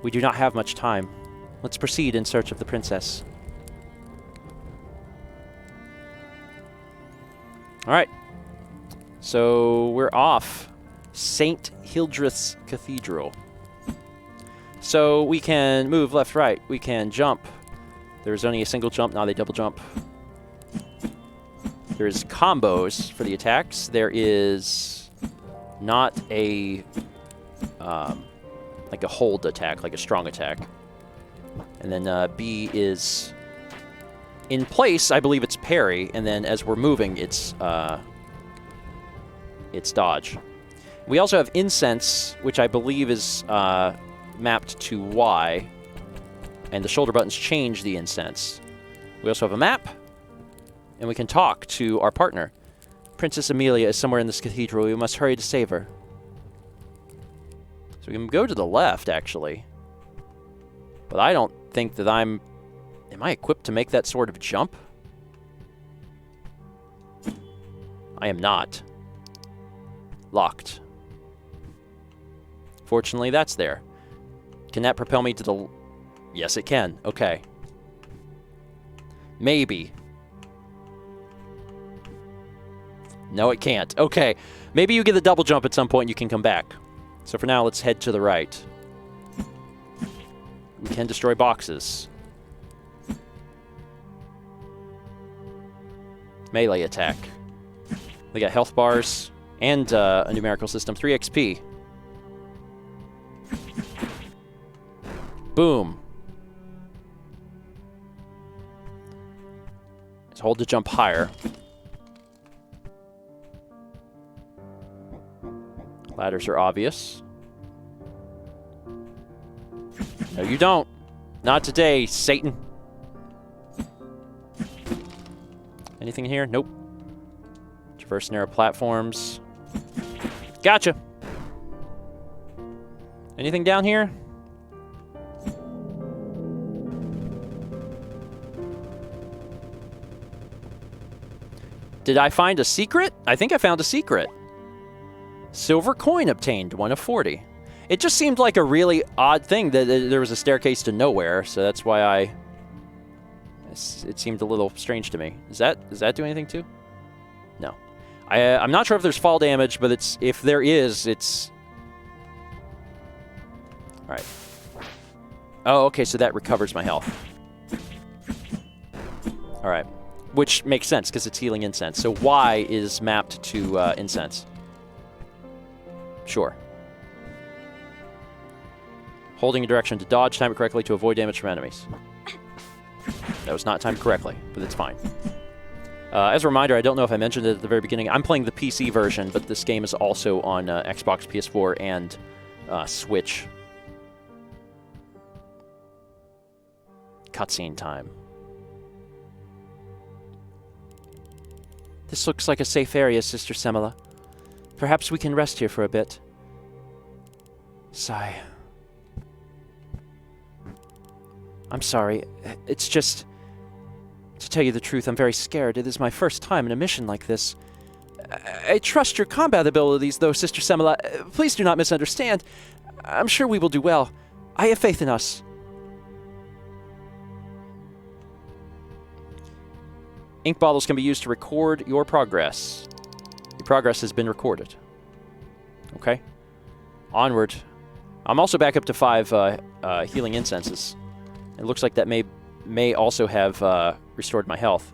We do not have much time. Let's proceed in search of the princess. All right. So we're off. St. Hildreth's Cathedral. So we can move left, right. We can jump. There's only a single jump. Now they double jump. There's combos for the attacks. There is not a like a hold attack, like a strong attack. And then B is in place. I believe it's parry, and then as we're moving, it's dodge. We also have incense, which I believe is mapped to Y, and the shoulder buttons change the incense. We also have a map, and we can talk to our partner. Princess Amelia is somewhere in this cathedral. We must hurry to save her. So we can go to the left, actually. But I don't think that I'm... Am I equipped to make that sort of jump? I am not. Locked. Fortunately, that's there. Can that propel me to the... Yes, it can. Okay. Maybe. No, it can't. Okay. Maybe you get the double jump at some point and you can come back. So for now, let's head to the right. We can destroy boxes. Melee attack. We got health bars and a numerical system. 3 XP. Boom. Let's hold to jump higher. Ladders are obvious. No, you don't. Not today, Satan. Anything in here? Nope. Traverse narrow platforms. Gotcha. Anything down here? Did I find a secret? I think I found a secret. Silver coin obtained, 1 of 40. It just seemed like a really odd thing that there was a staircase to nowhere, so that's why it seemed a little strange to me. Does that do anything too? No. I'm not sure if there's fall damage, but if there is, it's... Alright. Oh, okay, so that recovers my health. Alright. Which makes sense, because it's healing incense. So Y is mapped to incense. Sure. Holding a direction to dodge, time it correctly to avoid damage from enemies. That was not timed correctly, but it's fine. As a reminder, I don't know if I mentioned it at the very beginning, I'm playing the PC version, but this game is also on Xbox, PS4, and Switch. Cutscene time. This looks like a safe area, Sister Semela. Perhaps we can rest here for a bit. Sigh. I'm sorry. It's just... To tell you the truth, I'm very scared. It is my first time in a mission like this. I trust your combat abilities, though, Sister Semela. Please do not misunderstand. I'm sure we will do well. I have faith in us. Ink bottles can be used to record your progress. Your progress has been recorded. Okay. Onward. I'm also back up to 5 healing incenses. It looks like that may also have restored my health.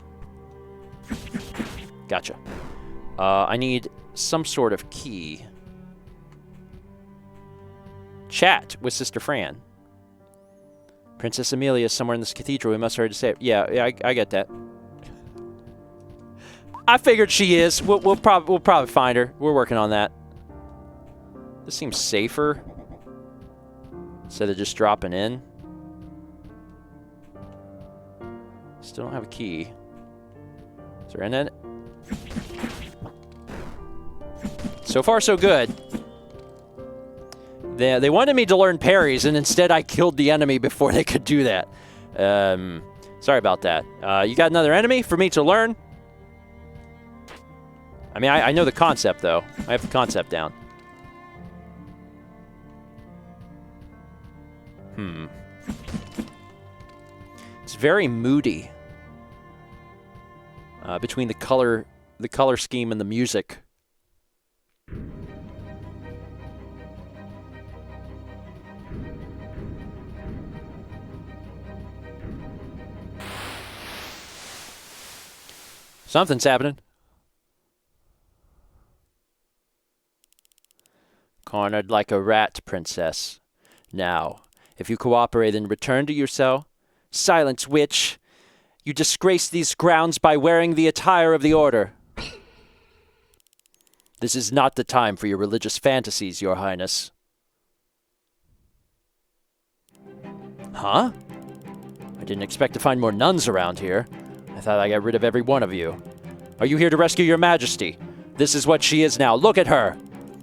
Gotcha. I need some sort of key. Chat with Sister Fran. Princess Amelia is somewhere in this cathedral. We must hurry to save. Yeah, I get that. I figured she is. We'll probably find her. We're working on that. This seems safer instead of just dropping in. Still don't have a key. Is there any? So far, so good. They wanted me to learn parries, and instead I killed the enemy before they could do that. Sorry about that. You got another enemy for me to learn? I mean, I know the concept, though. I have the concept down. It's very moody. Between the color scheme and the music. Something's happening. Cornered like a rat, princess. Now, if you cooperate and return to your cell, silence, witch. You disgrace these grounds by wearing the attire of the order. This is not the time for your religious fantasies, Your Highness. Huh? I didn't expect to find more nuns around here. I thought I got rid of every one of you. Are you here to rescue your majesty? This is what she is now. Look at her!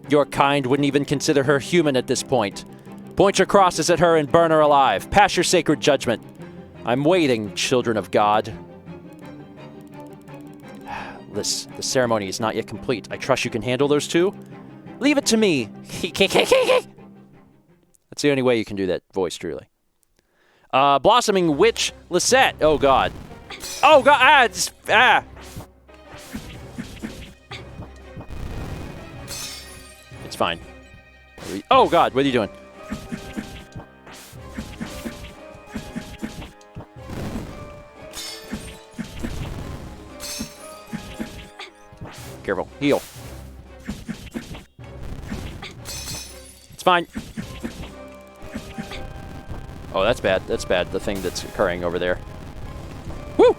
Your kind wouldn't even consider her human at this point. Point your crosses at her and burn her alive. Pass your sacred judgment. I'm waiting, children of God. The ceremony is not yet complete. I trust you can handle those two? Leave it to me. That's the only way you can do that voice, truly. Blossoming Witch Lisette. Oh, God. Oh, God. It's fine. Oh, God. What are you doing? Careful. Heal. It's fine. Oh, that's bad. That's bad. The thing that's occurring over there. Woo!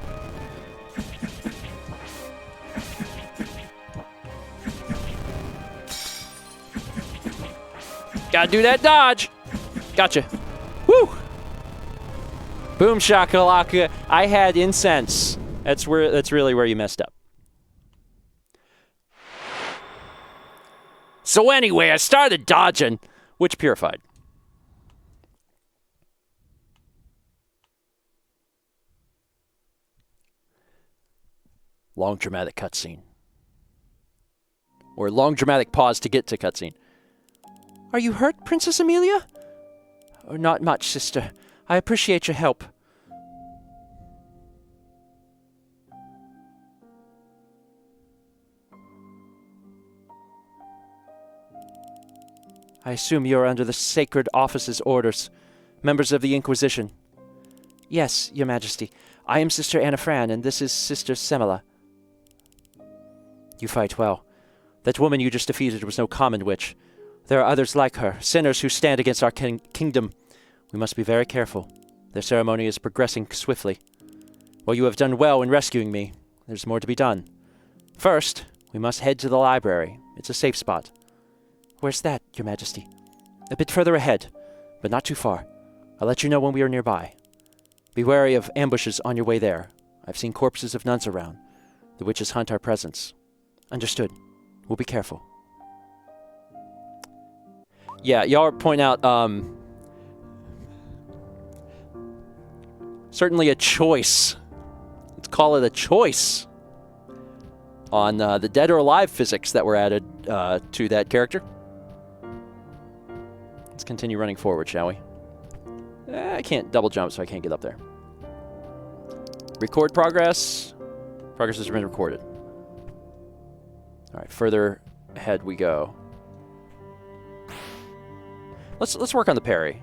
Gotta do that dodge. Gotcha. Woo! Boom shakalaka. I had incense. That's really where you messed up. So anyway, I started dodging, which purified. Long dramatic cutscene. Or long dramatic pause to get to cutscene. Are you hurt, Princess Amelia? Oh, not much, sister. I appreciate your help. I assume you are under the Sacred Office's orders, members of the Inquisition. Yes, Your Majesty. I am Sister Anna Fran, and this is Sister Semela. You fight well. That woman you just defeated was no common witch. There are others like her, sinners who stand against our kingdom. We must be very careful. Their ceremony is progressing swiftly. While you have done well in rescuing me, there's more to be done. First, we must head to the library. It's a safe spot. Where's that, Your Majesty? A bit further ahead, but not too far. I'll let you know when we are nearby. Be wary of ambushes on your way there. I've seen corpses of nuns around. The witches hunt our presence. Understood. We'll be careful. Yeah, y'all point out, certainly a choice. Let's call it a choice on the dead or alive physics that were added to that character. Let's continue running forward, shall we? I can't double jump, so I can't get up there. Record progress. Progress has been recorded. All right, further ahead we go. Let's work on the parry.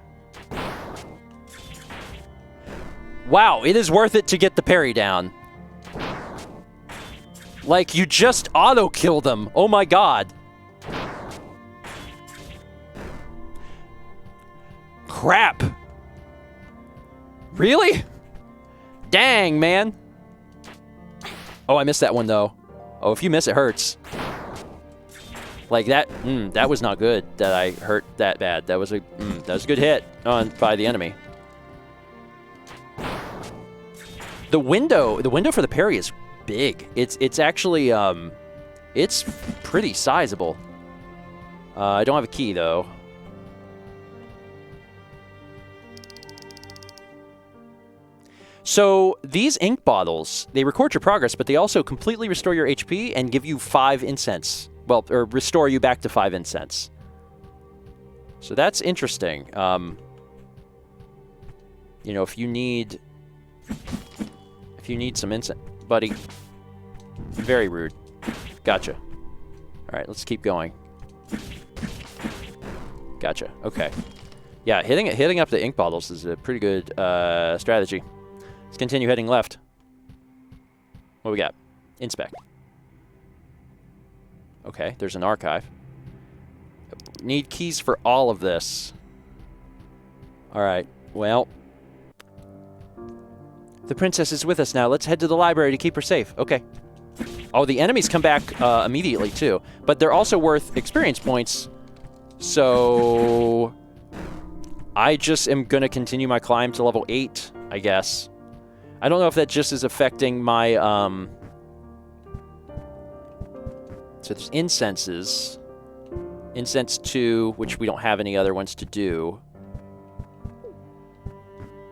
Wow, it is worth it to get the parry down. Like, you just auto-kill them. Oh my god. Crap. Really? Dang, man. Oh, I missed that one, though. Oh, if you miss, it hurts. Like that, that was not good that I hurt that bad. That was a good hit by the enemy. The window for the parry is big. It's actually, it's pretty sizable. I don't have a key, though. So these ink bottles, they record your progress, but they also completely restore your HP and give you 5 incense. Well, or restore you back to 5 incense. So that's interesting. You know, if you need some incense, buddy. Very rude. Gotcha. All right, let's keep going. Gotcha. Okay. Yeah, hitting up the ink bottles is a pretty good strategy. Let's continue heading left. What we got? Inspect. Okay, there's an archive. Need keys for all of this. Alright, well. The princess is with us now. Let's head to the library to keep her safe. Okay. Oh, the enemies come back immediately, too. But they're also worth experience points. So I just am going to continue my climb to level 8, I guess. I don't know if that just is affecting my... So there's incenses. Incense 2, which we don't have any other ones to do.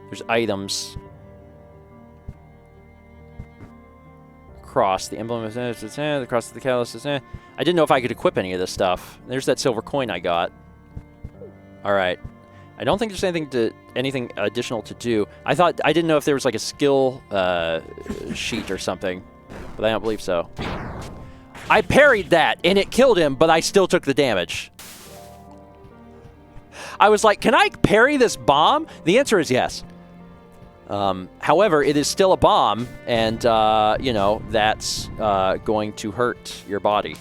There's items. Cross. The emblem of the cross of the catalyst. I didn't know if I could equip any of this stuff. There's that silver coin I got. Alright. I don't think there's anything additional to do. I didn't know if there was like a skill sheet or something, but I don't believe so. I parried that, and it killed him, but I still took the damage. I was like, can I parry this bomb? The answer is yes. However, it is still a bomb, and, you know, that's going to hurt your body.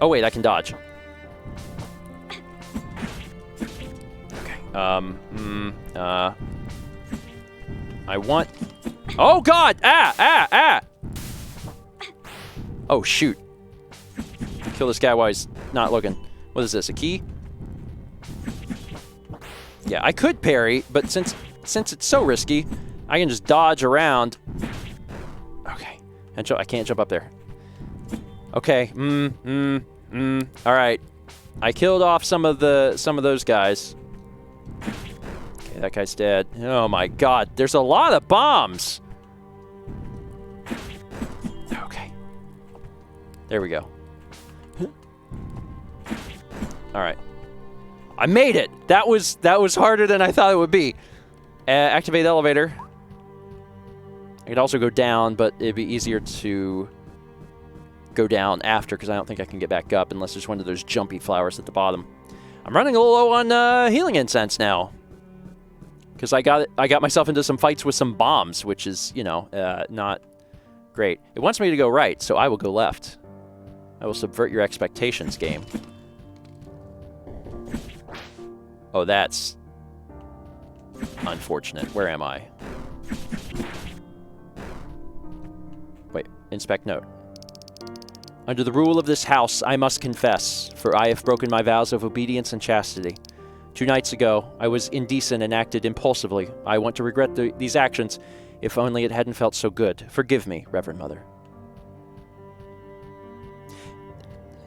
Oh, wait, I can dodge. Okay. I want... Oh, God! Ah! Oh, shoot. Kill this guy while he's not looking. What is this, a key? Yeah, I could parry, but since it's so risky, I can just dodge around. Okay. I can't jump up there. Okay. All right. I killed off some of those guys. Okay, that guy's dead. Oh my God, there's a lot of bombs. Okay. There we go. All right. I made it. That was harder than I thought it would be. Activate the elevator. I could also go down, but it'd be easier to go down after because I don't think I can get back up unless there's one of those jumpy flowers at the bottom. I'm running a little low on healing incense now because I got myself into some fights with some bombs, which is, you know, not great. It wants me to go right, so I will go left. I will subvert your expectations, game. Oh, that's unfortunate. Where am I? Wait, inspect note. Under the rule of this house, I must confess, for I have broken my vows of obedience and chastity. 2 nights ago, I was indecent and acted impulsively. I want to regret these actions, if only it hadn't felt so good. Forgive me, Reverend Mother.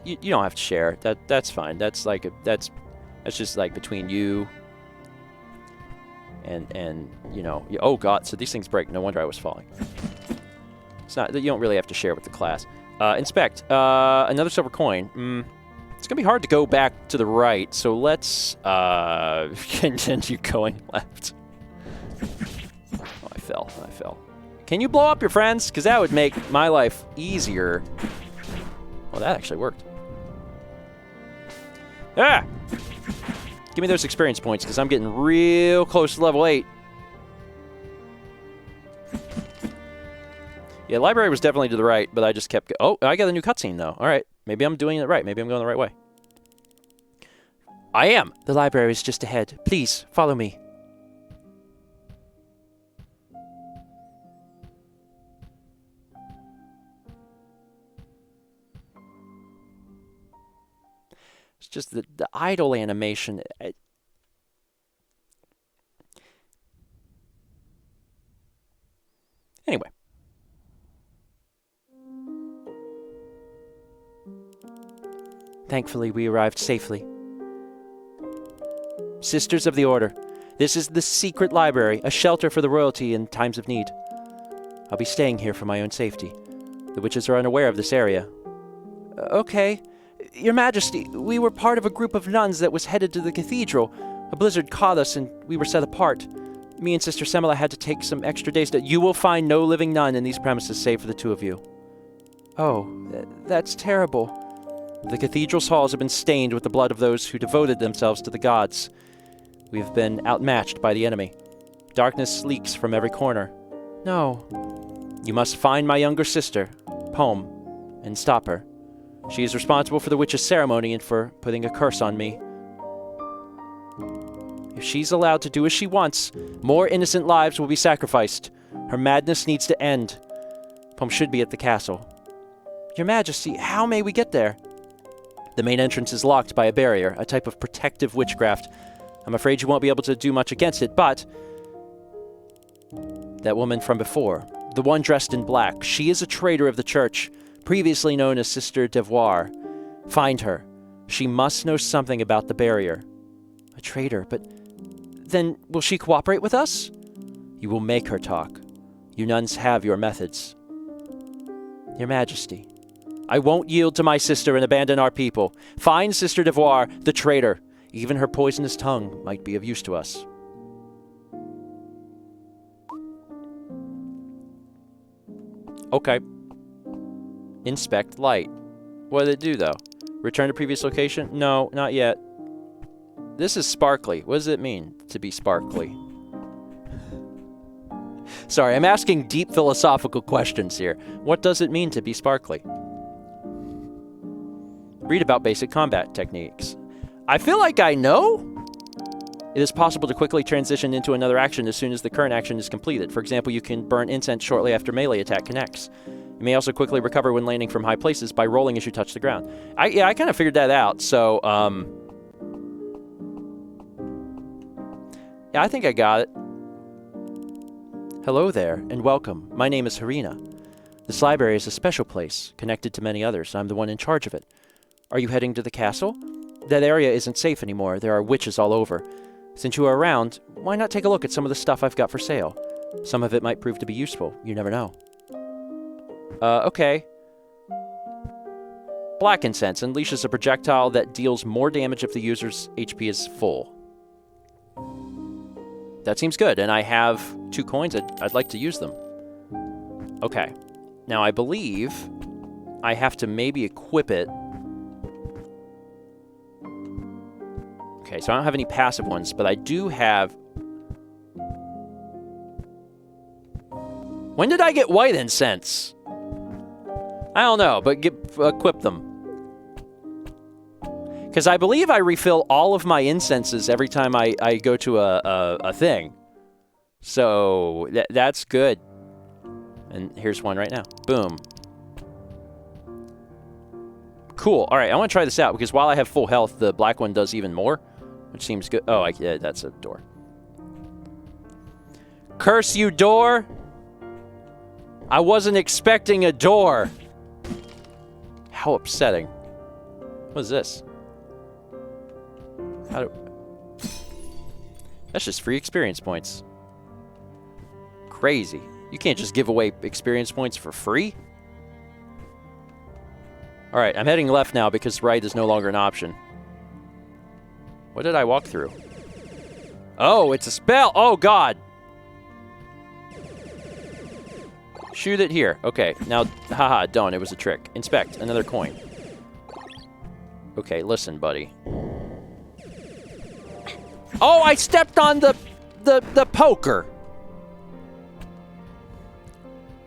You don't have to share. That's fine. That's like that's just like between you and you know. Oh God! So these things break. No wonder I was falling. It's not. You don't really have to share with the class. Inspect. Another silver coin. It's gonna be hard to go back to the right. So let's continue going left. Oh, I fell. Can you blow up your friends? Because that would make my life easier. Well, that actually worked. Ah! Give me those experience points, because I'm getting real close to level 8. Yeah, library was definitely to the right, but I just kept... Oh, I got a new cutscene, though. All right. Maybe I'm doing it right. Maybe I'm going the right way. I am! The library is just ahead. Please, follow me. It's just the idle animation. Anyway. Thankfully, we arrived safely. Sisters of the Order, this is the secret library, a shelter for the royalty in times of need. I'll be staying here for my own safety. The witches are unaware of this area. Okay. Your Majesty, we were part of a group of nuns that was headed to the cathedral. A blizzard caught us and we were set apart. Me and Sister Semela had to take some extra days to... You will find no living nun in these premises save for the 2 of you. Oh, that's terrible. The cathedral's halls have been stained with the blood of those who devoted themselves to the gods. We have been outmatched by the enemy. Darkness leaks from every corner. No. You must find my younger sister, Poem, and stop her. She is responsible for the witch's ceremony and for putting a curse on me. If she's allowed to do as she wants, more innocent lives will be sacrificed. Her madness needs to end. Poem should be at the castle. Your Majesty, how may we get there? The main entrance is locked by a barrier, a type of protective witchcraft. I'm afraid you won't be able to do much against it, but... That woman from before, the one dressed in black, she is a traitor of the church, previously known as Sister Devoir. Find her. She must know something about the barrier. A traitor, but then will she cooperate with us? You will make her talk. You nuns have your methods. Your Majesty, I won't yield to my sister and abandon our people. Find Sister Devoir, the traitor. Even her poisonous tongue might be of use to us. Okay. Inspect light. What did it do, though? Return to previous location? No, not yet. This is sparkly. What does it mean to be sparkly? Sorry, I'm asking deep philosophical questions here. What does it mean to be sparkly? Read about basic combat techniques. I feel like I know? It is possible to quickly transition into another action as soon as the current action is completed. For example, you can burn incense shortly after melee attack connects. You may also quickly recover when landing from high places by rolling as you touch the ground. I kind of figured that out, so, yeah, I think I got it. Hello there, and welcome. My name is Harina. This library is a special place, connected to many others. I'm the one in charge of it. Are you heading to the castle? That area isn't safe anymore. There are witches all over. Since you are around, why not take a look at some of the stuff I've got for sale? Some of it might prove to be useful. You never know. Okay. Black incense unleashes a projectile that deals more damage if the user's HP is full. That seems good, and I have 2 coins. I'd like to use them. Okay. Now, I believe I have to maybe equip it. Okay, so I don't have any passive ones, but I do have... When did I get white incense? I don't know, but equip them. Because I believe I refill all of my incenses every time I go to a thing. So, that's good. And here's one right now. Boom. Cool. All right, I want to try this out, because while I have full health, the black one does even more, which seems good. Oh, yeah, that's a door. Curse you, door! I wasn't expecting a door. How upsetting. What is this? That's just free experience points. Crazy. You can't just give away experience points for free. Alright, I'm heading left now because right is no longer an option. What did I walk through? Oh, it's a spell! Oh, God! Shoot it here. Okay, now, haha, don't. It was a trick. Inspect. Another coin. Okay, listen, buddy. Oh, I stepped on the poker.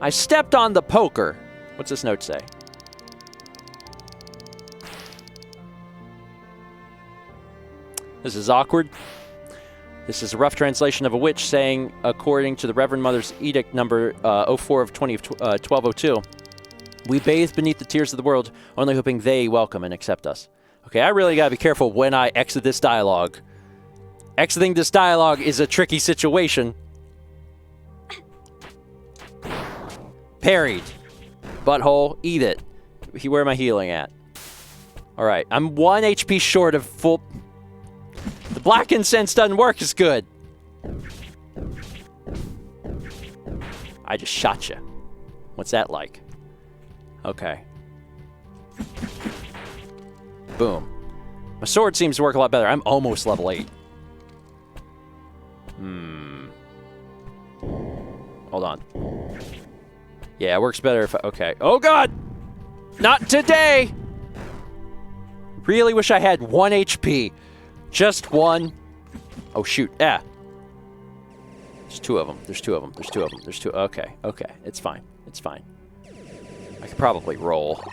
I stepped on the poker. What's this note say? This is awkward. This is a rough translation of a witch saying, according to the Reverend Mother's Edict number 04 of 1202, we bathe beneath the tears of the world, only hoping they welcome and accept us. Okay, I really gotta be careful when I exit this dialogue. Exiting this dialogue is a tricky situation. Parried. Butthole, eat it. Where am I healing at? Alright, I'm 1 HP short of full... The black incense doesn't work as good. I just shot you. What's that like? Okay. Boom. My sword seems to work a lot better. I'm almost level 8. Hold on. Yeah, it works better if I... Okay. Oh, God! Not today! Really wish I had 1 HP. Just 1. Oh, shoot. Ah. There's two of them. There's two of them. There's two of them. There's two. Okay. Okay. It's fine. It's fine. I could probably roll.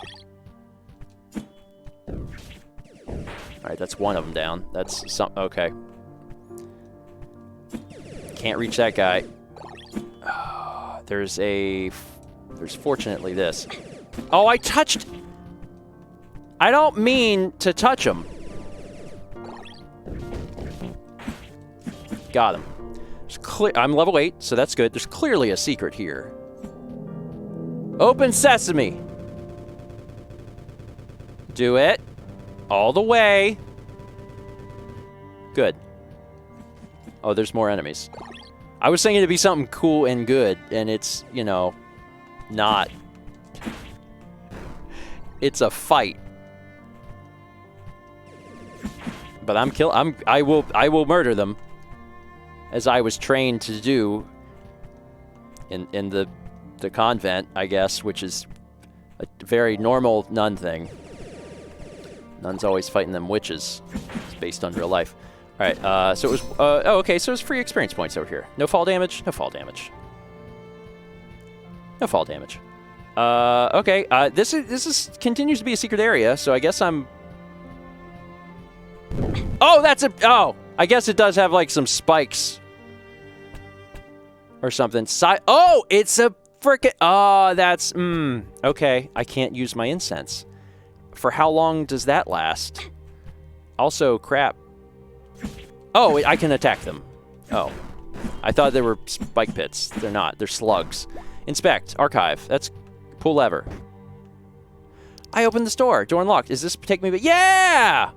All right, that's one of them down. That's some. Okay. Can't reach that guy. There's fortunately this. Oh, I touched. I don't mean to touch him. Got him. I'm level 8, so that's good. There's clearly a secret here. Open sesame. Do it. All the way. Good. Oh, there's more enemies. I was thinking it'd be something cool and good, and it's, you know, not. It's a fight. But I will murder them, as I was trained to do in the convent, I guess, which is a very normal nun thing. Nuns always fighting them witches. It's based on real life. All right, so it was, oh, okay, so it's free experience points over here. No fall damage, no fall damage. No fall damage. Okay, this continues to be a secret area, so I guess I'm... Oh, oh, I guess it does have, like, some spikes. Or something. Oh, it's a frickin', oh, that's, okay, I can't use my incense. For how long does that last? Also, crap. Oh, I can attack them. Oh. I thought they were spike pits. They're not. They're slugs. Inspect. Archive. That's... Pull lever. I opened the store. Door unlocked. Is this take me... Yeah!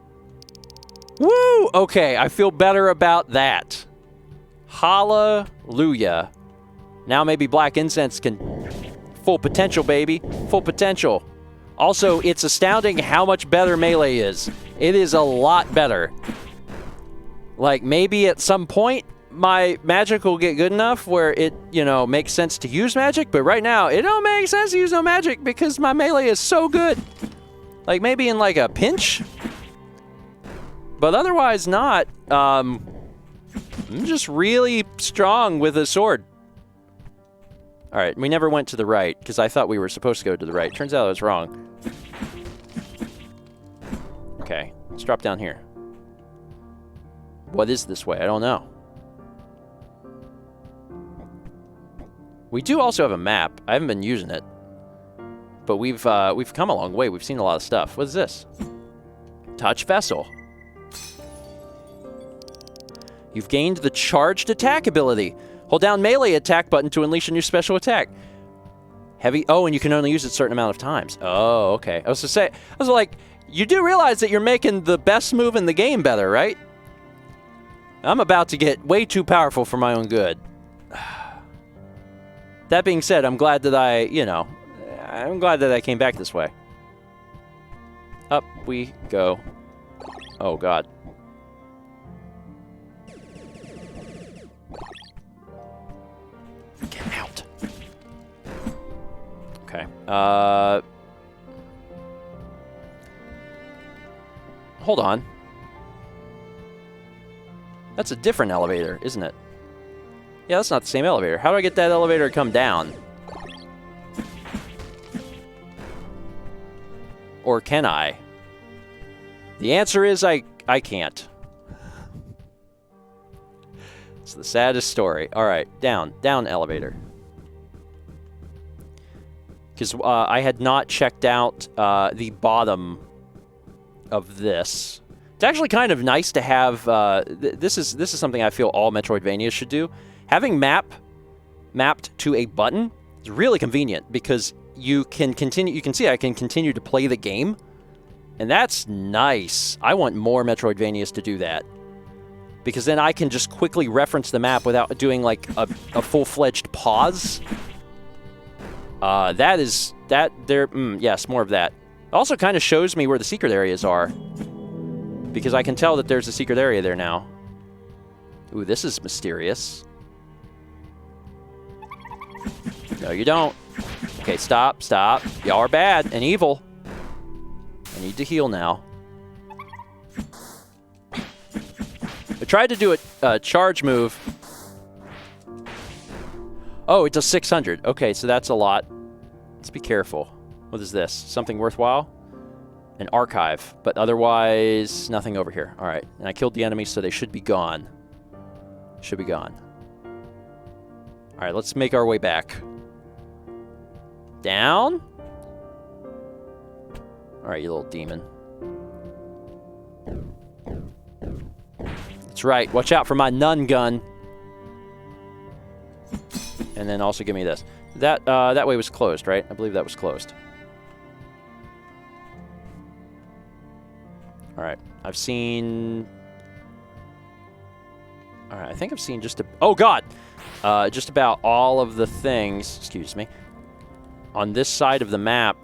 Woo! Okay, I feel better about that. Hallelujah. Now maybe black incense can... Full potential, baby. Full potential. Also, it's astounding how much better melee is. It is a lot better. Like, maybe at some point, my magic will get good enough where it, you know, makes sense to use magic, but right now, it don't make sense to use no magic because my melee is so good. Like, maybe in, like, a pinch? But otherwise not. I'm just really strong with a sword. All right, we never went to the right because I thought we were supposed to go to the right. Turns out I was wrong. Okay, let's drop down here. What is this way? I don't know. We do also have a map. I haven't been using it, but we've come a long way. We've seen a lot of stuff. What is this? Touch vessel. You've gained the charged attack ability. Hold down melee attack button to unleash a new special attack. Heavy. Oh, and you can only use it a certain amount of times. Oh, okay. I was like, you do realize that you're making the best move in the game better, right? I'm about to get way too powerful for my own good. That being said, I'm glad that I'm glad that I came back this way. Up we go. Oh, God. Get out. Okay. Hold on. That's a different elevator, isn't it? Yeah, that's not the same elevator. How do I get that elevator to come down? Or can I? The answer is I can't. It's the saddest story. All right, down elevator. Because I had not checked out the bottom of this. It's actually kind of nice to have. This is something I feel all Metroidvanias should do. Having mapped to a button is really convenient because you can continue. You can see I can continue to play the game, and that's nice. I want more Metroidvanias to do that because then I can just quickly reference the map without doing like a full-fledged pause. Yes, more of that. Also, kind of shows me where the secret areas are. Because I can tell that there's a secret area there now. Ooh, this is mysterious. No, you don't. Okay, stop. Y'all are bad and evil. I need to heal now. I tried to do a charge move. Oh, it does 600. Okay, so that's a lot. Let's be careful. What is this? Something worthwhile? An archive, but otherwise nothing over here. All right, and I killed the enemy, so they should be gone. Should be gone. All right, let's make our way back. Down. All right, you little demon. That's right. Watch out for my nun gun. And then also give me this. That way was closed, right? I believe that was closed. All right. I've seen... All right. I think I've seen just a... Oh, God! Just about all of the things, excuse me, on this side of the map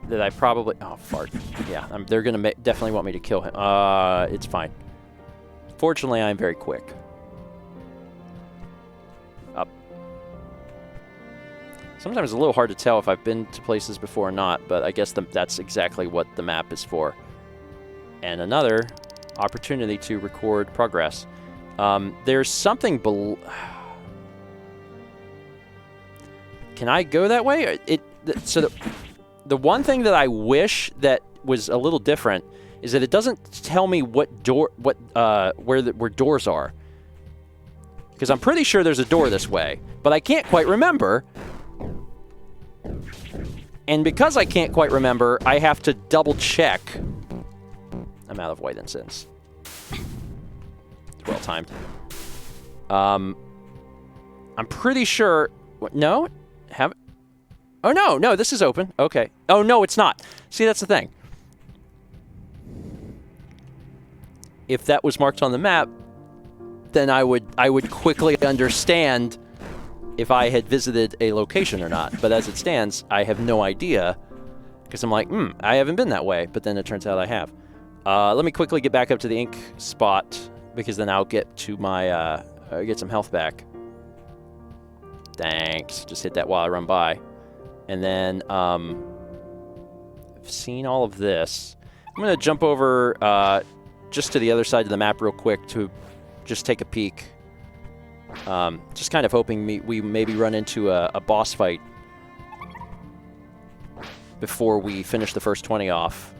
that I probably... Oh, fart. Yeah, they're going to definitely want me to kill him. It's fine. Fortunately, I'm very quick. Up. Sometimes it's a little hard to tell if I've been to places before or not, but I guess that's exactly what the map is for. And another opportunity to record progress. There's something below... Can I go that way? So the one thing that I wish that was a little different is that it doesn't tell me what door, where doors are. Because I'm pretty sure there's a door this way, but I can't quite remember. And because I can't quite remember, I have to double check. I'm out of white incense. It's well timed. I'm pretty sure. No. Oh, no, this is open. Okay. Oh, no, it's not. See, that's the thing. If that was marked on the map, then I would quickly understand if I had visited a location or not. But as it stands, I have no idea, because I'm like, I haven't been that way. But then it turns out I have. Let me quickly get back up to the ink spot, because then I'll get to my get some health back. Thanks. Just hit that while I run by. And then, I've seen all of this. I'm going to jump over just to the other side of the map real quick to just take a peek. Just kind of hoping we maybe run into a boss fight before we finish the first 20 off,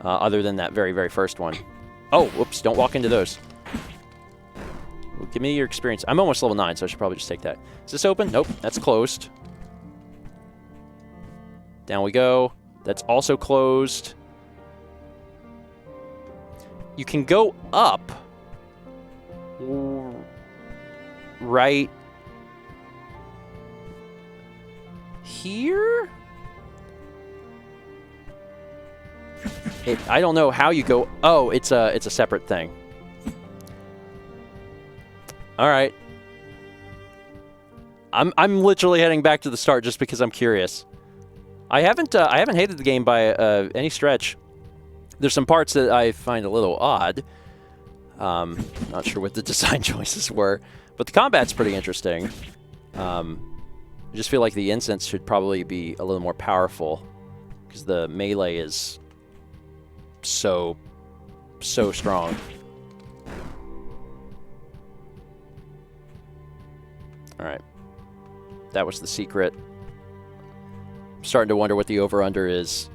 other than that very, very first one. Oh, whoops, don't walk into those. Give me your experience. I'm almost level 9, so I should probably just take that. Is this open? Nope, that's closed. Down we go. That's also closed. You can go up right here? I don't know how you go. Oh, it's a separate thing. All right. I'm literally heading back to the start just because I'm curious. I haven't hated the game by any stretch. There's some parts that I find a little odd. Not sure what the design choices were, but the combat's pretty interesting. I just feel like the incense should probably be a little more powerful because the melee is so strong. All right. That was the secret. I'm starting to wonder what the over-under is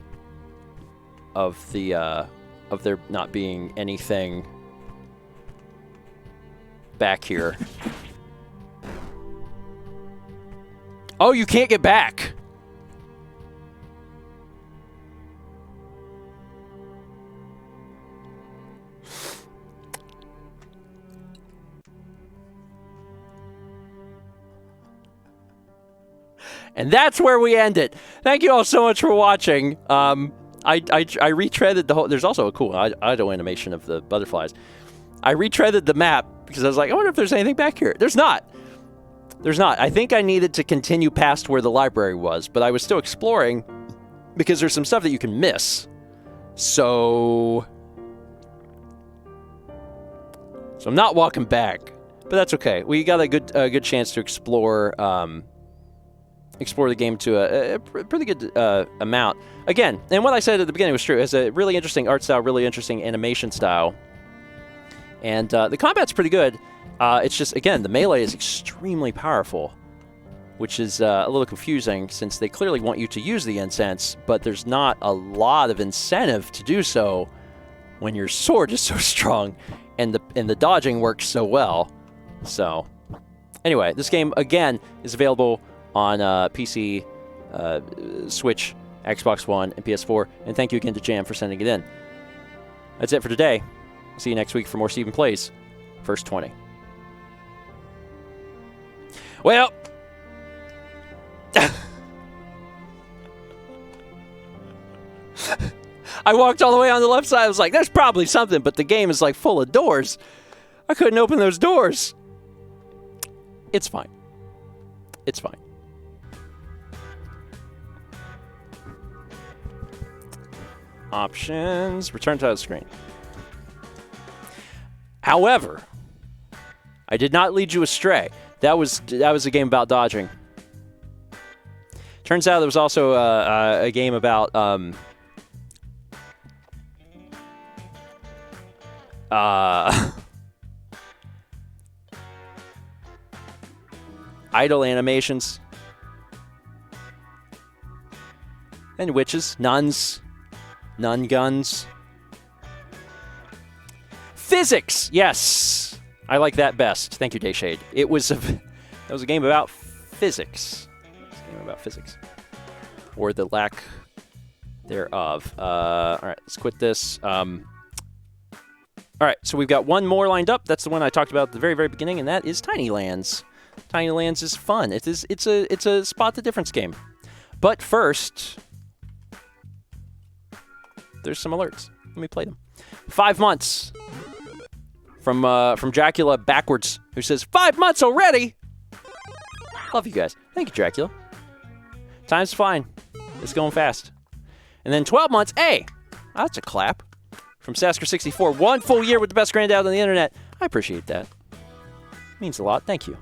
of there not being anything back here. Oh, you can't get back. And that's where we end it. Thank you all so much for watching. I retreaded the whole... There's also a cool idle animation of the butterflies. I retreaded the map because I was like, I wonder if there's anything back here. There's not. There's not. I think I needed to continue past where the library was, but I was still exploring because there's some stuff that you can miss. So I'm not walking back, but that's okay. We got a good chance to explore the game to a pretty good amount. Again, and what I said at the beginning was true. It has a really interesting art style, really interesting animation style. And the combat's pretty good. It's just, again, the melee is extremely powerful. which is a little confusing since they clearly want you to use the incense, but there's not a lot of incentive to do so when your sword is so strong and the dodging works so well. So, anyway, this game, again, is available on PC, Switch, Xbox One, and PS4. And thank you again to Jam for sending it in. That's it for today. See you next week for more Stephen Plays First 20. Well, I walked all the way on the left side. I was like, there's probably something, but the game is like full of doors. I couldn't open those doors. It's fine. It's fine. Options. Return to the screen. However, I did not lead you astray. That was a game about dodging. Turns out there was also a game about idle animations and witches, nuns, nun guns, physics. Yes, I like that best. Thank you, Dayshade. That was a game about physics. It's a game about physics, or the lack thereof. All right, let's quit this. All right, so we've got one more lined up. That's the one I talked about at the very, very beginning, and that is Tiny Lands. Tiny Lands is fun. It's a spot the difference game. But first, there's some alerts. Let me play them. 5 months from Dracula backwards, who says 5 months already. Love you guys. Thank you, Dracula. Time's fine. It's going fast. And then 12 months. Hey, that's a clap. From Sasker64, 1 full year with the best granddad on the internet. I appreciate that. Means a lot. Thank you.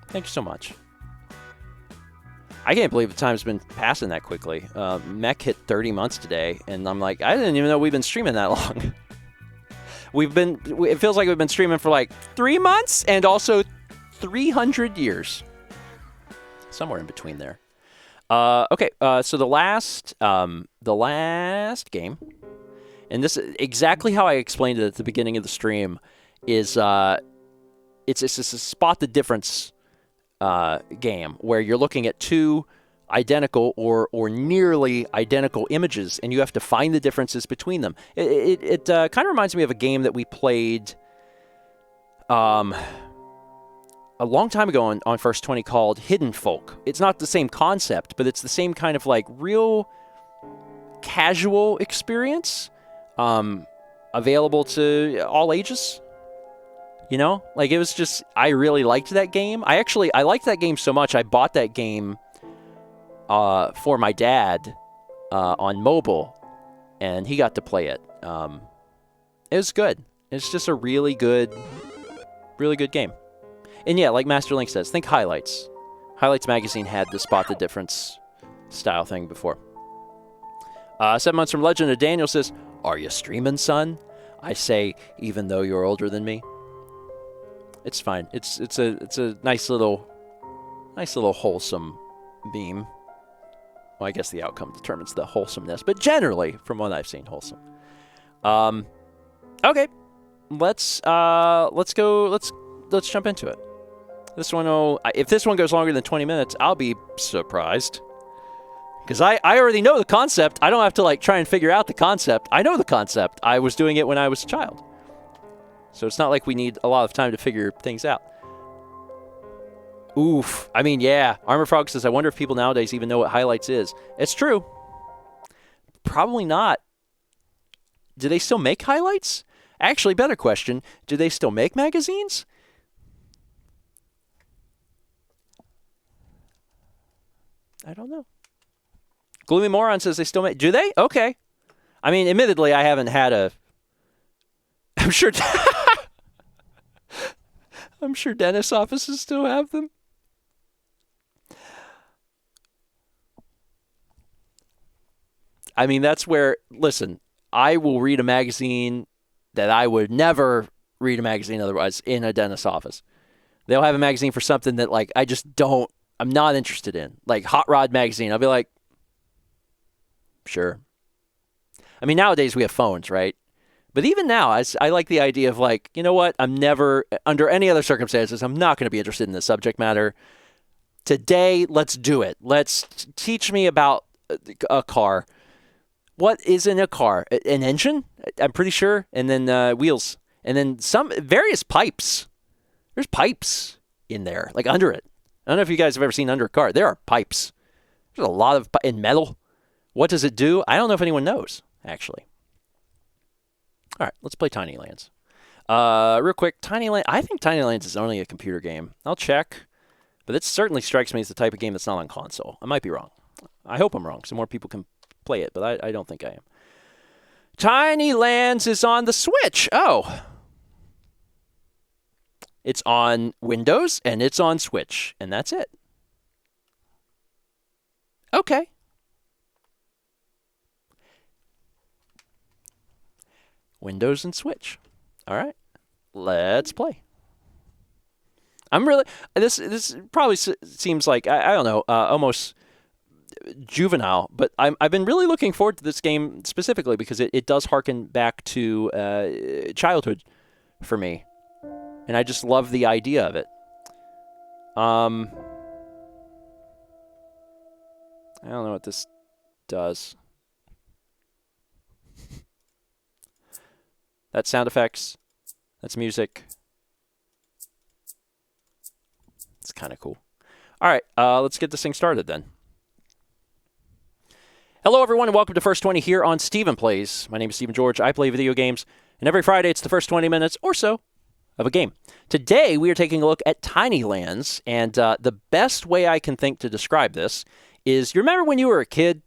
Thank you so much. I can't believe the time's been passing that quickly. Mech hit 30 months today, and I'm like, I didn't even know we've been streaming that long. It feels like we've been streaming for like 3 months and also 300 years. Somewhere in between there. Okay, so the last game, and this is exactly how I explained it at the beginning of the stream, is it's a spot the difference game where you're looking at two identical or nearly identical images, and you have to find the differences between them. It kind of reminds me of a game that we played a long time ago on First20 called Hidden Folk. It's not the same concept, but it's the same kind of like real casual experience, available to all ages. You know, like it was just, I really liked that game. I liked that game so much, I bought that game for my dad on mobile, and he got to play it. It was good. It's just a really good game. And yeah, like Master Link says, think Highlights. Highlights magazine had the spot the difference style thing before. 7 months from Legend of Daniel says, "Are you streaming, son?" I say, even though you're older than me. It's fine. It's a nice little wholesome beam. Well, I guess the outcome determines the wholesomeness, but generally, from what I've seen, wholesome. Okay, let's jump into it. This one, if this one goes longer than 20 minutes, I'll be surprised. Because I already know the concept. I don't have to like try and figure out the concept. I know the concept. I was doing it when I was a child. So it's not like we need a lot of time to figure things out. Oof. I mean, yeah. Armor Frog says, I wonder if people nowadays even know what Highlights is. It's true. Probably not. Do they still make Highlights? Actually, better question. Do they still make magazines? I don't know. Gloomy Moron says they still make... Do they? Okay. I mean, admittedly, I haven't had a... I'm sure... I'm sure dentist offices still have them. I mean, that's where... Listen, I will read a magazine that I would never read a magazine otherwise in a dentist office. They'll have a magazine for something that, like, I just don't... I'm not interested in. Like Hot Rod Magazine, I'll be like, sure. I mean, nowadays we have phones, right? But even now, I like the idea of like, you know what? I'm never, under any other circumstances, I'm not going to be interested in the subject matter. Today, let's do it. Let's teach me about a car. What is in a car? An engine? I'm pretty sure. And then wheels. And then some various pipes. There's pipes in there, like under it. I don't know if you guys have ever seen under a car. There are pipes. There's a lot of in metal. What does it do? I don't know if anyone knows, actually. All right, let's play Tiny Lands. Real quick, I think Tiny Lands is only a computer game. I'll check. But it certainly strikes me as the type of game that's not on console. I might be wrong. I hope I'm wrong, so more people can play it, but I don't think I am. Tiny Lands is on the Switch. Oh. It's on Windows, and it's on Switch, and that's it. Okay. Windows and Switch. All right. Let's play. I'm really this probably seems like I don't know almost juvenile, but I've been really looking forward to this game specifically because it does harken back to childhood for me, and I just love the idea of it. I don't know what this does. That's sound effects. That's music. It's kind of cool. All right, let's get this thing started then. Hello, everyone, and welcome to First 20 here on Stephen Plays. My name is Stephen George. I play video games, and every Friday it's the first 20 minutes or so of a game. Today, we are taking a look at Tiny Lands, and the best way I can think to describe this is, you remember when you were a kid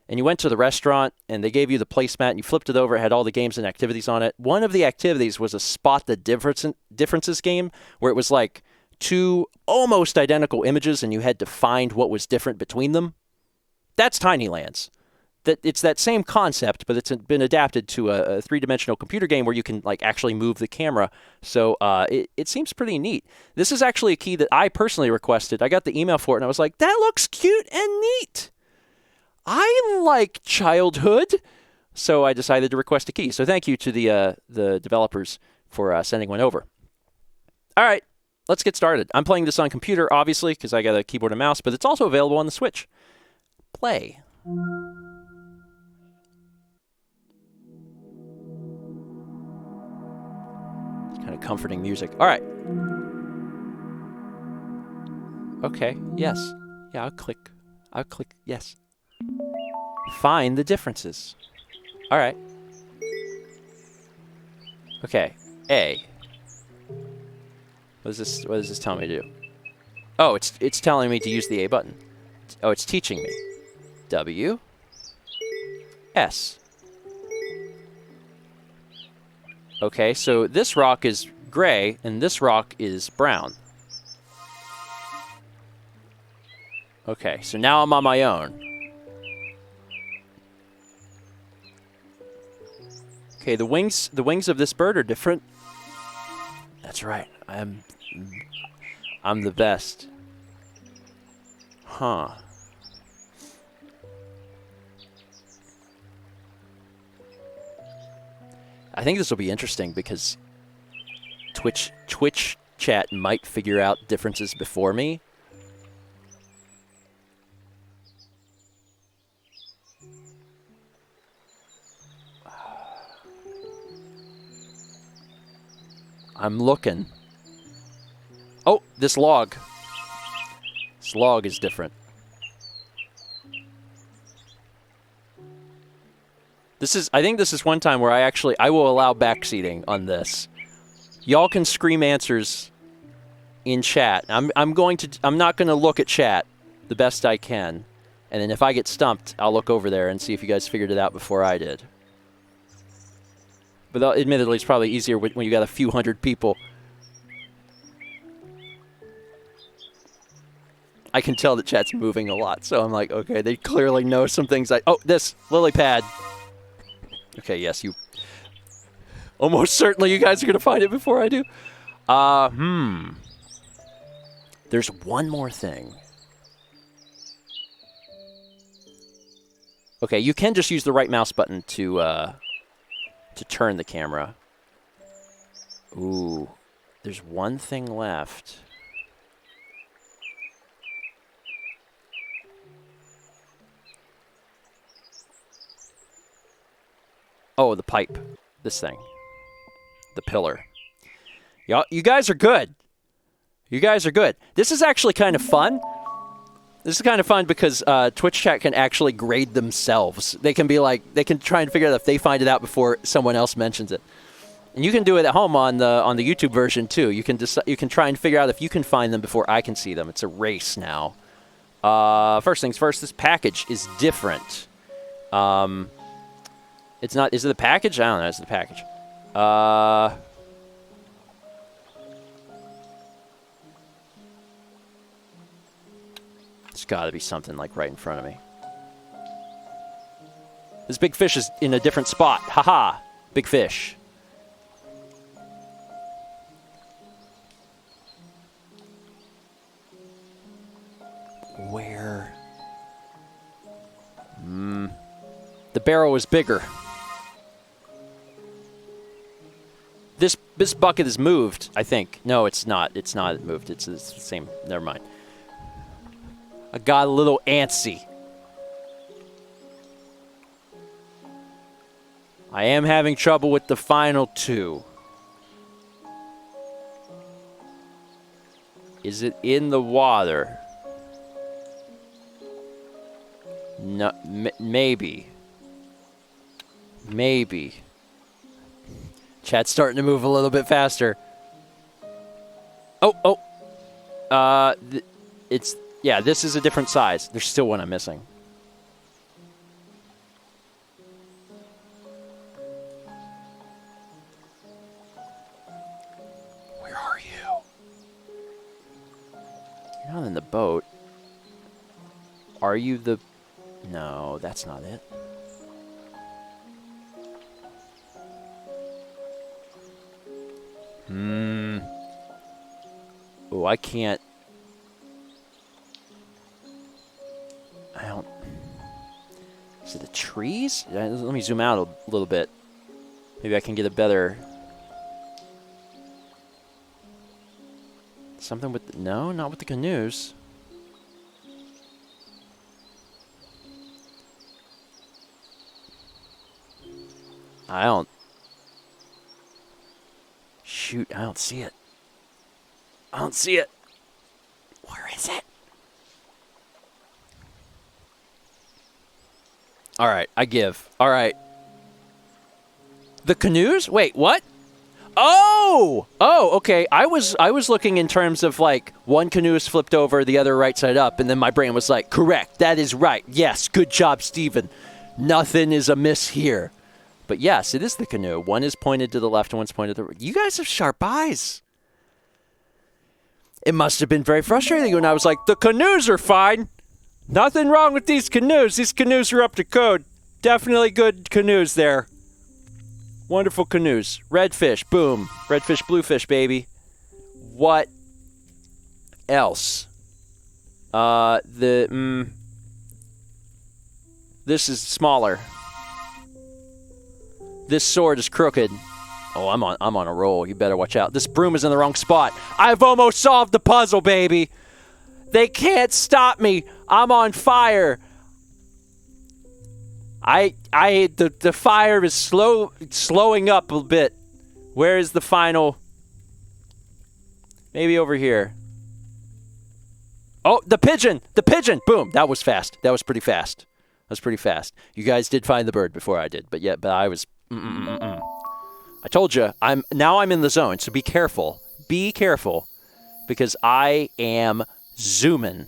and you went to the restaurant and they gave you the placemat and you flipped it over, it had all the games and activities on it? One of the activities was a Spot the Differences game, where it was like two almost identical images and you had to find what was different between them. That's Tiny Lands. It's that same concept, but it's been adapted to a three-dimensional computer game where you can like actually move the camera. So it seems pretty neat. This is actually a key that I personally requested. I got the email for it and I was like, that looks cute and neat. I like childhood. So I decided to request a key. So thank you to the developers for sending one over. All right. Let's get started. I'm playing this on computer, obviously, because I got a keyboard and mouse, but it's also available on the Switch. Play. It's kind of comforting music. All right. Okay. Yes. Yeah, I'll click. Yes. Find the differences. All right. Okay. A. What does this tell me to do? Oh, it's telling me to use the A button. Oh, it's teaching me. W. S. Okay, so this rock is gray and this rock is brown. Okay, so now I'm on my own. Okay, the wings of this bird are different. That's right. I'm the best. Huh. I think this will be interesting because Twitch chat might figure out differences before me. I'm looking. Oh, this log. This log is different. I think this is one time where I will allow backseating on this. Y'all can scream answers in chat. I'm not gonna look at chat the best I can. And then if I get stumped, I'll look over there and see if you guys figured it out before I did. But admittedly, it's probably easier when you got a few hundred people. I can tell the chat's moving a lot, so I'm like, okay, they clearly know some things. Oh, this lily pad. Okay, yes, you. Almost certainly, you guys are gonna find it before I do. There's one more thing. Okay, you can just use the right mouse button to turn the camera. Ooh, there's one thing left. Oh, the pipe. This thing. The pillar. You guys are good. You guys are good. This is actually kind of fun. This is kind of fun because Twitch chat can actually grade themselves. They can be like, they can try and figure out if they find it out before someone else mentions it. And you can do it at home on the YouTube version too. You can try and figure out if you can find them before I can see them. It's a race now. First things first, this package is different. It's not. Is it the package? I don't know. It's the package. There's got to be something like right in front of me. This big fish is in a different spot. Haha, big fish. Where? The barrel is bigger. This bucket is moved, I think. No, it's not. It's not moved. It's the same. Never mind. I got a little antsy. I am having trouble with the final two. Is it in the water? No, maybe. Maybe. Chat's starting to move a little bit faster. Oh. It's, yeah, this is a different size. There's still one I'm missing. Where are you? You're not in the boat. Are you the... No, that's not it. Oh, I can't... I don't... Is it the trees? Let me zoom out a little bit. Maybe I can get a better... Something with... No, not with the canoes. I don't... Shoot, I don't see it. I don't see it. Where is it? All right, I give. All right. The canoes? Wait, what? Oh! Oh, okay. I was looking in terms of like one canoe is flipped over, the other right side up, and then my brain was like, correct, that is right. Yes, good job, Stephen. Nothing is amiss here. But yes, it is the canoe. One is pointed to the left and one's pointed to the right. You guys have sharp eyes. It must have been very frustrating when I was like, the canoes are fine. Nothing wrong with these canoes. These canoes are up to code. Definitely good canoes there. Wonderful canoes. Red fish, boom. Red fish, blue fish, baby. What else? This is smaller. This sword is crooked. Oh, I'm on a roll. You better watch out. This broom is in the wrong spot. I've almost solved the puzzle, baby. They can't stop me. I'm on fire. The fire is slowing up a bit. Where is the final? Maybe over here. Oh, the pigeon. The pigeon. Boom. That was fast. That was pretty fast. That was pretty fast. You guys did find the bird before I did, but I was I told you, I'm in the zone, so be careful. Be careful, because I am zooming.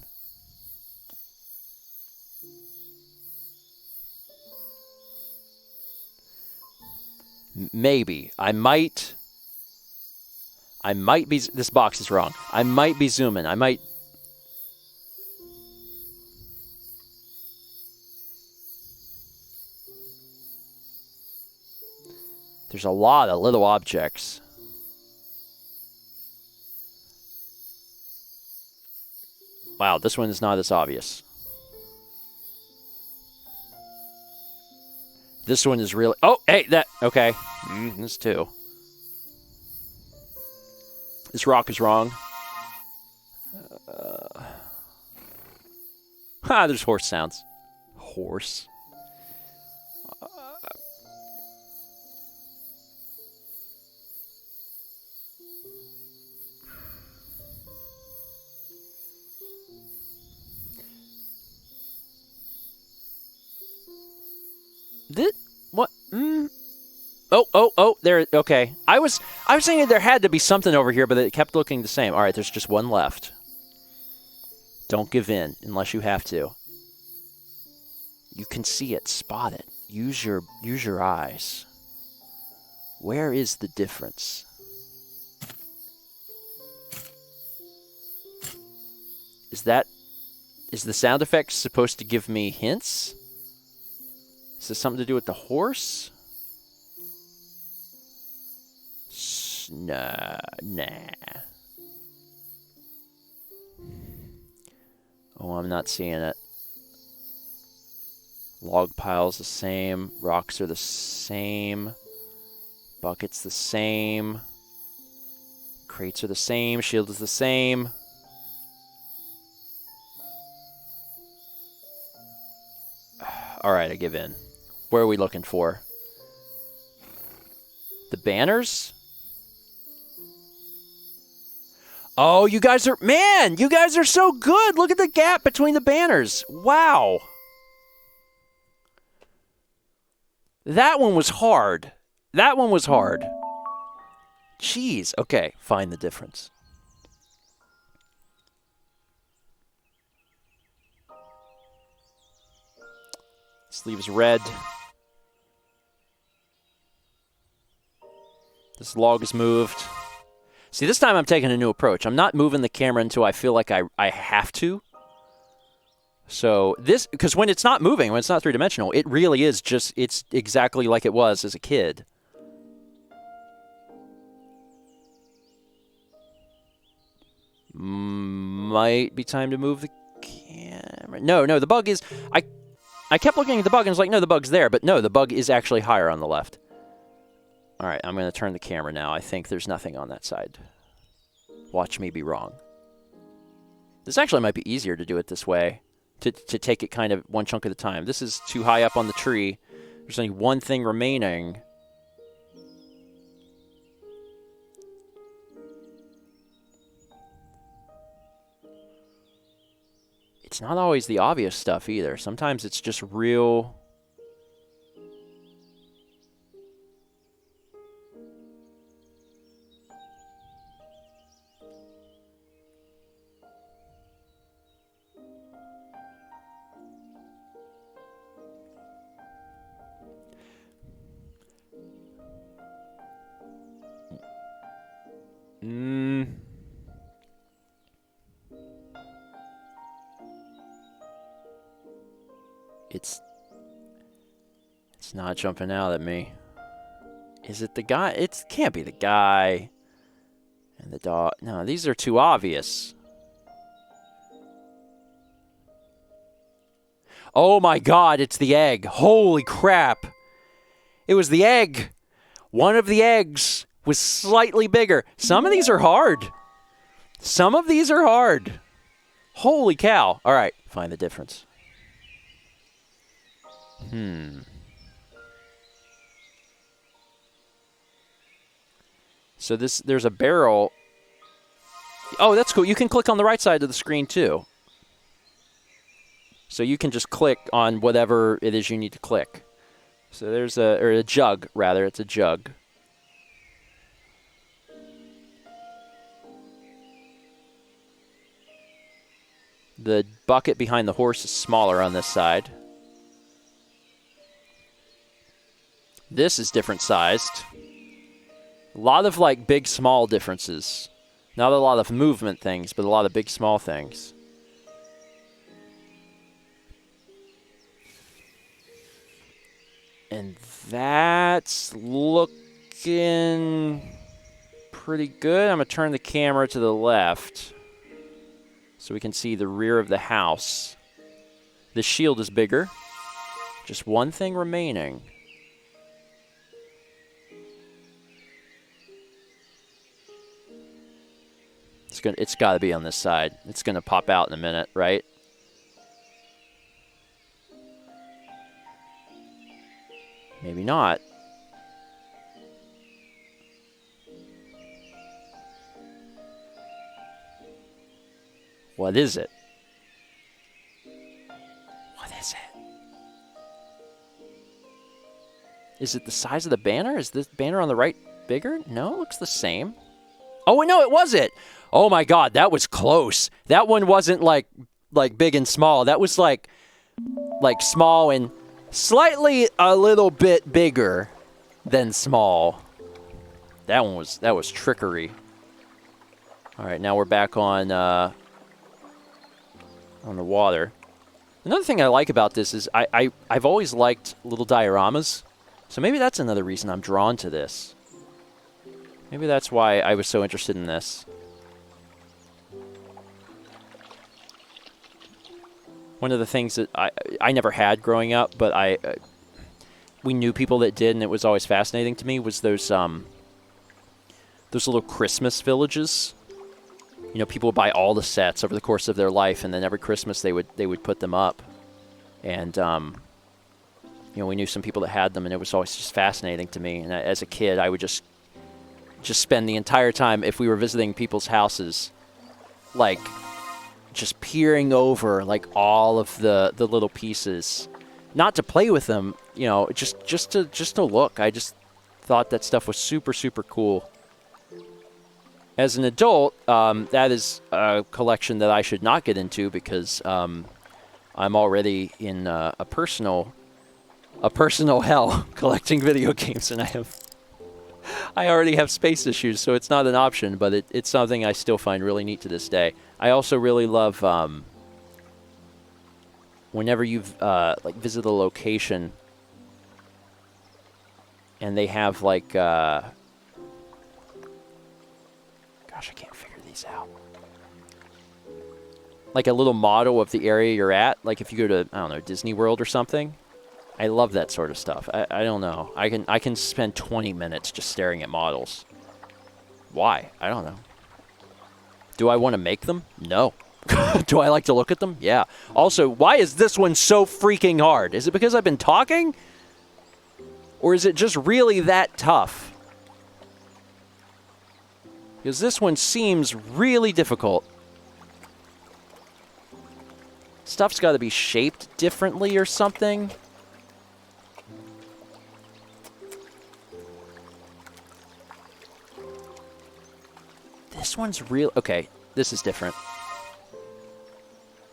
Maybe. I might be, this box is wrong. I might be zooming. I might... There's a lot of little objects. Wow, this one is not as obvious. This one is really... Oh, hey, that... Okay. This too. This rock is wrong. There's horse sounds. Horse. What? Oh, there. Okay. I was thinking there had to be something over here, but it kept looking the same. All right, there's just one left. Don't give in unless you have to. You can see it, spot it. Use your eyes. Where is the difference? Is the sound effect supposed to give me hints? Is this something to do with the horse? Nah. Oh, I'm not seeing it. Log piles the same. Rocks are the same. Buckets the same. Crates are the same. Shield is the same. All right, I give in. Where are we looking for? The banners? Oh, you guys are... Man, you guys are so good. Look at the gap between the banners. Wow. That one was hard. That one was hard. Jeez. Okay, find the difference. This leaves red. This log is moved. See, this time I'm taking a new approach. I'm not moving the camera until I feel like I have to. So this, because when it's not moving, when it's not three-dimensional, it really is just, it's exactly like it was as a kid. Might be time to move the camera. No, the bug is, I kept looking at the bug and was like, no, the bug's there. But no, the bug is actually higher on the left. All right, I'm going to turn the camera now. I think there's nothing on that side. Watch me be wrong. This actually might be easier to do it this way, to take it kind of one chunk at a time. This is too high up on the tree. There's only one thing remaining. It's not always the obvious stuff either. Sometimes it's just real... It's not jumping out at me. Is it the guy? It can't be the guy. And the dog. No, these are too obvious. Oh my God, it's the egg. Holy crap. It was the egg. One of the eggs was slightly bigger. Some of these are hard. Some of these are hard. Holy cow. All right, find the difference. So there's a barrel. Oh, that's cool. You can click on the right side of the screen too. So you can just click on whatever it is you need to click. So there's a jug, rather. It's a jug. The bucket behind the horse is smaller on this side. This is different sized. A lot of like big, small differences. Not a lot of movement things, but a lot of big, small things. And that's looking pretty good. I'm going to turn the camera to the left so we can see the rear of the house. The shield is bigger. Just one thing remaining. It's got to be on this side. It's gonna pop out in a minute, right? Maybe not. What is it? What is it? Is it the size of the banner? Is this banner on the right bigger? No, it looks the same. Oh, no, it was it. Oh, my God, that was close. That one wasn't like big and small. That was like small and slightly a little bit bigger than small. That was trickery. All right, now we're back on the water. Another thing I like about this is I've always liked little dioramas, so maybe that's another reason I'm drawn to this. Maybe that's why I was so interested in this. One of the things that I never had growing up, but we knew people that did, and it was always fascinating to me, was those little Christmas villages. You know, people would buy all the sets over the course of their life, and then every Christmas they would put them up. And you know, we knew some people that had them, and it was always just fascinating to me. And as a kid, I would just spend the entire time, if we were visiting people's houses, like just peering over like all of the little pieces, not to play with them, you know, just to look. I just thought that stuff was super, super cool. As an adult, that is a collection that I should not get into because I'm already in a personal hell collecting video games, and I already have space issues, so it's not an option, but it's something I still find really neat to this day. I also really love whenever you've like visit a location and they have like gosh, I can't figure these out. Like a little model of the area you're at, like if you go to, I don't know, Disney World or something. I love that sort of stuff. I don't know. I can spend 20 minutes just staring at models. Why? I don't know. Do I want to make them? No. Do I like to look at them? Yeah. Also, why is this one so freaking hard? Is it because I've been talking? Or is it just really that tough? Because this one seems really difficult. Stuff's got to be shaped differently or something. This one's real. Okay, this is different.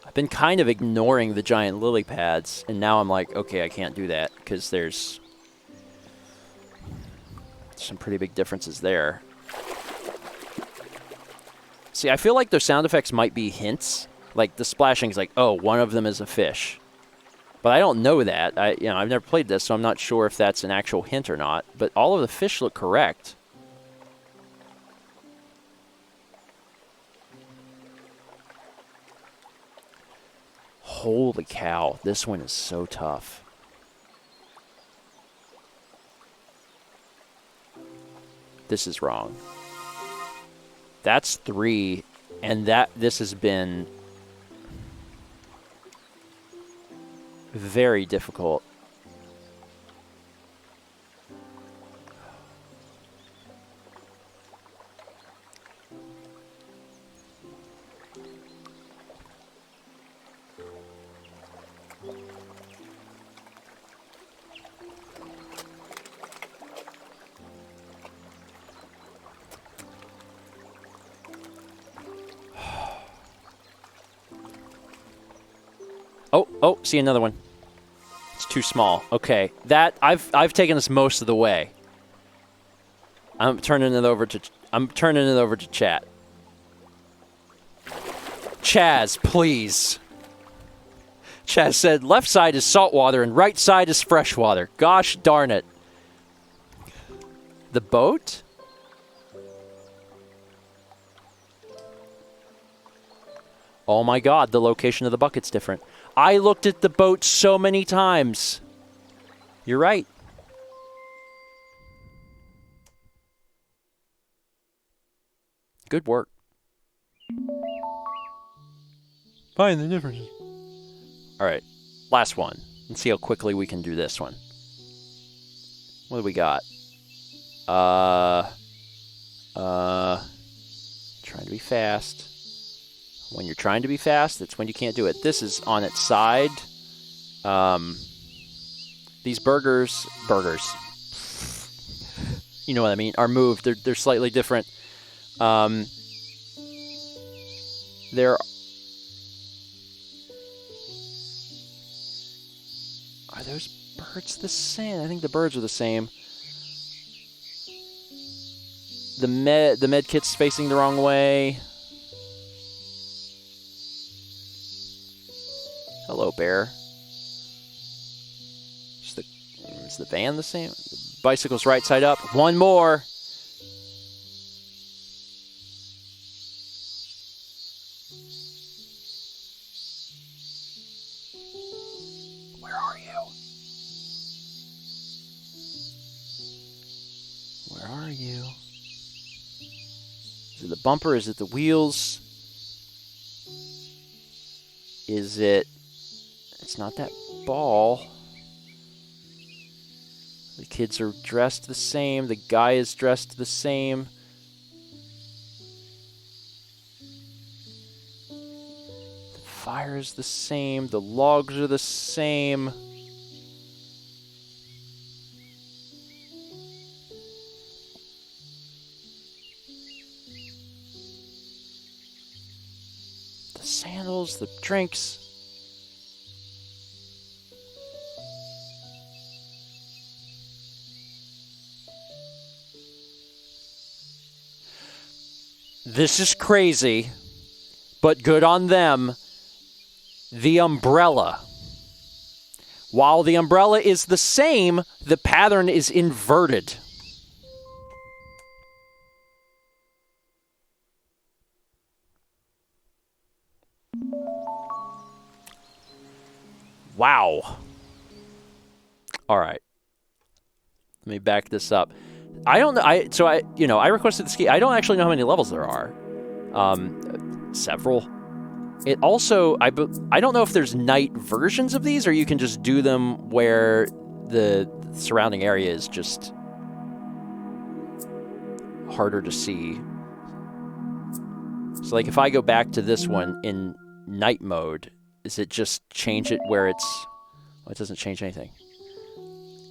I've been kind of ignoring the giant lily pads, and now I'm like, okay, I can't do that because there's some pretty big differences there. See, I feel like those sound effects might be hints. Like the splashing's like, oh, one of them is a fish. But I don't know that. I've never played this, so I'm not sure if that's an actual hint or not. But all of the fish look correct. Holy cow, this one is so tough. This is wrong. That's 3, and this has been very difficult. Oh, see another one. It's too small. Okay, that I've taken this most of the way. I'm turning it over to chat. Chaz, please. Chaz said left side is saltwater and right side is freshwater. Gosh darn it. The boat? Oh my god, the location of the bucket's different. I looked at the boat so many times. You're right. Good work. Find the differences. All right, last one. Let's see how quickly we can do this one. What do we got? Trying to be fast. When you're trying to be fast, that's when you can't do it. This is on its side. These burgers, you know what I mean, are moved. They're slightly different. There are those birds the same? I think the birds are the same. The med kit's facing the wrong way. Hello, bear. Is the van the same? The bicycle's right side up. One more. Where are you? Where are you? Is it the bumper? Is it the wheels? Is it... It's not that ball. The kids are dressed the same. The guy is dressed the same. The fire is the same. The logs are the same. The sandals, the drinks. This is crazy, but good on them. The umbrella. While the umbrella is the same, the pattern is inverted. Wow. All right. Let me back this up. I don't know. I requested the ski. I don't actually know how many levels there are. Several. It also, I don't know if there's night versions of these, or you can just do them where the surrounding area is just harder to see. So, like, if I go back to this one in night mode, is it just change it where it's? Oh, it doesn't change anything.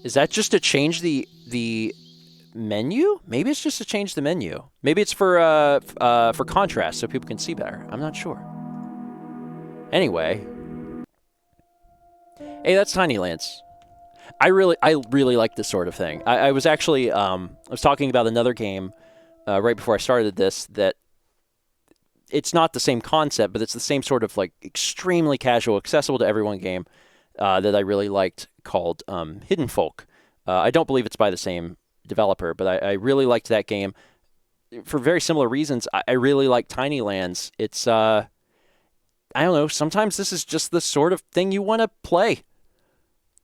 Is that just to change the menu? Maybe it's just to change the menu. Maybe it's for contrast so people can see better. I'm not sure. Anyway, hey, that's Tiny Lands. I really like this sort of thing. I was actually I was talking about another game right before I started this that it's not the same concept, but it's the same sort of like extremely casual, accessible to everyone game that I really liked called Hidden Folk. I don't believe it's by the same developer, but I really liked that game for very similar reasons. I really like Tiny Lands. It's I don't know, sometimes this is just the sort of thing you want to play.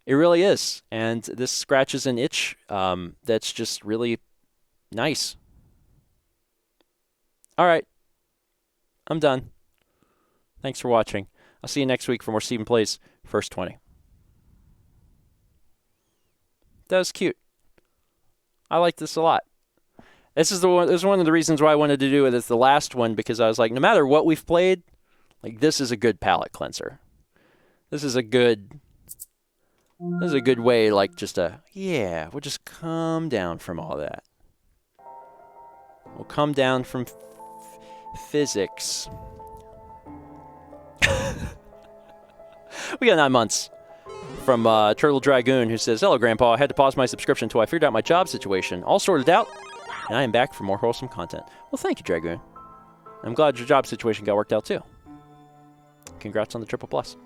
It really is. And this scratches an itch that's just really nice. All right. I'm done. Thanks for watching. I'll see you next week for more Stephen Plays First 20. That was cute. I like this a lot. This is one of the reasons why I wanted to do it as the last one, because I was like, no matter what we've played, like, this is a good palate cleanser. This is a good way, like, we'll just come down from all that. We'll come down from physics. We got 9 months from Turtle Dragoon, who says, "Hello, Grandpa. I had to pause my subscription until I figured out my job situation. All sorted out, and I am back for more wholesome content." Well, thank you, Dragoon. I'm glad your job situation got worked out, too. Congrats on the triple plus.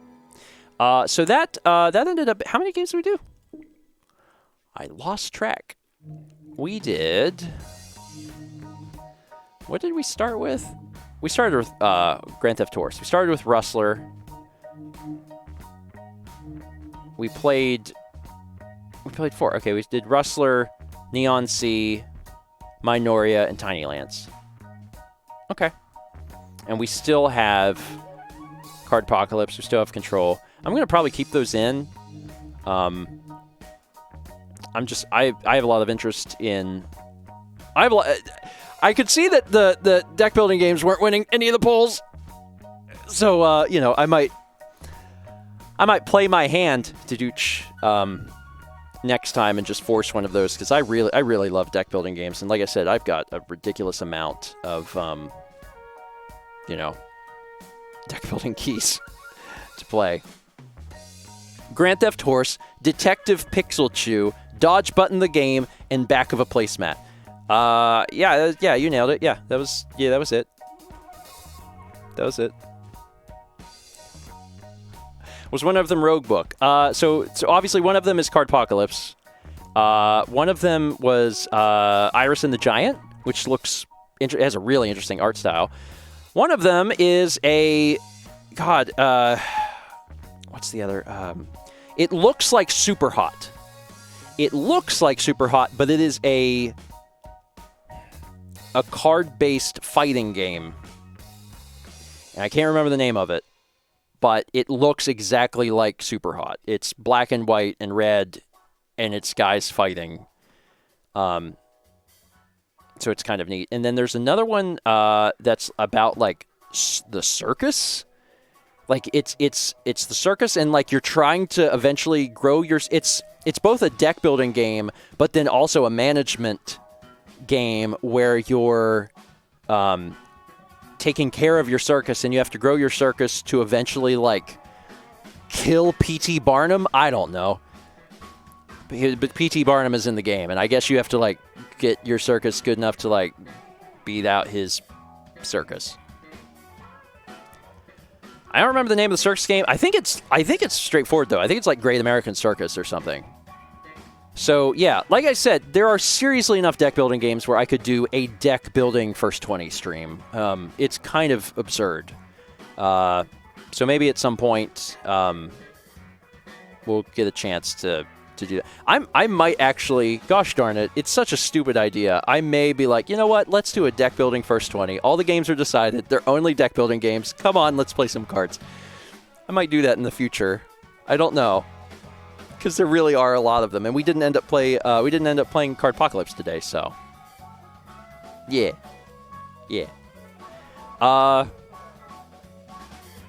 So that ended up... How many games did we do? I lost track. We did... What did we start with? We started with Grand Theft Tour. So we started with Rustler. We played 4. Okay, we did Rustler, Neon Sea, Minoria, and Tiny Lands. Okay. And we still have Card Apocalypse. We still have Control. I'm going to probably keep those in. I have a lot of interest in... I could see that the deck building games weren't winning any of the polls. So, you know, I might play my hand to do next time and just force one of those, because I really love deck building games. And like I said, I've got a ridiculous amount of, you know, deck building keys to play. Grand Theft Horse, Detective Pixel Chew, Dodge Button the Game, and Back of a Placemat. Yeah, you nailed it. Yeah, that was it. That was it. Was one of them Rogue Book? So obviously one of them is Card Apocalypse. One of them was Iris and the Giant, which has a really interesting art style. One of them is a what's the other? It looks like Super Hot. It looks like Super Hot, but it is a card-based fighting game. And I can't remember the name of it, but it looks exactly like Super Hot. It's black and white and red, and it's guys fighting. So it's kind of neat. And then there's another one that's about like the circus. Like it's the circus, and like you're trying to eventually grow your. It's both a deck building game, but then also a management game where you're taking care of your circus, and you have to grow your circus to eventually like kill P.T. Barnum. I don't know, but P.T. Barnum is in the game, and I guess you have to like get your circus good enough to like beat out his circus. I don't remember the name of the circus game. I think it's straightforward though. I think it's like Great American Circus or something. So yeah, like I said, there are seriously enough deck building games where I could do a deck building First 20 stream. It's kind of absurd. So maybe at some point we'll get a chance to do that. I might actually, gosh darn it, it's such a stupid idea. I may be like, you know what, let's do a deck building First 20. All the games are decided. They're only deck building games. Come on, let's play some cards. I might do that in the future. I don't know, because there really are a lot of them, and we didn't end up playing Card Apocalypse today, so yeah.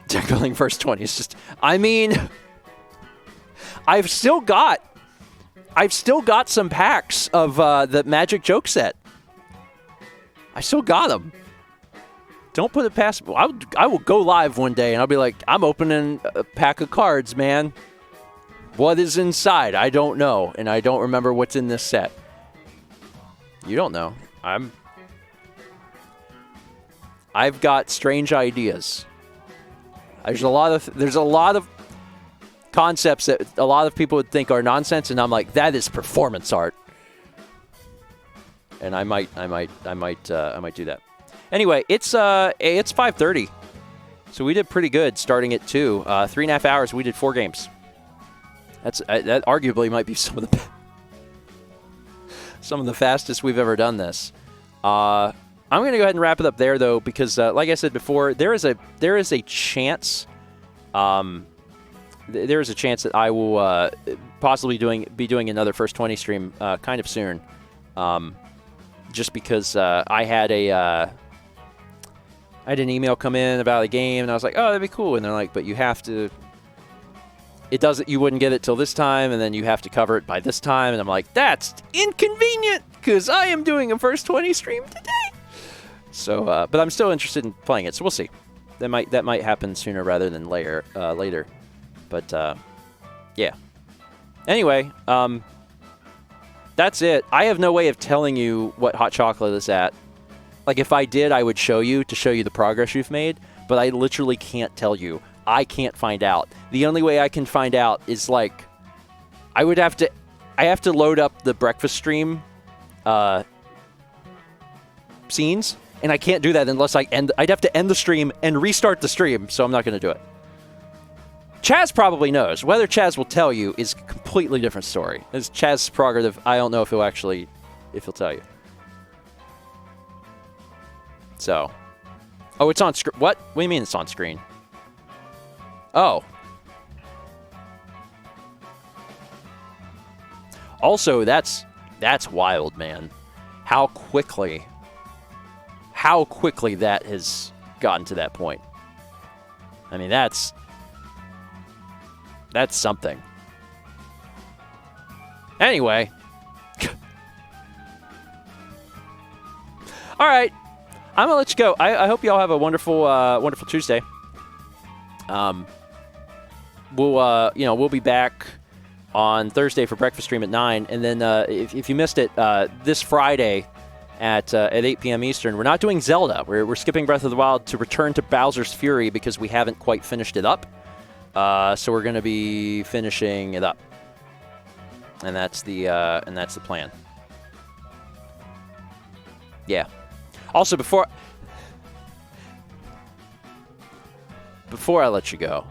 Deck building First 20 is just, I mean, I've still got some packs of the Magic Joke set. I still got them. Don't put it past me. I will go live one day and I'll be like, I'm opening a pack of cards, man. What is inside? I don't know, and I don't remember what's in this set. You don't know. I've got strange ideas. There's a lot of concepts that a lot of people would think are nonsense, and I'm like, that is performance art. And I might do that. Anyway, it's 5:30, so we did pretty good starting at 2. 3.5 hours. We did 4 games. That arguably might be some of the fastest we've ever done this. I'm going to go ahead and wrap it up there, though, because like I said before, there is a chance. There is a chance that I will possibly be doing another First 20 stream kind of soon, just because I had an email come in about a game, and I was like, oh, that'd be cool. And they're like, but you have to. You wouldn't get it till this time, and then you have to cover it by this time. And I'm like, that's inconvenient, because I am doing a First 20 stream today. So, but I'm still interested in playing it, so we'll see. That might happen sooner rather than later. But yeah. Anyway, that's it. I have no way of telling you what hot chocolate is at. Like, if I did, I would show you the progress you've made, but I literally can't tell you. I can't find out. The only way I can find out is like, I have to load up the breakfast stream scenes, and I can't do that unless I'd have to end the stream and restart the stream, so I'm not going to do it. Chaz probably knows. Whether Chaz will tell you is a completely different story. It's Chaz's prerogative. I don't know if he'll tell you. So, Oh, it's on screen. What? What do you mean it's on screen? Oh. Also, that's wild, man. How quickly that has gotten to that point. I mean, that's something. Anyway. All right. I'm gonna let you go. I hope you all have a wonderful wonderful Tuesday. We'll be back on Thursday for breakfast stream at 9, and then if you missed it, this Friday at 8 p.m. Eastern, we're not doing Zelda. We're skipping Breath of the Wild to return to Bowser's Fury because we haven't quite finished it up. So we're gonna be finishing it up, and that's the plan. Yeah. Also, before I let you go,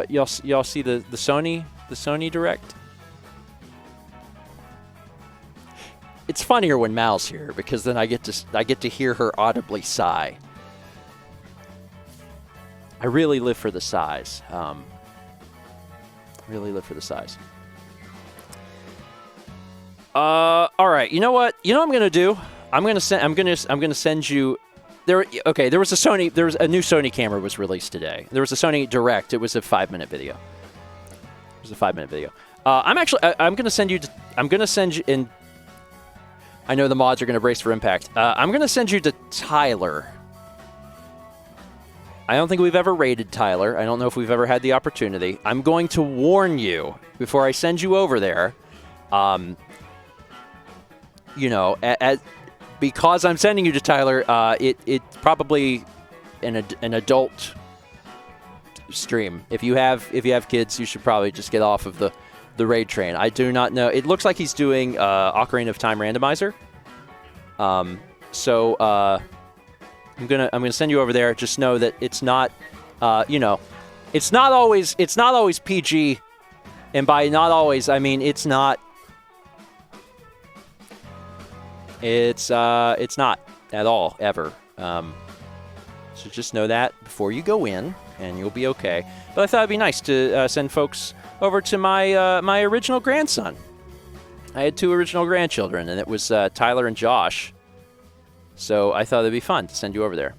y'all see the Sony Direct? It's funnier when Mal's here because then I get to hear her audibly sigh. I really live for the sighs. Really live for the sighs. All right. You know what? You know what I'm gonna do? I'm gonna send you. There was a new Sony camera was released today. There was a Sony Direct. It was a 5-minute video. I'm gonna send you. And I know the mods are gonna brace for impact. I'm gonna send you to Tyler. I don't think we've ever raided Tyler. I don't know if we've ever had the opportunity. I'm going to warn you before I send you over there. Because I'm sending you to Tyler, it's probably an adult stream. If you have kids, you should probably just get off of the raid train. I do not know. It looks like he's doing Ocarina of Time randomizer. So I'm gonna send you over there. Just know that it's not, it's not always PG, and by not always I mean it's not. It's not at all, ever. So just know that before you go in, and you'll be okay. But I thought it'd be nice to send folks over to my original grandson. I had 2 original grandchildren, and it was Tyler and Josh. So I thought it'd be fun to send you over there.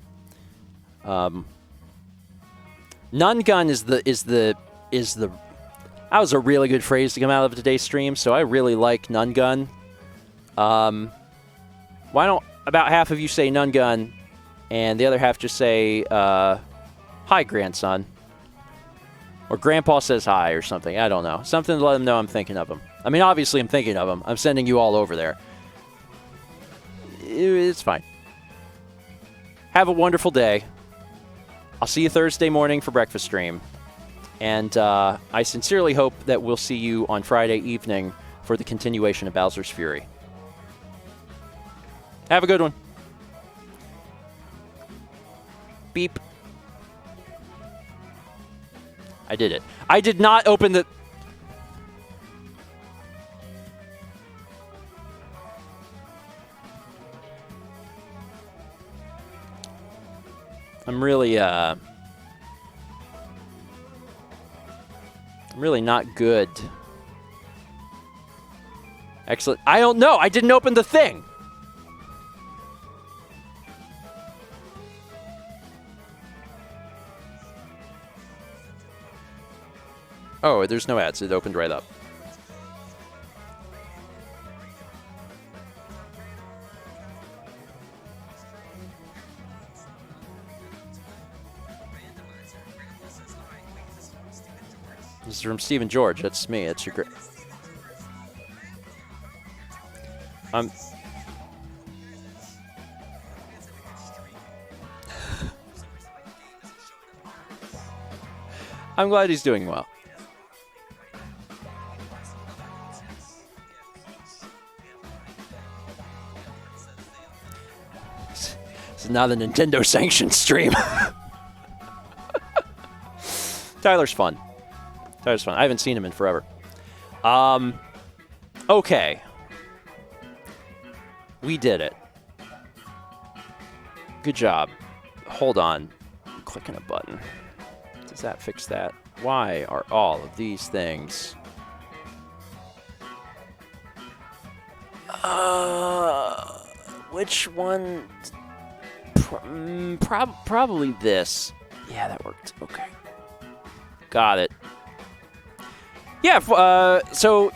Nun gun is the that was a really good phrase to come out of today's stream. So I really like nun gun. Why don't about half of you say nun gun, and the other half just say, hi, grandson. Or grandpa says hi or something. I don't know. Something to let him know I'm thinking of him. I mean, obviously I'm thinking of him. I'm sending you all over there. It's fine. Have a wonderful day. I'll see you Thursday morning for breakfast stream. And I sincerely hope that we'll see you on Friday evening for the continuation of Bowser's Fury. Have a good one. Beep. I did it. I did not open the... I'm really not good. Excellent. I don't know. I didn't open the thing. Oh, there's no ads. It opened right up. This is from Stephen George. That's me. That's your great. I'm glad he's doing well. This is not a Nintendo sanctioned stream. Tyler's fun. Tyler's fun. I haven't seen him in forever. Okay. We did it. Good job. Hold on. I'm clicking a button. Does that fix that? Why are all of these things? Which one? Probably this. Yeah, that worked. Okay. Got it. Yeah, so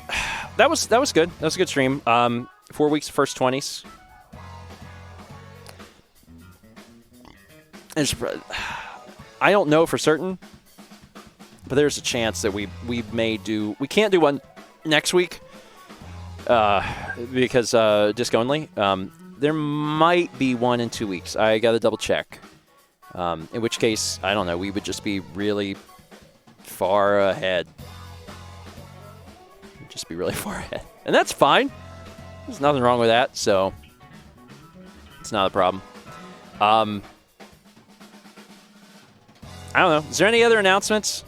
that was good. That was a good stream. 4 weeks of first 20s. I don't know for certain, but there's a chance that we may do. We can't do one next week because disc only. There might be one in 2 weeks. I got to double check. In which case, I don't know. We would just be really far ahead. Just be really far ahead, and that's fine. There's nothing wrong with that, so it's not a problem. I don't know. Is there any other announcements?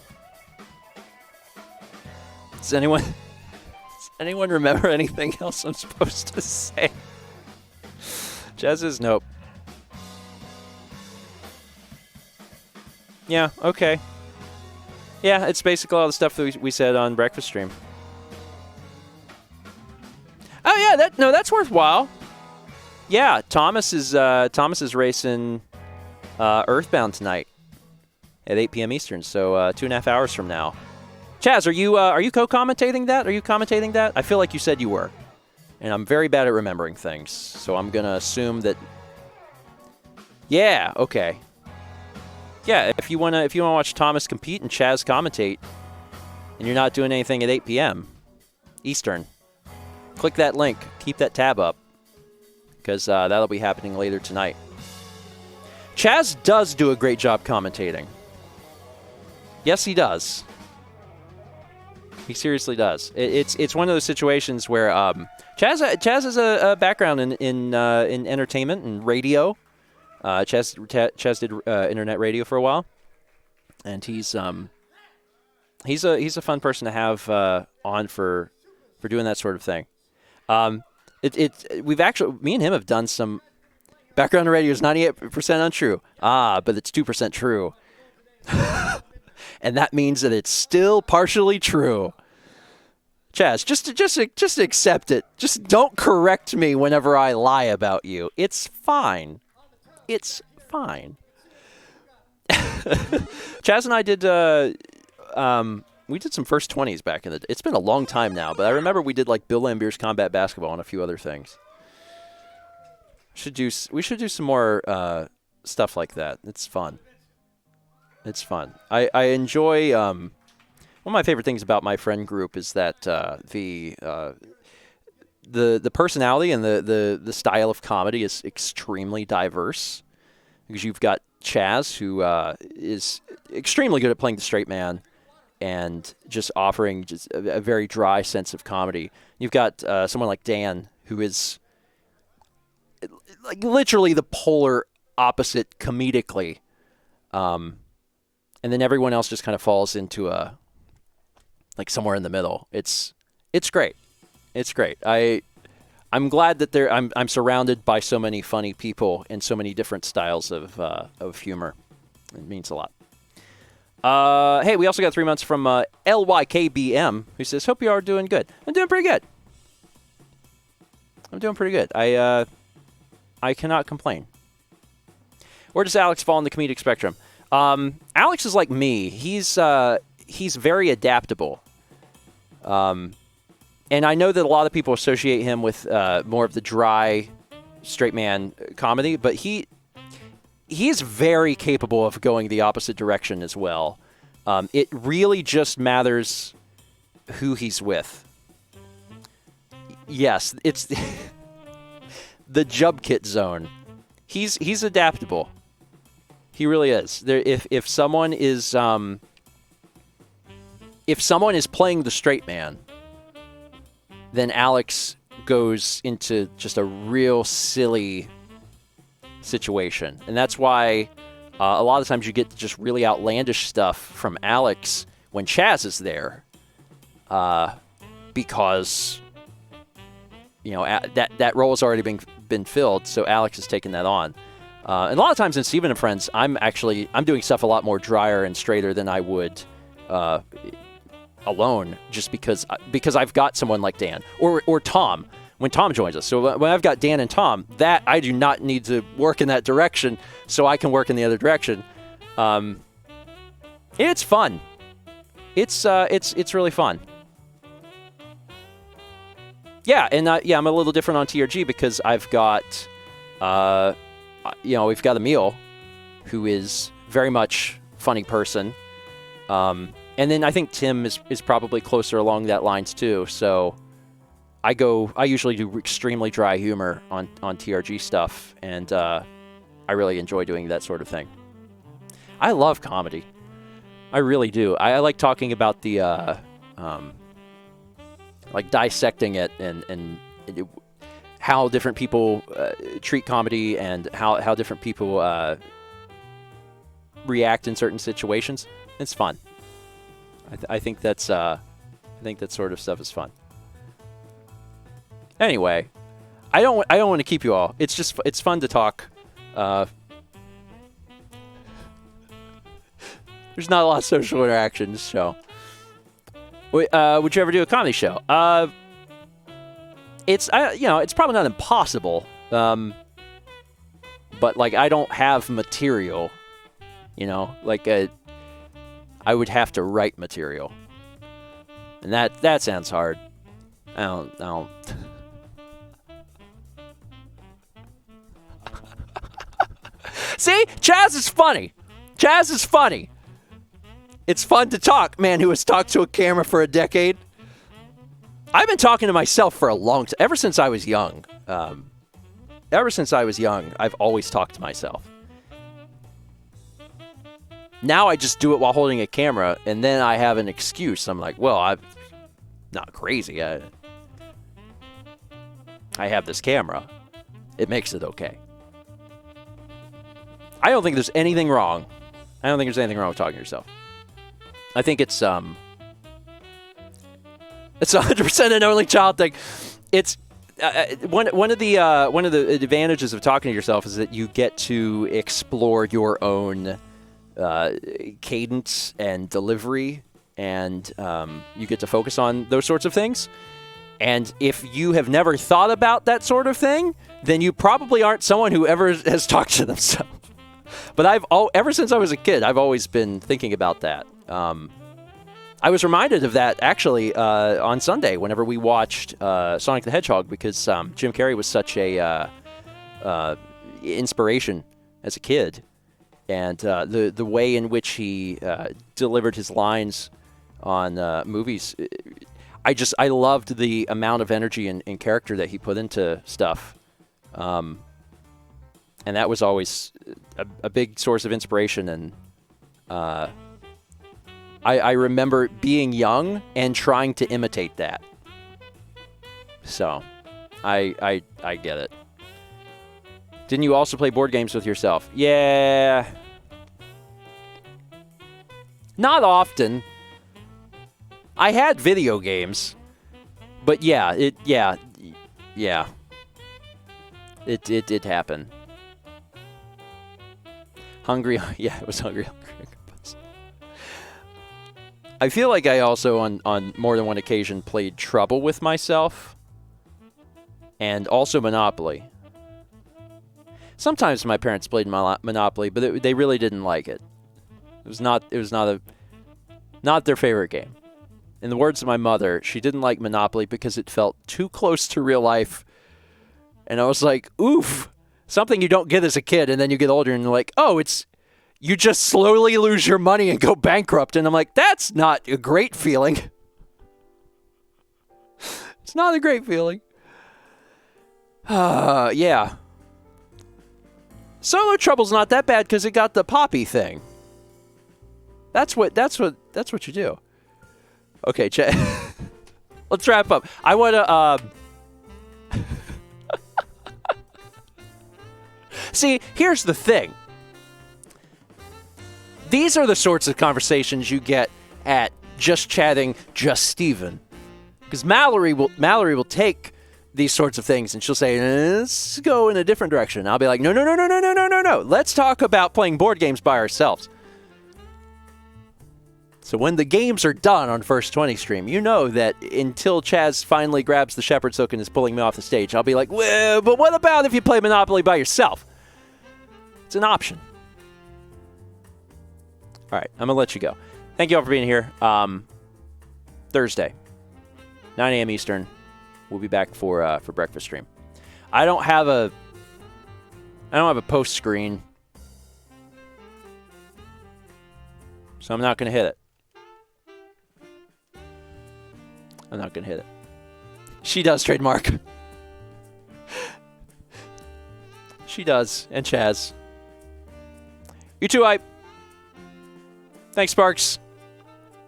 Does anyone remember anything else I'm supposed to say? Jazz says nope. Yeah, okay. Yeah, it's basically all the stuff that we said on Breakfast Stream. Oh yeah, that's worthwhile. Yeah, Thomas is racing Earthbound tonight at 8 p.m. Eastern, so 2.5 hours from now. Chaz, are you co-commentating that? Are you commentating that? I feel like you said you were, and I'm very bad at remembering things, so I'm gonna assume that. Yeah. Okay. Yeah. If you wanna watch Thomas compete and Chaz commentate, and you're not doing anything at 8 p.m. Eastern, click that link. Keep that tab up, because that'll be happening later tonight. Chaz does do a great job commentating. Yes, he does. He seriously does. It's one of those situations where Chaz has a background in entertainment and radio. Chaz did internet radio for a while, and he's a fun person to have on for doing that sort of thing. We've actually, me and him have done some. Background radio is 98% untrue. But it's 2% true. And that means that it's still partially true. Chaz, just accept it. Just don't correct me whenever I lie about you. It's fine. It's fine. Chaz and I did we did some first 20s back in the day. It's been a long time now, but I remember we did like Bill Lambier's Combat Basketball and a few other things. We should do some more stuff like that. It's fun. It's fun. I enjoy. One of my favorite things about my friend group is that the personality and the style of comedy is extremely diverse. Because you've got Chaz, who is extremely good at playing the straight man and just offering just a very dry sense of comedy. You've got someone like Dan, who is like literally the polar opposite comedically. And then everyone else just kind of falls into like somewhere in the middle. It's great. It's great. I'm glad that I'm surrounded by so many funny people and so many different styles of humor. It means a lot. Hey, we also got 3 months from LYKBM, who says, "Hope you are doing good." I'm doing pretty good. I cannot complain. Where does Alex fall in the comedic spectrum? Alex is like me. He's very adaptable. And I know that a lot of people associate him with more of the dry, straight man comedy, but he is very capable of going the opposite direction as well. It really just matters who he's with. Yes, it's the Jub Kit zone. He's adaptable. He really is. If someone is playing the straight man, then Alex goes into just a real silly situation, and that's why a lot of times you get just really outlandish stuff from Alex when Chaz is there, because that role has already been filled, so Alex has taken that on. And a lot of times in Stephen and Friends, I'm doing stuff a lot more drier and straighter than I would alone, just because I've got someone like Dan or Tom when Tom joins us. So when I've got Dan and Tom, that I do not need to work in that direction, so I can work in the other direction. It's fun. It's really fun. Yeah, and I'm a little different on TRG because I've got, we've got Emil, who is very much funny person, and then I think Tim is probably closer along that lines too. So I usually do extremely dry humor on TRG stuff, and I really enjoy doing that sort of thing. I love comedy. I really do. I like talking about the, like dissecting it and how different people treat comedy and how different people react in certain situations. It's fun. I think that sort of stuff is fun. Anyway, I don't want to keep you all. It's fun to talk. There's not a lot of social interactions, so. Would you ever do a comedy show? It's probably not impossible, but like I don't have material, like I would have to write material, and that sounds hard. I don't. See, Chaz is funny. It's fun to talk. Man who has talked to a camera for a decade. I've been talking to myself for a long time. Ever since I was young. I've always talked to myself. Now I just do it while holding a camera, and then I have an excuse. I'm like, well, I'm not crazy. I have this camera. It makes it okay. I don't think there's anything wrong. with talking to yourself. I think it's 100% an only child thing. It's one of the advantages of talking to yourself is that you get to explore your own cadence and delivery, and you get to focus on those sorts of things. And if you have never thought about that sort of thing, then you probably aren't someone who ever has talked to themselves. But ever since I was a kid, I've always been thinking about that. I was reminded of that, actually, on Sunday, whenever we watched Sonic the Hedgehog, because Jim Carrey was such a inspiration as a kid. And the way in which he delivered his lines on movies, I loved the amount of energy and character that he put into stuff. And that was always a big source of inspiration. And I remember being young and trying to imitate that. So, I get it. Didn't you also play board games with yourself? Yeah. Not often. I had video games. But yeah, it did happen. Hungry, yeah, it was Hungry. I feel like I also, on more than one occasion, played Trouble with myself, and also Monopoly. Sometimes my parents played Monopoly, but they really didn't like it. It was not their favorite game. In the words of my mother, she didn't like Monopoly because it felt too close to real life. And I was like, oof, something you don't get as a kid, and then you get older and you're like, oh, you just slowly lose your money and go bankrupt. And I'm like, that's not a great feeling. It's not a great feeling. Yeah. Solo Trouble's not that bad because it got the poppy thing. That's what you do. Okay, let's wrap up. I want to see, here's the thing. These are the sorts of conversations you get at Just Chatting Just Steven. Because Mallory will take these sorts of things, and she'll say, let's go in a different direction. I'll be like, no. Let's talk about playing board games by ourselves. So when the games are done on First20 stream, you know that until Chaz finally grabs the Shepherd's Hook and is pulling me off the stage, I'll be like, well, but what about if you play Monopoly by yourself? It's an option. All right, I'm going to let you go. Thank you all for being here. Thursday, 9 a.m. Eastern, we'll be back for breakfast stream. I don't have a post screen, so I'm not going to hit it. I'm not going to hit it. She does, trademark. She does, and Chaz. You too, Hype. Thanks, Sparks.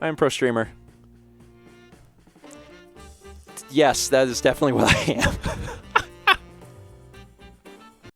I'm Pro Streamer. Yes, that is definitely what I am.